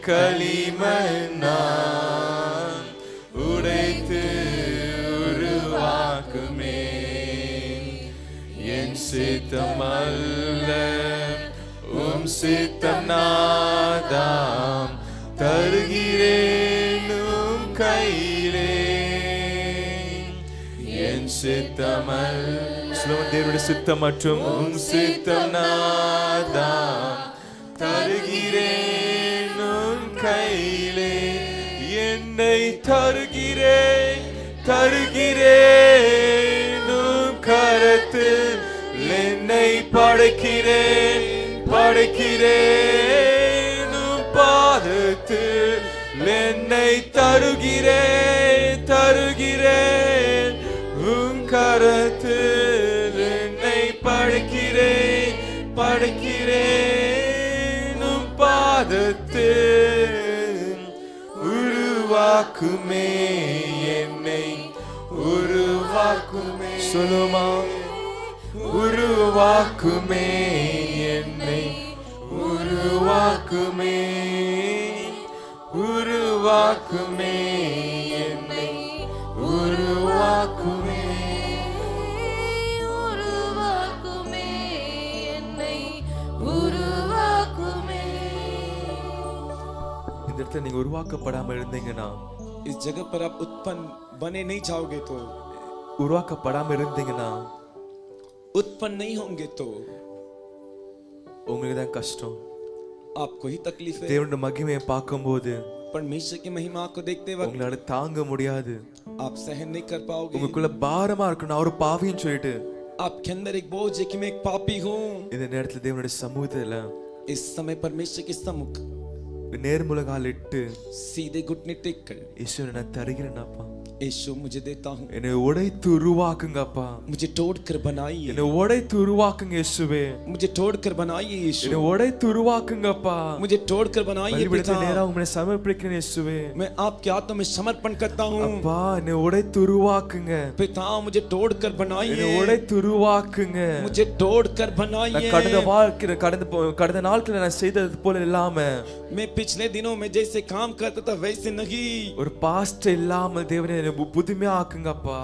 களிமண்ணான் நான் உடைத்து உருவாக்குமே என் சித்தம் அல்ல உம் சித்தம் நாதாம் தருகிறேன் உம் கையிலே என் சித்தம் அல்ல தேவனுடைய சித்தம் மற்றும் உம் சித்தம் நாதாம் தருகிறேன் உம் கையிலே என்னை தருகிறேன் உம் கரத்தில் என்னை படைக்கிறேன் உம் பாதத்தில் என்னை தருகிறேன் உம் கரத்தில் என்னை படைக்கிறேன் உம் பாதத்தில் உருவாக்குமே என்னை உருவாக்குமே சொல்லுமா உருவாக்குமே என்னை உருவாக்குமே என்னை உருவாக்குமே என்னை உருவாக்குமே. இந்த இடத்துல நீங்க உருவாக்கப்படாம இருந்தீங்கன்னா इस जगह पर आप उत्पन्न बने नहीं जाओगे तो உருவாக்கப்படாம இருந்தீங்கன்னா उत्पन्न नहीं होंगे तो உங்களுக்கு தான் கஷ்டம் आपको ही तकलीफ है. தேவனுடைய மகிமையை பார்க்கும்போது परमेश्वर की महिमा को देखते वक्त உங்களால தாங்க முடியாது आप सहन नहीं कर पाओगे. உங்களுக்குள்ள பாரமா இருக்கு நான் ஒரு பாவின்னு சொல்லிட்டு आपके अंदर एक बोझ है कि मैं एक पापी हूँ. இந்த நேரத்துல தேவனுடைய சமூகத்துல इस समय परमेश्वर के सम्मुख நேர்முலகால் இட்டு सीधे घुटने टेक कर ஈஸ்வரனை நான் தருகிறேனப்பா यीशु मुझे देता हूँ. என்னை உடைத்து உருவாக்குங்கப்பா मुझे तोड़ कर बनाइए. என்னை உடைத்து உருவாக்குங்க இயேசுவே मुझे तोड़ कर बनाइए यीशु. என்னை உடைத்து உருவாக்குங்கப்பா मुझे तोड़ कर बनाइए பலிபீடத்தில் पिता. நேரா உம்மை சமர்ப்பிக்கிறேன் இயேசுவே मैं आपके हाथों में समर्पण करता हूँ. அப்பா என்னை உடைத்து உருவாக்குங்க पिता मुझे तोड़ कर என்னை बनाइए. உடைத்து உருவாக்குங்க मुझे तोड़ कर நான் बनाइए. கடந்த நாட்களை நான் செய்தது போல இல்லாம मैं पिछले दिनों में जैसे काम करता था वैसे नहीं. ஒரு பாஸ்ட் இல்லாம தேவனே என்னை புதுமையா ஆக்குங்கப்பா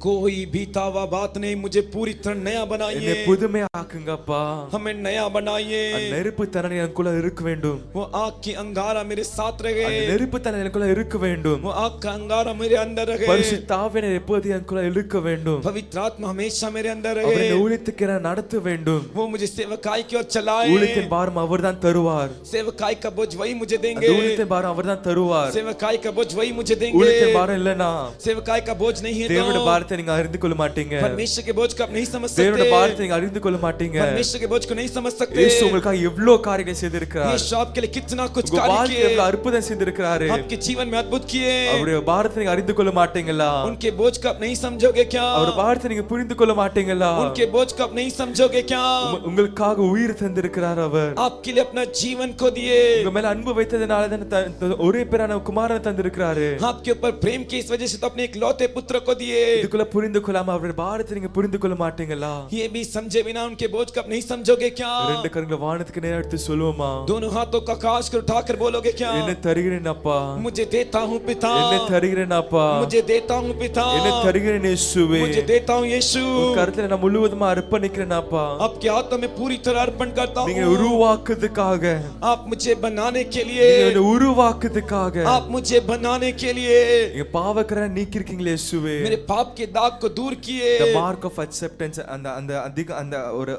कोई बीतावा बात नहीं. मुझे पूरी तरह नया என்னை बनाइए. புதுமையா ஆக்குங்கப்பா हमें नया बनाइए. அந்த நெருப்பு தன்னை எனக்குள்ள இருக்க வேண்டும் वो आग की अंगारा मेरे साथ रहे. அந்த நெருப்பு தன்னை எனக்குள்ள இருக்க வேண்டும் वो आग का अंगारा मेरे अंदर रहे. பரிசுத்த ஆவியை எப்போது எனக்குள்ள இருக்க வேண்டும் पवित्र आत्मा हमेशा मेरे अंदर அவர் रहे. என்னை ஊழியத்துக்கு நான் நடத்த வேண்டும் वो मुझे सेवकाई की ओर चलाए. ஊழியத்தின் பாரம் அவர்தான் தருவார் सेवकाई का बोझ वही मुझे அந்த देंगे. ஊழியத்தின் பாரம் அவர்தான் தருவார் सेवकाई का बोझ वही मुझे देंगे. ஊழியத்தின் பாரம் இல்லனா सेवकाई का बोझ नहीं है தேவனுடைய तो பாரத்தை நீங்க அறிந்து கொள்ள மாட்டீங்க परमेश्वर के बोझ को आप नहीं समझ தேவனுடைய सकते. பாரத்தை நீங்க அறிந்து கொள்ள மாட்டீங்க परमेश्वर के बोझ को नहीं समझ सकते. இயேசு உங்களுக்காக எவ்வளவு காரியங்களை செய்திருக்கிறார் यीशु आपके लिए कितना कुछ உங்க कार्य வாழ்க்கையில किए. எவ்வளவு அற்புதம் செய்திருக்கிறாரு आपके जीवन में अद्भुत किए. அவருடைய பாரத்தை நீங்க அறிந்து கொள்ள மாட்டீங்களா उनके बोझ को आप नहीं समझोगे क्या? அவர் பாரத்தை நீங்க புரிந்து கொள்ள மாட்டீங்களா उनके बोझ को आप नहीं समझोगे क्या? உங்களுக்காக உயிர் தந்திருக்கிறார் அவர் आपके लिए अपना जीवन को दिए. உங்க மேல அன்பு வைத்ததனால தான் ஒரே பேரான குமாரனை தந்திருக்கிறாரு आपके ऊपर प्रेम की इस वजह से तो अपने एक लौते पुत्र को दिए. இதுக்குள்ள புரிந்து கொள்ளாம அவருடைய பாரத்தை நீங்க புரிந்து கொள்ள மாட்டீங்களா ये भी समझे बिना उनके बोझ को आप नहीं समझोगे क्या? ரெண்டு கரங்களை வானத்துக்கு நேரா எடுத்து சொல்லுவோமா दोनों हाथों का आकाश को उठाकर बोलोगे क्या? என்ன தருகிறேன் அப்பா मुझे देता हूँ पिता. என்ன தருகிறேன் அப்பா मुझे देता हूँ पिता. என்ன தருகிறேன் இயேசுவே मुझे देता हूँ यीशु. உங்க கருத்துல நான் முழுவதுமா அர்ப்பணிக்கிறேன் அப்பா आपके हाथों में पूरी तरह अर्पण करता நீங்க हूँ. உருவாக்குறதுக்காக आप मुझे बनाने के நீங்க लिए. என்னை உருவாக்குறதுக்காக आप मुझे बनाने के लिए நீங்க பாவக்கரை நீக்கி இருக்கீங்களே இயேசுவே मेरे पाप के दाग को दूर किए. the mark of acceptance அந்த அந்த அதிக அந்த ஒரு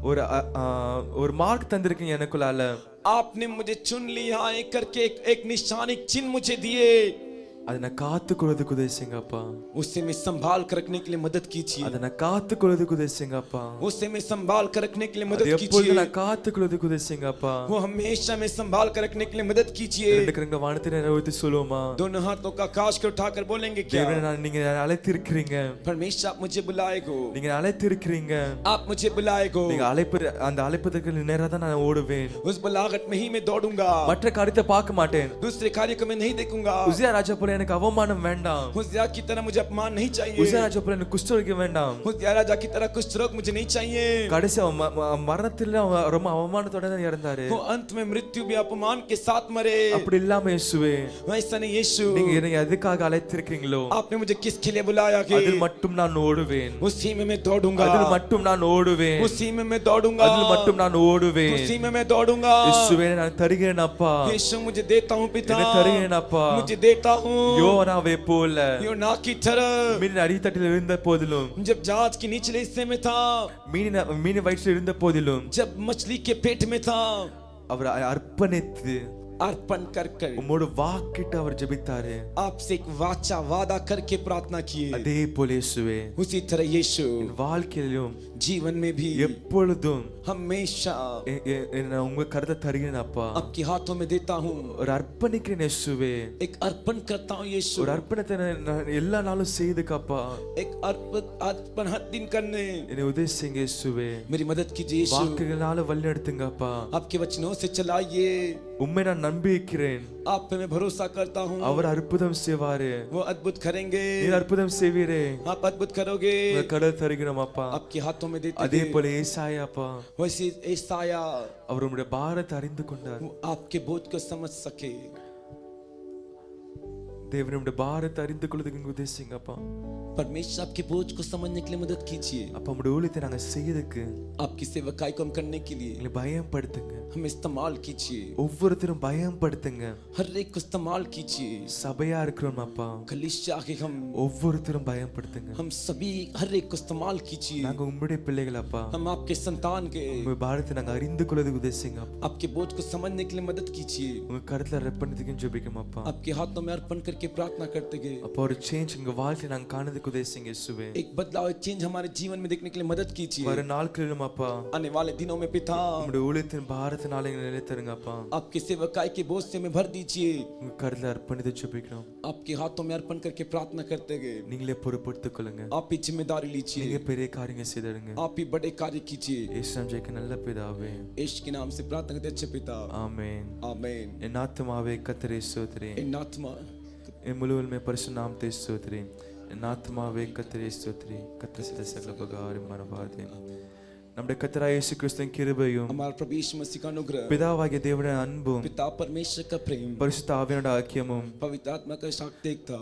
ஒரு ஒரு மார்க் தந்திருக்கீங்க எனக்குள்ளால आपने मुझे चुन लिया एक करके एक निशान एक चिन्ह मुझे दिए. அதை நான் காத்துக்கொள்றதுக்கு உதவி செய்யுங்கப்பா उससे मैं संभाल कर रखने के लिए मदद कीजिए. அதை நான் காத்துக்கொள்றதுக்கு உதவி செய்யுங்கப்பா उससे मैं संभाल कर रखने के लिए அது मदद எப்பொழுது कीजिए. நான் காத்துக்கொள்றதுக்கு உதவி செய்யுங்கப்பா वो हमेशा में संभाल कर रखने के लिए मदद कीजिए. ரெண்டு கரங்களை வானத்தை நிறைவேற்றி சொல்லுவோமா दोनों हाथों का आकाश को उठाकर बोलेंगे क्या? தேவனே நீங்க அழைத்திருக்கிறீங்க परमेश्वर आप मुझे बुलाएगो. நீங்க அழைத்திருக்கிறீங்க आप मुझे बुलाएगो. நீங்க அந்த அழைப்பதற்கு நேரா தான் நான் ஓடுவேன் उस बुलाहट में ही मैं दौड़ूंगा. மற்ற காரியத்தை பார்க்க மாட்டேன் दूसरे कार्य को मैं नहीं देखूंगा. உசியா ராஜா போல எனக்கு அவமானம் வேண்டாம். होशियार की तरह मुझे अपमान नहीं चाहिए। உசியாராஜை போல எனக்கு குஷ்டரோகம் வேண்டாம். होशियार राजा की तरह कुष्ठ रोग मुझे नहीं चाहिए। கடைசி மரணத்துல அவன் ரொம்ப அவமானத்தோட தான் இறந்தாரு. वो अंत में मृत्यु भी अपमान के साथ मरे। அப்படி இல்லாம இயேசுவே, वैसा नहीं यीशु, நீங்க என்னை எதுக்காக அழைத்திருக்கீங்களோ आपने मुझे किसके लिए बुलाया कि அதில் மட்டும் நான் ஓடுவேன். उसी में मैं दौड़ूंगा। அதில் மட்டும் நான் ஓடுவேன். उसी में मैं दौड़ूंगा। அதில் மட்டும் நான் ஓடுவேன். उसी में मैं दौड़ूंगा। இயேசுவே நான் தருகிறேன் அப்பா. यीशु मुझे देता हूँ पिता। என்னை தருகிறேன் அப்பா. मुझे देता हूँ। யோனாவை போல योना की तरह மீனின் அடித்தட்டில் இருந்த போதிலும், जब जहाज के निचले हिस्से में था, மீனின் வயிற்றில் இருந்த போதிலும் जब मछली के पेट में था, அவர் அர்ப்பணித்து अर्पण कर कर உம்மோடு வாக்கிட்டு அவர் ஜெபித்தாரு. आपसे एक वाचा वादा करके प्रार्थना किए। அதே போல இயேசுவே, उसी तरह यीशु என் வாழ்க்கையிலும் जीवन में भी எப்பொழுதும் हमेशा நான் உங்க கருத்தை தருகிறேன் அப்பா. आपके हाथों में देता हूँ। ஒரு அர்ப்பணிக்கிறேன் இயேசுவே. एक अर्पण करता हूँ यीशु। ஒரு அர்ப்பணத்தை நான் எல்லா நாளும் செய்துக்கப்பா. एक अर्पण हर दिन करने என்னை உதவி செய்யுங்க இயேசுவே. मेरी मदद कीजिए यीशु। வாக்குகளால வழி நடத்துங்கப்பா. आपके वचनों से चलाइए। உம்மை நான் நம்பியிருக்கிறேன். आप पे मैं भरोसा करता हूँ। அவர் அற்புதம் செய்வாரு. वो अद्भुत करेंगे। நீர் அற்புதம் செய்வீரே. आप अद्भुत करोगे। உங்க கடல் தருகிறோம் அப்பா. आपके हाथों में देते அதே हैं। போல ஏசாயா அப்பா, वैसे ईसाया அவர் உம்முடைய பாரத்தை அறிந்து கொண்டார். वो आपके बोझ को समझ सके। தேவனுடைய பாரத்தை அறிந்து கொள்வதற்கு உதவி செய்யுங்க அப்பா. परमेश्वर आपके बोझ को समझने के लिए मदद कीजिए। அப்பா உம்முடைய ஊழியத்தை நாங்க செய்யறதுக்கு आपकी सेवकाई को हम करने के लिए எங்களை பயன்படுத்துங்க. हम इस्तेमाल कीजिए। ஒவ்வொருத்தரும் பயன்படுத்துங்க. हर एक को इस्तेमाल कीजिए। சபையா இருக்கிறோம் அப்பா, कलीसिया के हम ஒவ்வொருத்தரும் பயன்படுத்துங்க. हम सभी हर एक को इस्तेमाल कीजिए। நாங்க உம்முடைய பிள்ளைகள் அப்பா. हम आपके संतान के உங்க பாரத்தை நாங்க அறிந்து கொள்வதற்கு உதவி செய்யுங்க அப்பா. आपके बोझ को समझने के लिए मदद कीजिए। உங்க கருத்துல ரெப்பணத்துக்கு ஜெபிக்கும் அப்பா. आपके हाथों में अर्पण करके प्रार्थना करते गए। அப்பா ஒரு சேஞ்ச் உங்க வாழ்க்கையை நாங்க காணதுக்கு உதவி செய்யுங்க இயேசுவே. एक बदलाव एक चेंज हमारे जीवन में देखने के लिए मदद कीजिए। வர நாட்களிலும் அப்பா आने वाले दिनों में पिता உம்முடைய ஊழியத்தின் பாரத்தினால எங்களை நிலைத்தருங்க அப்பா. आपके सेवकाई के बोझ से में भर दीजिए। உங்க கருத்துல அர்ப்பணித்து ஜெபிக்கிறோம். आपके हाथों में अर्पण करके प्रार्थना करते गए। நீங்களே பொறுப்படுத்திக் கொள்ளுங்க. आप ही जिम्मेदारी लीजिए। நீங்க பெரிய காரியங்களை செய்திடுங்க. आप ही बड़े कार्य कीजिए। இயேசுவின் ஜெயக்கு நல்ல பிதாவே, यीशु के नाम से प्रार्थना करते अच्छे पिता, ஆமென். आमीन। என் ஆத்துமாவே கர்த்தரை ஸ்தோத்திரி. इन आत्मा என் முழுவதுமே பரிசுத்த நாமத்தை ஸ்தோத்திரி. என் ஆத்துமாவே கர்த்தரை ஸ்தோத்திரி. கர்த்தர் செய்த சகல உபகாரம் மறவாதே. நம்முடைய கர்த்தராகிய இயேசு கிறிஸ்துவின் கிருபையும் हमारा प्रभु यीशु मसीह का अनुग्रह, பிதாவாகிய தேவனுடைய அன்பும் पिता परमेश्वर का प्रेम, பரிசுத்த ஆவியானோட ஐக்கியமும் पवित्र आत्मा का शाक्तिकता,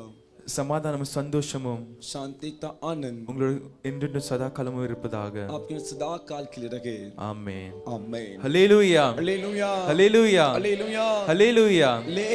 சமாதானமும் சந்தோஷமும் शांतिकता, आनंद உங்களோட என்றென்றும் சதா காலமும் இருப்பதாக. आपके सदा काल के लिए रखे। ஆமென். आमीन। ஹல்லேலூயா. हालेलुया ஹல்லேலூயா. हालेलुया ஹல்லேலூயா. ले